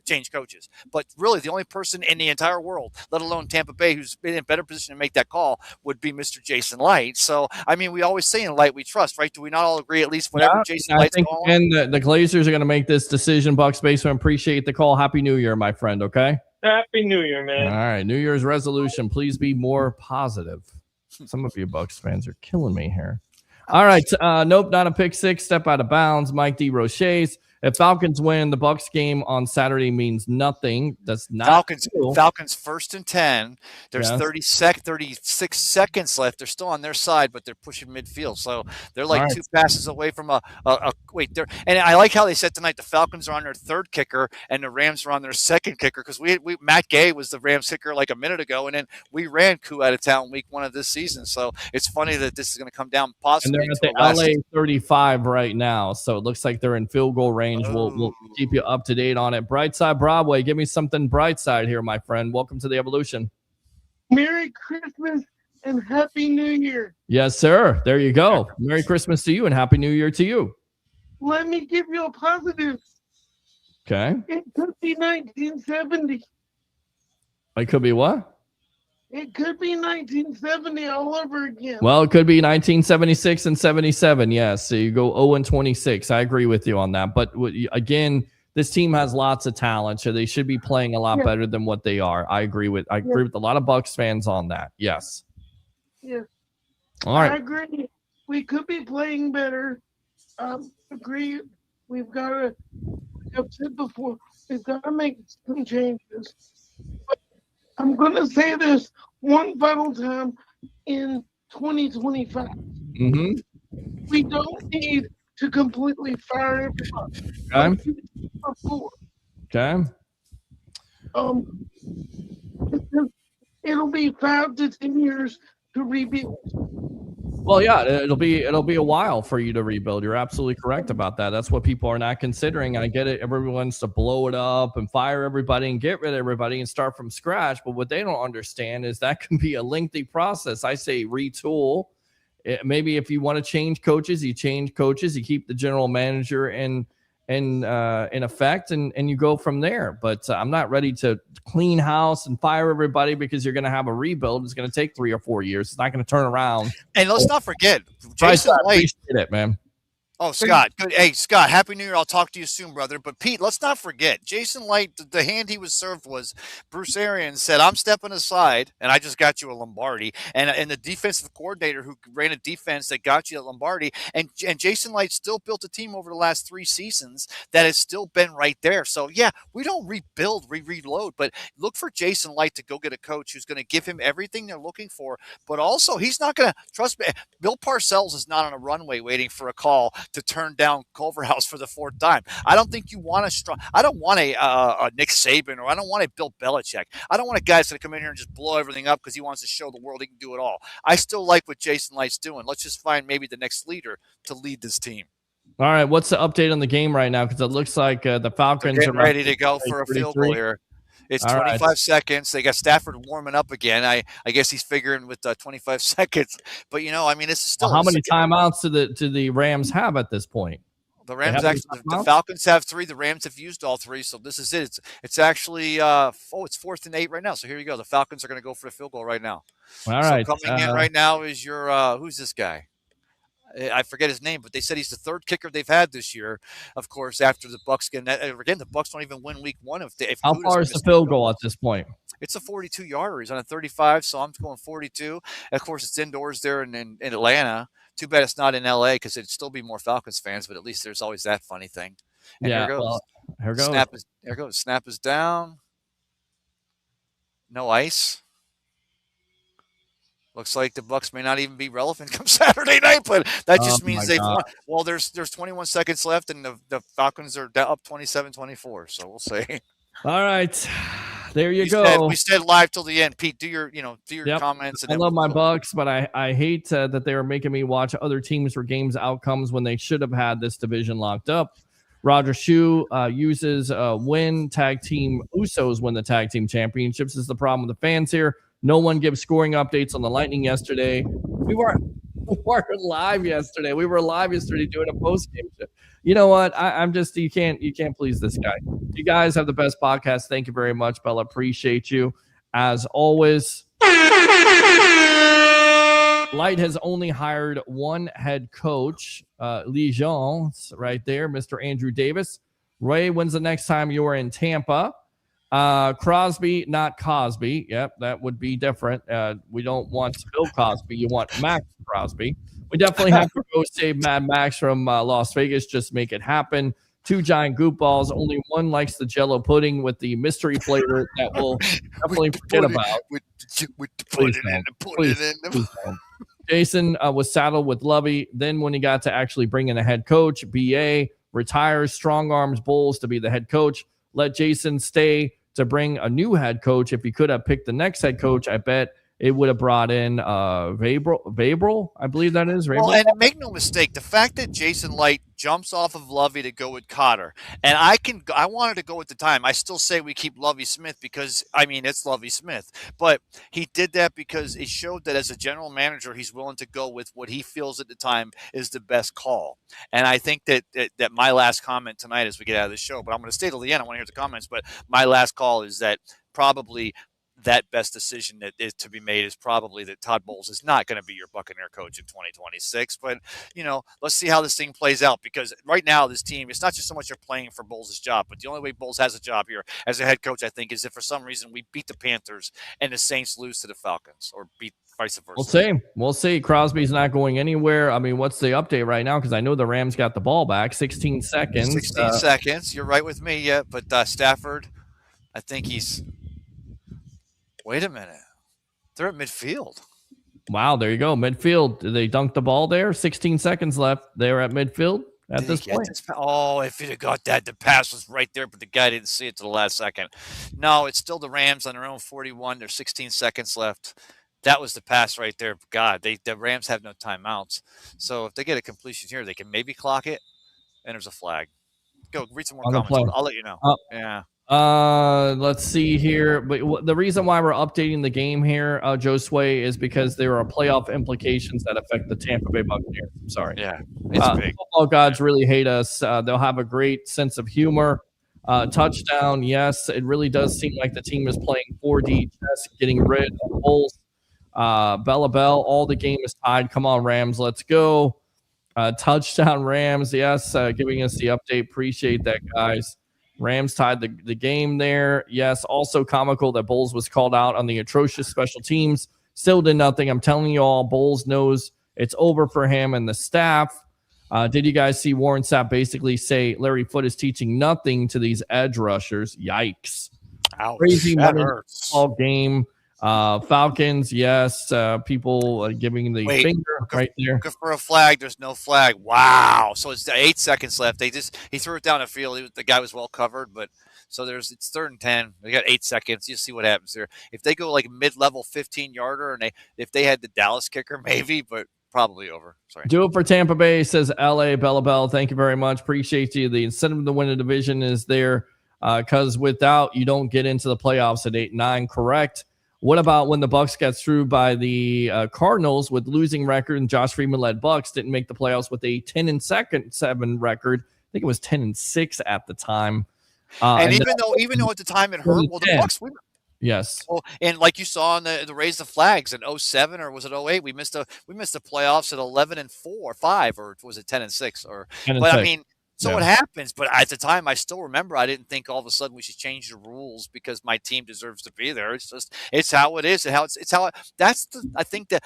change coaches. But really, the only person in the entire world, let alone Tampa Bay, who's been in a better position to make that call would be Mr. Jason Light. So, I mean, we always say in Light we trust, right? Do we not all agree at least whenever Jason Light's calling? And the Glazers are going to make this decision. Bucs basement, appreciate the call. Happy New Year, my friend, okay? Happy New Year, man. All right, New Year's resolution, please be more positive. Some of you Bucs fans are killing me here. All right, nope, not a pick six, step out of bounds. Mike D. Roche's If Falcons win, the Bucs game on Saturday means nothing. That's not Falcons 1st and 10. There's Yes. 36 seconds left. They're still on their side, but they're pushing midfield. So they're like All right. 2 passes away from a wait there. And I like how they said tonight the Falcons are on their 3rd kicker and the Rams are on their 2nd kicker, because we Matt Gay was the Rams kicker like a minute ago, and then we ran Coup out of town week 1 of this season. So it's funny that this is going to come down And possibly they're at the LA 35 right now, so it looks like they're in field goal range. We'll keep you up to date on it. Brightside Broadway, give me something brightside here, my friend. Welcome to the Evolution. Merry Christmas and Happy New Year. Yes, sir. There you go. Merry Christmas to you and Happy New Year to you. Let me give you a positive. Okay. It could be 1970. It could be what? It could be 1970 all over again. Well, it could be 1976 and 77. Yes. So you go 0-26. I agree with you on that. But again, this team has lots of talent, so they should be playing a lot better than what they are. I agree with a lot of Bucs fans on that. Yes. Yeah. All right. I agree. We could be playing better. Agree. We've got to, I've said before, we've got to make some changes. But I'm going to say this one final time in 2025. Mm-hmm. We don't need to completely fire everybody. Okay. It'll be 5 to 10 years to rebuild. Well, yeah, it'll be a while for you to rebuild. You're absolutely correct about that. That's what people are not considering. I get it. Everyone wants to blow it up and fire everybody and get rid of everybody and start from scratch. But what they don't understand is that can be a lengthy process. I say retool. Maybe if you want to change coaches, you change coaches. You keep the general manager in effect, and you go from there. But I'm not ready to clean house and fire everybody because you're going to have a rebuild. It's going to take 3 or 4 years. It's not going to turn around. And let's not forget, Jason Light. Appreciate it, man. Oh, Scott, good. Hey, Scott, Happy New Year. I'll talk to you soon, brother. But, Pete, let's not forget, Jason Light, the hand he was served was Bruce Arians said, I'm stepping aside, and I just got you a Lombardi. And the defensive coordinator who ran a defense that got you a Lombardi. And Jason Light still built a team over the last 3 seasons that has still been right there. So, yeah, we don't rebuild, reload, but look for Jason Light to go get a coach who's going to give him everything they're looking for. But also, he's not going to, trust me, Bill Parcells is not on a runway waiting for a call to turn down Culverhouse for the 4th time. I don't think you want I don't want a Nick Saban, or I don't want a Bill Belichick. I don't want a guy that's going to come in here and just blow everything up because he wants to show the world he can do it all. I still like what Jason Light's doing. Let's just find maybe the next leader to lead this team. All right, what's the update on the game right now? Because it looks like the Falcons are ready to go for a field goal here. It's 25 seconds. They got Stafford warming up again. I guess he's figuring with 25 seconds. But, I mean, it's still. How many timeouts do the Rams have at this point? The Rams actually, the Falcons have 3. The Rams have used all 3. So this is it. It's actually, it's 4th and 8 right now. So here you go. The Falcons are going to go for a field goal right now. All right. So coming in right now is your, who's this guy? I forget his name, but they said he's the 3rd kicker they've had this year. Of course, after the Bucs get again, the Bucs don't even win week 1. If how far is the field goal at this point? It's a 42-yarder. He's on a 35, so I'm going 42. Of course, it's indoors there in Atlanta. Too bad it's not in LA because it'd still be more Falcons fans, but at least there's always that funny thing. And yeah, here goes. Well, here goes. There goes. Snap is down. No ice. Looks like the Bucs may not even be relevant come Saturday night, but that just means they've won. Well, there's 21 seconds left, and the Falcons are up 27-24. So we'll see. All right, there you go. We said live till the end. Pete, do your comments. And I love my Bucs, but I hate that they are making me watch other teams for games outcomes when they should have had this division locked up. Roger Shue uses win tag team Usos win the tag team championships. This is the problem with the fans here. No one gives scoring updates on the Lightning yesterday. We weren't live yesterday. We were live yesterday doing a post game show. You know what? I'm just you can't please this guy. You guys have the best podcast. Thank you very much, Bella. Appreciate you as always. Light has only hired one head coach, Legions, right there, Mr. Andrew Davis. Ray, when's the next time you are in Tampa? Crosby, not Cosby. Yep, that would be different. We don't want Bill Cosby. You want Max Crosby. We definitely have to go save Mad Max from Las Vegas. Just make it happen. 2 giant goop balls. Only one likes the Jello pudding with the mystery flavor that we'll definitely forget about. Please don't. Jason was saddled with Lovey. Then when he got to actually bring in a head coach, BA retires, strong arms Bowles to be the head coach. Let Jason stay to bring a new head coach. If he could have picked the next head coach, I bet it would have brought in Vabril, I believe that is. Well, and make no mistake, the fact that Jason Light jumps off of Lovey to go with Cotter, and I wanted to go at the time. I still say we keep Lovey Smith because, I mean, it's Lovey Smith. But he did that because it showed that as a general manager, he's willing to go with what he feels at the time is the best call. And I think that my last comment tonight as we get out of the show, but I'm going to stay till the end. I want to hear the comments, but my last call is that probably that best decision that is to be made is probably that Todd Bowles is not going to be your Buccaneer coach in 2026. But, let's see how this thing plays out, because right now this team, it's not just so much you're playing for Bowles' job, but the only way Bowles has a job here as a head coach, I think, is if for some reason we beat the Panthers and the Saints lose to the Falcons, or beat vice versa. We'll see. Crosby's not going anywhere. I mean, what's the update right now? Because I know the Rams got the ball back. 16 seconds. 16 seconds. You're right with me, yeah. But Stafford, I think he's... Wait a minute. They're at midfield. Wow, there you go. Midfield. Did they dunk the ball there? 16 seconds left. They were at midfield at this point. If he'd have got that, the pass was right there, but the guy didn't see it to the last second. No, it's still the Rams on their own 41. There's 16 seconds left. That was the pass right there. God, the Rams have no timeouts. So if they get a completion here, they can maybe clock it, and there's a flag. Go, read some more comments. I'll let you know. Yeah. Let's see here. But the reason why we're updating the game here, Josue, is because there are playoff implications that affect the Tampa Bay Buccaneers. I'm sorry. Yeah, it's big. Football gods really hate us. They'll have a great sense of humor. Touchdown, yes. It really does seem like the team is playing 4D chess, getting rid of Bowles. Bella Bell, all the game is tied. Come on, Rams, let's go. Touchdown, Rams. Yes, giving us the update. Appreciate that, guys. Rams tied the game there. Yes, also comical that Bowles was called out on the atrocious special teams. Still did nothing. I'm telling you all, Bowles knows it's over for him and the staff. Did you guys see Warren Sapp basically say Larry Foote is teaching nothing to these edge rushers? Yikes. Ouch, crazy that hurts. all game. Falcons, yes. People giving the finger right there. Looking for a flag. There's no flag. Wow. So it's 8 seconds left. He threw it down the field. The guy was well covered, but so it's 3rd and 10. They got 8 seconds. You see what happens there. If they go like mid-level 15-yarder, and if they had the Dallas kicker, maybe, but probably over. Sorry. Do it for Tampa Bay, says LA Bella Bell. Thank you very much. Appreciate you. The incentive to win a division is there, because without, you don't get into the playoffs at 8-9. Correct. What about when the Bucs got through by the Cardinals with losing record, and Josh Freeman led Bucs didn't make the playoffs with a 10-7 record? I think it was 10-6 at the time. And even though at the time it hurt, well, the Bucs. Yes. Well, and like you saw in the raise the flags in 07 or was it 08? We missed the playoffs at 11-4 or 5, or was it 10-6 or? 10-6. But I mean. So it happens, but at the time, I still remember I didn't think all of a sudden we should change the rules because my team deserves to be there. It's how it is, and I think that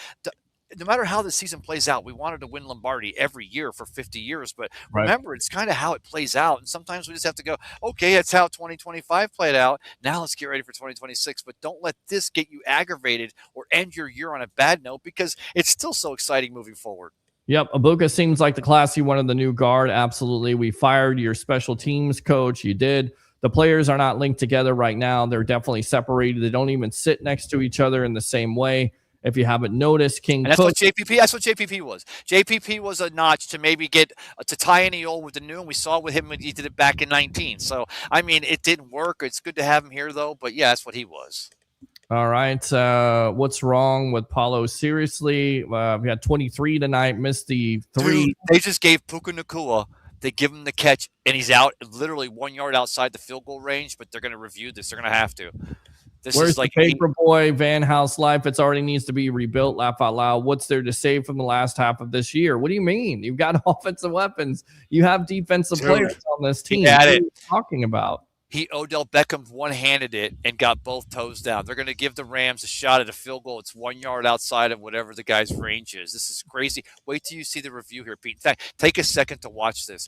no matter how the season plays out, we wanted to win Lombardi every year for 50 years, but remember, it's kind of how it plays out, and sometimes we just have to go, okay, that's how 2025 played out. Now let's get ready for 2026, but don't let this get you aggravated or end your year on a bad note because it's still so exciting moving forward. Yep, Abuka seems like the classy one of the new guard. Absolutely. We fired your special teams coach. You did. The players are not linked together right now. They're definitely separated. They don't even sit next to each other in the same way. If you haven't noticed, that's what JPP was. JPP was a notch to maybe get to tie in the old with the new, and we saw with him when he did it back in 19. So, I mean, it didn't work. It's good to have him here, though. But, yeah, that's what he was. All right. What's wrong with Paulo? Seriously, we had 23 tonight, missed the 3. Dude, they just gave Puka Nacua. They give him the catch, and he's out literally 1 yard outside the field goal range, but they're going to review this. They're going to have to. Where's the paper boy Van House life? It already needs to be rebuilt. Laugh out loud. What's there to save from the last half of this year? What do you mean? You've got offensive weapons. You have defensive players on this team. What are you talking about? Odell Beckham one-handed it and got both toes down. They're going to give the Rams a shot at a field goal. It's 1 yard outside of whatever the guy's range is. This is crazy. Wait till you see the review here, Pete. In fact, take a second to watch this.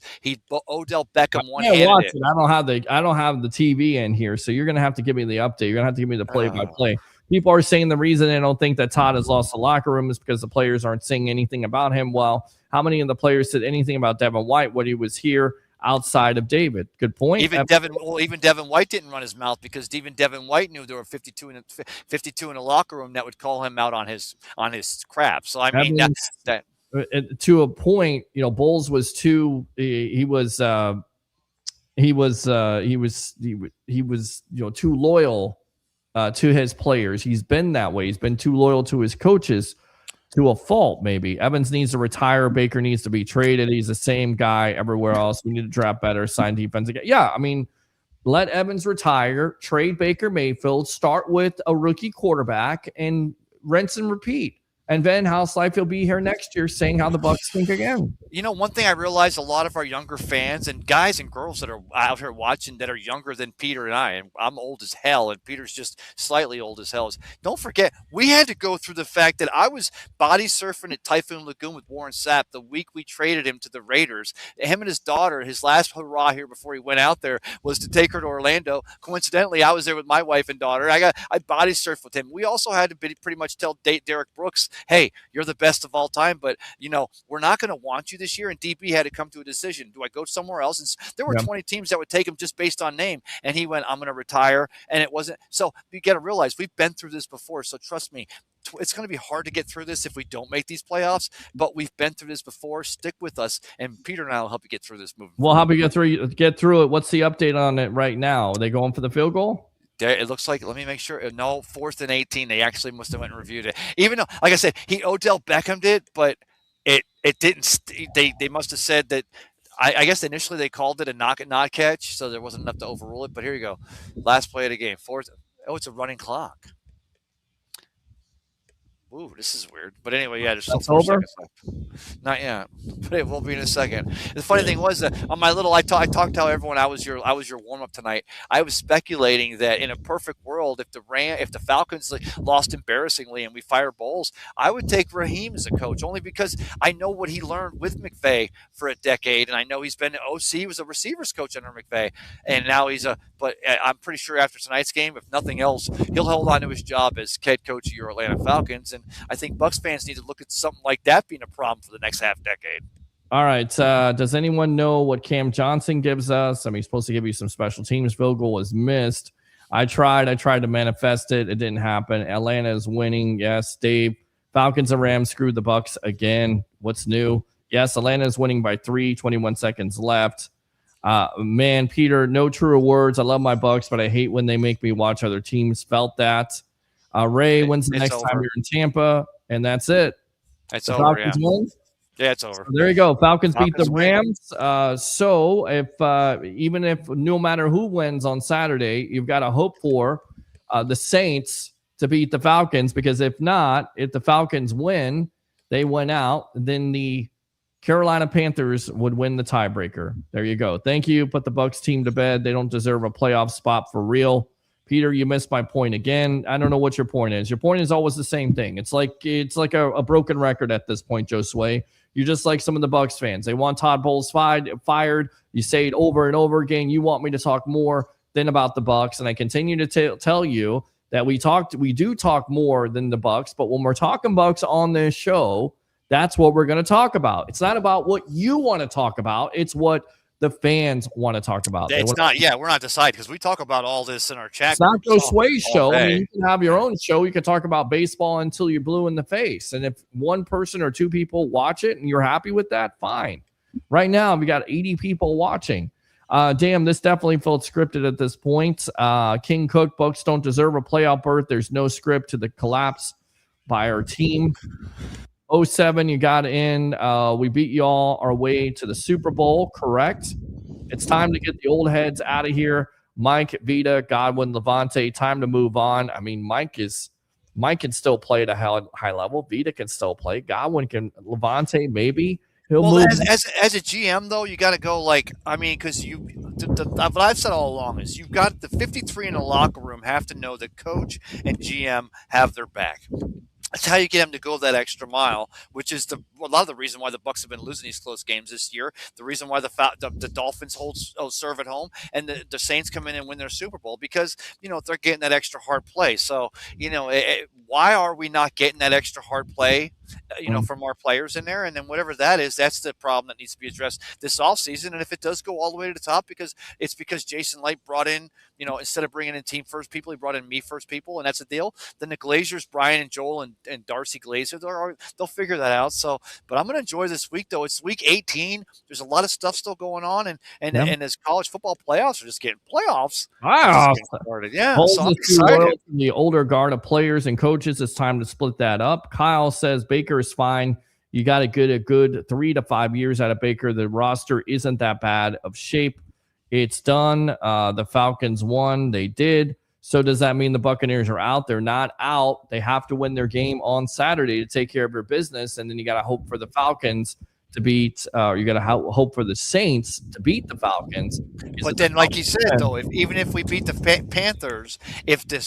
Odell Beckham one-handed it. I don't have the TV in here, so you're going to have to give me the update. You're going to have to give me the play-by-play. People are saying the reason they don't think that Todd has lost the locker room is because the players aren't saying anything about him. Well, how many of the players said anything about Devin White when he was here outside of David? Good point. Even Devin White didn't run his mouth because even Devin White knew there were 52 in the locker room that would call him out on his crap. So I mean that to a point, Bowles was too. He was too loyal to his players. He's been that way. He's been too loyal to his coaches. To a fault, maybe. Evans needs to retire. Baker needs to be traded. He's the same guy everywhere else. We need to draft better, sign defense again. Yeah, I mean, let Evans retire, trade Baker Mayfield, start with a rookie quarterback, and rinse and repeat. And then House Life will be here next year saying how the Bucs think again. One thing I realize, a lot of our younger fans and guys and girls that are out here watching that are younger than Peter and I, and I'm old as hell, and Peter's just slightly old as hell. Don't forget, we had to go through the fact that I was body surfing at Typhoon Lagoon with Warren Sapp the week we traded him to the Raiders. Him and his daughter, his last hurrah here before he went out there was to take her to Orlando. Coincidentally, I was there with my wife and daughter. I body surfed with him. We also had to pretty much tell Derek Brooks, hey, you're the best of all time, but we're not going to want you this year. And DB had to come to a decision. Do I go somewhere else? And there were 20 teams that would take him just based on name. And he went, I'm going to retire. And it wasn't. So you got to realize we've been through this before. So trust me, it's going to be hard to get through this if we don't make these playoffs, but we've been through this before. Stick with us, and Peter and I will help you get through this movie. We'll help you get through it. What's the update on it right now? Are they going for the field goal? It looks like, let me make sure. No, 4th and 18. They actually must have went and reviewed it. Even though, like I said, Odell Beckham did, but it didn't. They must have said that. I guess initially they called it a knock it not catch, so there wasn't enough to overrule it. But here you go, last play of the game. 4th. Oh, it's a running clock. Ooh, this is weird. But anyway, yeah, there's still 4 seconds left. Not yet, but it will be in a second. The funny thing was that on my little, I talked to everyone. I was your warm up tonight. I was speculating that in a perfect world, if the Falcons lost embarrassingly and we fire Bowles, I would take Raheem as a coach, only because I know what he learned with McVay for a decade, and I know he's been OC. He was a receivers coach under McVay, and now But I'm pretty sure after tonight's game, if nothing else, he'll hold on to his job as head coach of your Atlanta Falcons. And I think Bucs fans need to look at something like that being a problem for the next half decade. All right. Does anyone know what Cam Johnson gives us? I mean, he's supposed to give you some special teams. Field goal was missed. I tried to manifest it. It didn't happen. Atlanta is winning. Yes, Dave. Falcons and Rams screwed the Bucs again. What's new? Yes, Atlanta is winning by 3, 21 seconds left. Man, Peter, no truer words. I love my Bucs, but I hate when they make me watch other teams. Felt that. Ray, when's the next time you're in Tampa? And that's it. It's over. Falcons win? Yeah, it's over. So there you go. Falcons beat the Rams. So if even if no matter who wins on Saturday, you've got to hope for the Saints to beat the Falcons, because if not, if the Falcons win, they win out, then the Carolina Panthers would win the tiebreaker. There you go. Thank you. Put the Bucs team to bed. They don't deserve a playoff spot for real. Peter, you missed my point again. I don't know what your point is. Your point is always the same thing. It's like a broken record at this point, Josue. You're just like some of the Bucs fans. They want Todd Bowles fired. You say it over and over again. You want me to talk more than about the Bucs, and I continue to tell you that we do talk more than the Bucs. But when we're talking Bucs on this show, that's what we're going to talk about. It's not about what you want to talk about. It's what the fans want to talk about. It's not. Yeah, we're not deciding because we talk about all this in our chat. It's not Josue's show. I mean, you can have your own show. You can talk about baseball until you're blue in the face. And if one person or two people watch it and you're happy with that, fine. Right now, we got 80 people watching. Damn, this definitely felt scripted at this point. King Cook, Bucs don't deserve a playoff berth. There's no script to the collapse by our team. 07, you got in. We beat y'all our way to the Super Bowl, correct? It's time to get the old heads out of here. Mike, Vita, Godwin, Levante, time to move on. I mean, Mike can still play at a high level. Vita can still play. Godwin can. Levante, maybe. He'll Well, move. as a GM though, you got to go because what I've said all along is you've got the 53 in the locker room have to know that coach and GM have their back. That's how you get them to go that extra mile, which is a lot of the reason why the Bucs have been losing these close games this year. The reason why the Dolphins serve at home and the Saints come in and win their Super Bowl because they're getting that extra hard play. So why are we not getting that extra hard play? From our players in there, and then whatever that is, that's the problem that needs to be addressed this offseason. And if it does go all the way to the top, because Jason Light brought in, instead of bringing in team first people, he brought in me first people, and that's the deal. Then the Glazers, Brian and Joel and Darcy Glazer, they'll figure that out. So, but I'm going to enjoy this week though. It's week 18. There's a lot of stuff still going on, and as college football playoffs are just getting playoffs. Started. Yeah, so I'm excited. The older guard of players and coaches, it's time to split that up. Kyle says Baker is fine. You got to get a good 3 to 5 years out of Baker. The roster isn't that bad of shape. It's done. The Falcons won. They did. So does that mean the Buccaneers are out? They're not out. They have to win their game on Saturday to take care of their business. And then you got to hope for the Falcons to beat, you got to hope for the Saints to beat the Falcons. But then, like you said, though, even if we beat the Panthers, if the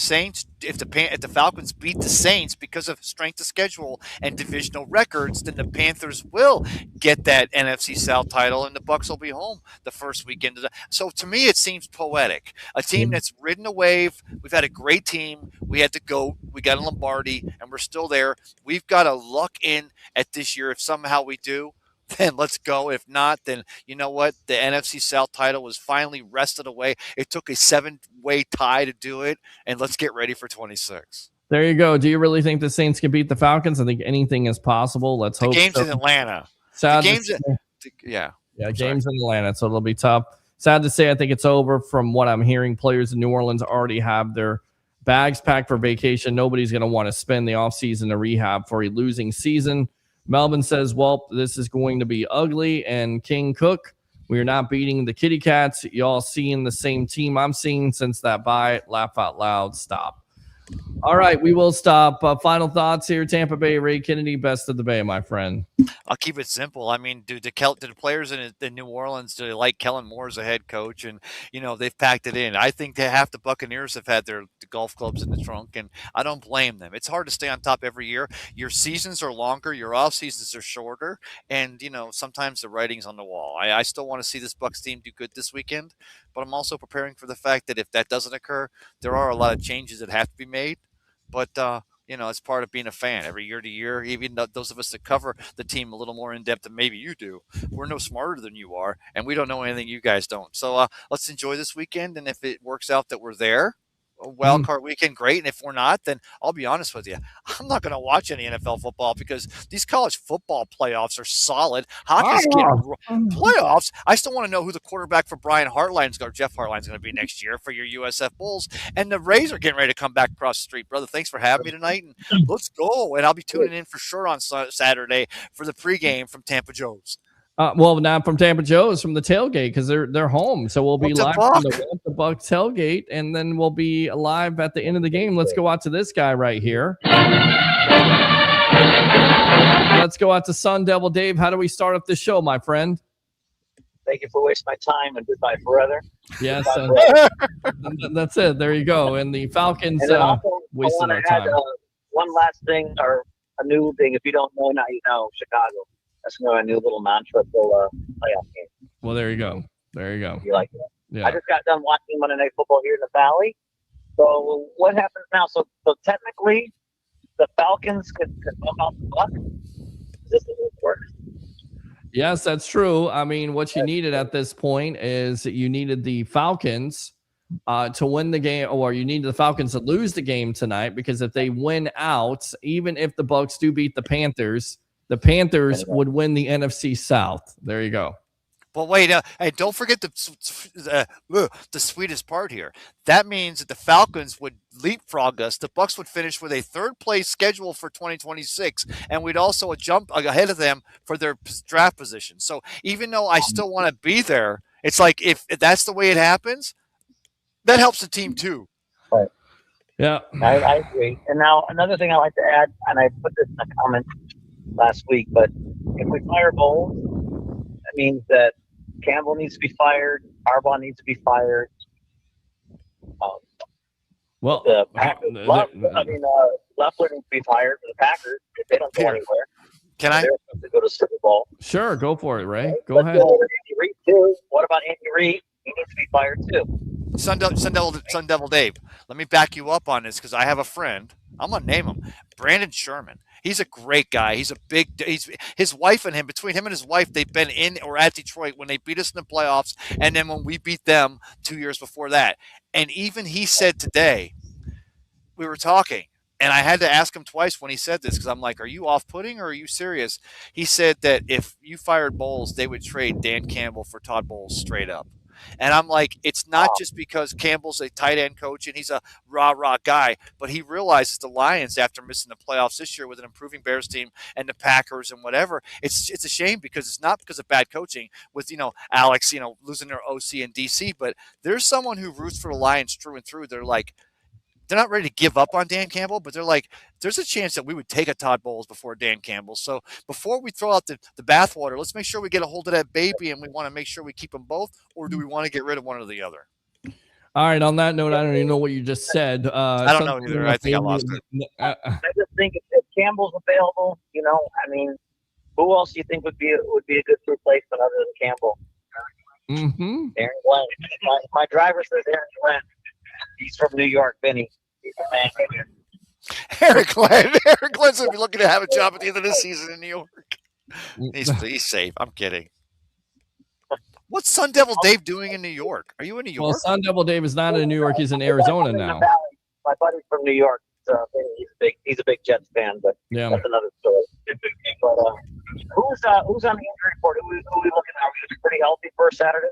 Falcons beat the Saints because of strength of schedule and divisional records, then the Panthers will get that NFC South title, and the Bucs will be home the first weekend. So to me, it seems poetic. A team that's ridden a wave. We've had a great team. We had the GOAT. We got a Lombardi, and we're still there. We've got to luck in at this year. If somehow we do, then let's go. If not, then you know what? The NFC South title was finally wrested away. It took a 7-way tie to do it, and let's get ready for 26. There you go. Do you really think the Saints can beat the Falcons? I think anything is possible. Let's hope. The game's in Atlanta. Game's in Atlanta, so it'll be tough. Sad to say, I think it's over. From what I'm hearing, players in New Orleans already have their bags packed for vacation. Nobody's going to want to spend the offseason to rehab for a losing season. Melvin says, well, this is going to be ugly. And King Cook, we are not beating the Kitty Cats. Y'all seeing the same team I'm seeing since that bye. Laugh out loud. Stop. All right, we will stop. Final thoughts here. Tampa Bay, Ray Kennedy, best of the Bay, my friend. I'll keep it simple. I mean, do the players in New Orleans, do they like Kellen Moore as a head coach? And, they've packed it in. I think half the Buccaneers have had the golf clubs in the trunk, and I don't blame them. It's hard to stay on top every year. Your seasons are longer. Your off seasons are shorter. And, sometimes the writing's on the wall. I still want to see this Bucs team do good this weekend, but I'm also preparing for the fact that if that doesn't occur, there are a lot of changes that have to be made. But, it's part of being a fan every year to year. Even those of us that cover the team a little more in depth than maybe you do, we're no smarter than you are, and we don't know anything you guys don't. So let's enjoy this weekend. And if it works out that we're there, a wild card weekend, great. And if we're not, then I'll be honest with you, I'm not going to watch any NFL football because these college football playoffs are solid. Hockey's getting playoffs. I still want to know who the quarterback for Jeff Hartline's going to be next year for your USF Bulls. And the Rays are getting ready to come back across the street, brother. Thanks for having me tonight, and let's go. And I'll be tuning in for sure on Saturday for the pregame from Tampa Joe's. Well, not from Tampa Joe's, from the tailgate, because they're home. So we'll be live from the Bucs tailgate, and then we'll be live at the end of the game. Let's go out to this guy right here. Let's go out to Sun Devil Dave. How do we start up this show, my friend? Thank you for wasting my time, and goodbye forever. Yes, that's it. There you go. And the Falcons wasting our time. One last thing, or a new thing. If you don't know, now you know. Chicago. That's a new little non-triple playoff game. Well, there you go. You like that? Yeah. I just got done watching Monday Night Football here in the Valley. So what happens now? So technically, the Falcons could bump out the Bucs. Is this the way it works? Yes, that's true. I mean, what you needed at this point is you needed the Falcons to win the game, or you needed the Falcons to lose the game tonight, because if they win out, even if the Bucs do beat the Panthers would win the NFC South. There you go. But wait, hey, don't forget the sweetest part here. That means that the Falcons would leapfrog us. The Bucs would finish with a third-place schedule for 2026, and we'd also jump ahead of them for their draft position. So even though I still want to be there, it's like if that's the way it happens, that helps the team too. Right. Yeah. I agree. And now another thing I like to add, and I put this in a comment last week, but if we fire Bowles, means that Campbell needs to be fired. Harbaugh needs to be fired. Well, the Packers, Leffler needs to be fired for the Packers if they don't go anywhere. Can I? They're supposed to go to Super Bowl. Sure, go for it, Ray. Go Let's ahead. go over Andy Reid too. What about Andy Reid? He needs to be fired too. Sun Devil Dave, let me back you up on this because I have a friend. I'm gonna name him Brandon Sherman. He's a great guy. He's his wife and him. Between him and his wife, they've been in or at Detroit when they beat us in the playoffs, and then when we beat them 2 years before that. And even he said today, we were talking, and I had to ask him twice when he said this because I'm like, "Are you off-putting or are you serious?" He said that if you fired Bowles, they would trade Dan Campbell for Todd Bowles straight up. And I'm like, it's not just because Campbell's a tight end coach and he's a rah-rah guy, but he realizes the Lions, after missing the playoffs this year with an improving Bears team and the Packers and whatever, it's a shame because it's not because of bad coaching with, Alex, losing their OC and DC, but there's someone who roots for the Lions through and through. They're not ready to give up on Dan Campbell, but they're like, there's a chance that we would take a Todd Bowles before Dan Campbell. So before we throw out the bathwater, let's make sure we get a hold of that baby, and we want to make sure we keep them both, or do we want to get rid of one or the other? All right. On that note, I don't even know what you just said. I don't know either. I think I lost it. I just think if Campbell's available, who else do you think would be a good replacement other than Campbell? Mm-hmm. Aaron Glenn. My driver says Aaron Glenn. He's from New York, Benny. He's a man. Eric Glenn's going to be looking to have a job at the end of this season in New York. He's safe. I'm kidding. What's Sun Devil Dave doing in New York? Are you in New York? Well, Sun Devil Dave is not in New York. He's in Arizona now. My buddy's from New York. He's a big Jets fan, but that's another story. But who's on the injury report? Who are we looking at? Are we going to be pretty healthy for Saturday?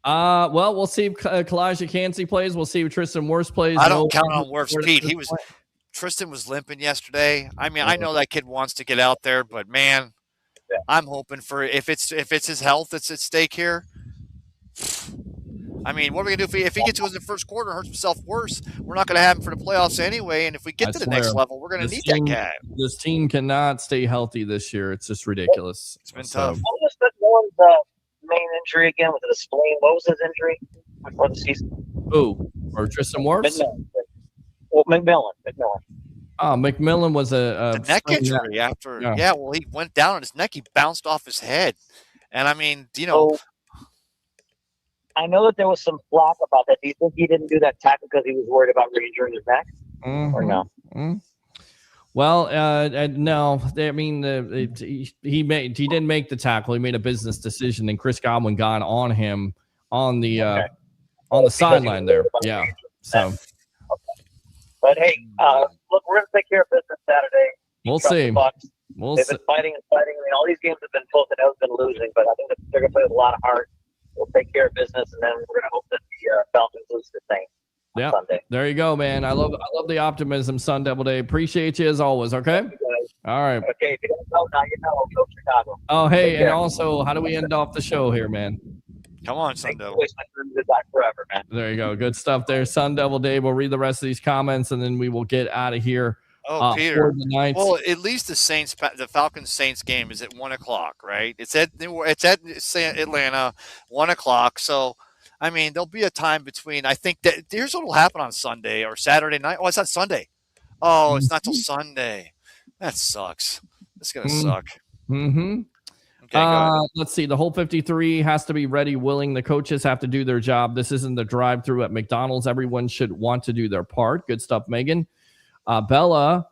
Well, we'll see if Kalijah Cansey plays. We'll see if Tristan Wirfs plays. I don't count on Wirfs, Pete. Tristan was limping yesterday. I mean, I know that kid wants to get out there, but man, I'm hoping for if it's his health that's at stake here. I mean, what are we gonna do if he gets to us in the first quarter and hurts himself worse? We're not gonna have him for the playoffs anyway. And if we get to the next level, we're gonna need that guy. This team cannot stay healthy this year. It's just ridiculous. It's been tough. What was McMillan's main injury again? Was it a spleen? What was his injury before the season? Who? Or Tristan Wirfs? McMillan. Oh, McMillan was a neck injury after. Yeah, well, he went down on his neck. He bounced off his head, and I mean, So, I know that there was some flack about that. Do you think he didn't do that tackle because he was worried about re-injuring his neck, or no? Mm-hmm. Well, no. I mean, he didn't make the tackle. He made a business decision, and Chris Godwin got on him on the sideline there. Yeah. So. But hey, look, we're going to take care of business Saturday. We'll see. They've been fighting and fighting. I mean, all these games have been close and have been losing, but I think that they're going to play with a lot of heart. We'll take care of business, and then we're going to hope that the Falcons lose the Saints on Sunday. There you go, man. I love the optimism, Sun Devil Day. Appreciate you as always. Okay. All right. Okay. If you don't know now, you know. Go Chicago. Oh, hey, and also, how do we end off the show here, man? Come on, Sun Devil. Forever, man. There you go. Good stuff there. Sun Devil Dave. We'll read the rest of these comments, and then we will get out of here. Oh, Peter. Well, at least the Falcons Saints game is at 1:00, right? It's at Atlanta, 1:00. So, I mean, there'll be a time between. I think that here's what will happen on Sunday or Saturday night. Oh, it's not Sunday. Oh, it's not till Sunday. That sucks. It's gonna suck. Mm-hmm. Okay, let's see. The whole 53 has to be ready, willing. The coaches have to do their job. This isn't the drive-through at McDonald's. Everyone should want to do their part. Good stuff, Megan. Bella,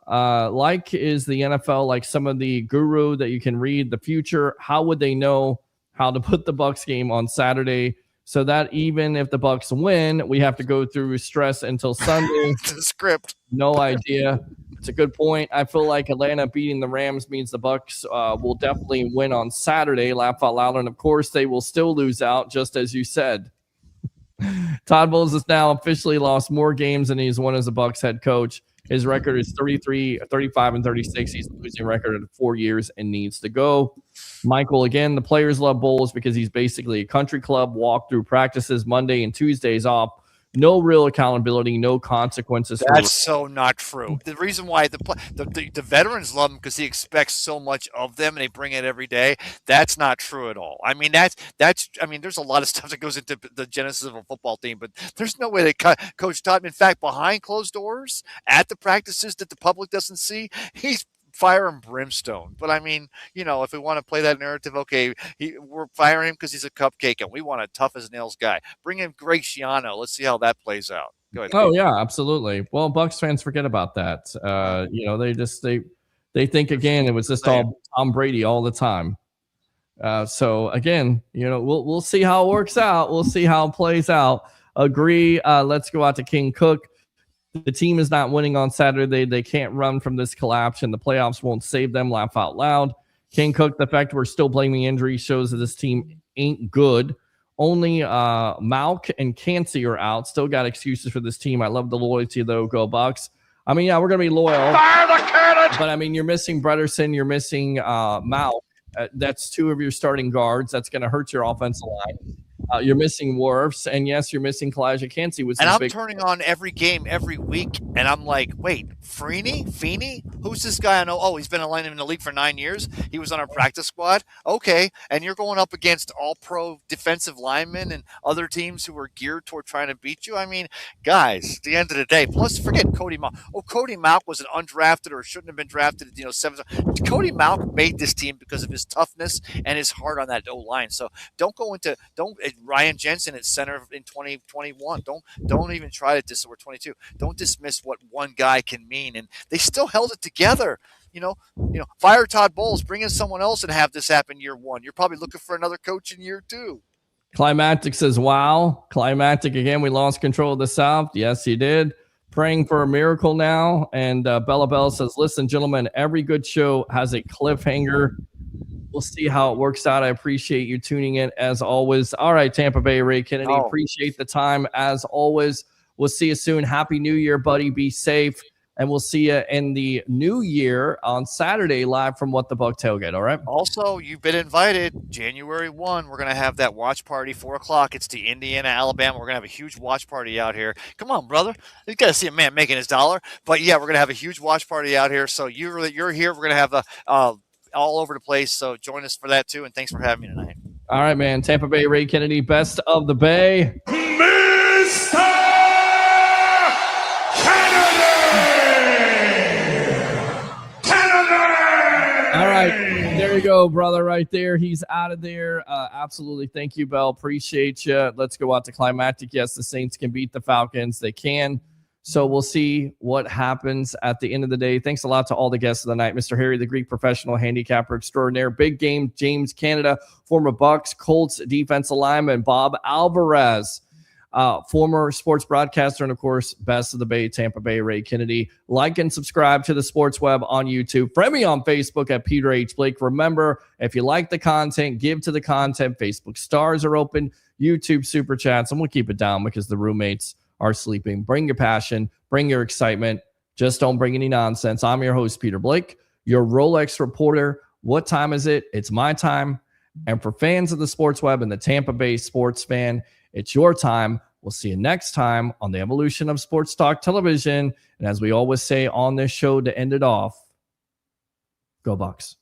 is the NFL like some of the guru that you can read the future? How would they know how to put the Bucs game on Saturday so that even if the Bucs win, we have to go through stress until Sunday? The script. No idea. It's a good point. I feel like Atlanta beating the Rams means the Bucs will definitely win on Saturday. Laugh out loud. And of course, they will still lose out, just as you said. Todd Bowles has now officially lost more games than he's won as a Bucs head coach. His record is 35 and 36. He's losing record in 4 years and needs to go. Michael, again, the players love Bowles because he's basically a country club, walk through practices Monday and Tuesdays off no real accountability, no consequences. That's so not true. The reason why the veterans love him because he expects so much of them and they bring it every day. That's not true at all. I mean, there's a lot of stuff that goes into the genesis of a football team, but there's no way that Coach Todd, in fact, behind closed doors at the practices that the public doesn't see, he's fire and brimstone. But I mean, if we want to play that narrative, okay, we're firing him because he's a cupcake and we want a tough as nails guy. Bring in Greg Schiano. Let's see how that plays out. Go ahead. Oh yeah, absolutely. Well, Bucs fans forget about that. They think again it was just all Tom Brady all the time. So again, we'll see how it works out. We'll see how it plays out. Agree. Let's go out to King Cook. The team is not winning on Saturday. They can't run from this collapse, and the playoffs won't save them. Laugh out loud. King Cook, the fact we're still blaming injuries shows that this team ain't good. Only Malk and Cansey are out. Still got excuses for this team. I love the loyalty, though. Go Bucs. I mean, yeah, we're going to be loyal. Fire the cannon! But, I mean, you're missing Brederson. You're missing Malk. That's two of your starting guards. That's going to hurt your offensive line. You're missing Wirfs, and yes, you're missing Kalijah Cansey. And I'm turning on every game every week, and I'm like, wait, Feeney? Who's this guy I know? Oh, he's been in the league for 9 years. He was on our practice squad. Okay, and you're going up against all-pro defensive linemen and other teams who are geared toward trying to beat you. I mean, guys, at the end of the day, plus forget Cody Malk. Oh, Cody Malk was an undrafted or shouldn't have been drafted, seventh. Cody Malk made this team because of his toughness and his heart on that O-line. So don't Ryan Jensen at center in 2021. Don't even try to or 22. Don't dismiss what one guy can mean. And they still held it together. Fire Todd Bowles, bring in someone else and have this happen year one. You're probably looking for another coach in year two. Climatic says, wow. Climatic again. We lost control of the South. Yes, he did. Praying for a miracle now. And Bella Bella says, listen, gentlemen, every good show has a cliffhanger. We'll see how it works out. I appreciate you tuning in as always. All right, Tampa Bay, Ray Kennedy. Appreciate the time as always. We'll see you soon. Happy New Year, buddy. Be safe. And we'll see you in the new year on Saturday live from What the Buck Tailgate. All right. Also, you've been invited. January 1, we're going to have that watch party, 4 o'clock. It's the Indiana, Alabama. We're going to have a huge watch party out here. Come on, brother. You got to see a man making his dollar. But, yeah, we're going to have a huge watch party out here. So you're here. We're going to have all over the place. So join us for that, too. And thanks for having me tonight. All right, man. Tampa Bay, Ray Kennedy, best of the Bay. Mr. All right, there you go, brother, right there. He's out of there. Absolutely. Thank you, Bell. Appreciate you. Let's go out to Climatic. Yes, the Saints can beat the Falcons. They can. So we'll see what happens at the end of the day. Thanks a lot to all the guests of the night. Mr. Harry, the Greek professional handicapper extraordinaire. Big game, James Cannida, former Bucs, Colts defensive lineman, Bob Alvarez. Former sports broadcaster, and of course, best of the Bay, Tampa Bay, Ray Kennedy. Like and subscribe to the Sports Web on YouTube. Friend me on Facebook at Peter H. Blake. Remember, if you like the content, give to the content. Facebook stars are open, YouTube super chats, and we'll keep it down because the roommates are sleeping. Bring your passion, bring your excitement. Just don't bring any nonsense. I'm your host, Peter Blake, your Rolex reporter. What time is it? It's my time. And for fans of the Sports Web and the Tampa Bay sports fan, it's your time. We'll see you next time on the evolution of Sports Talk Television. And as we always say on this show to end it off, go Bucs.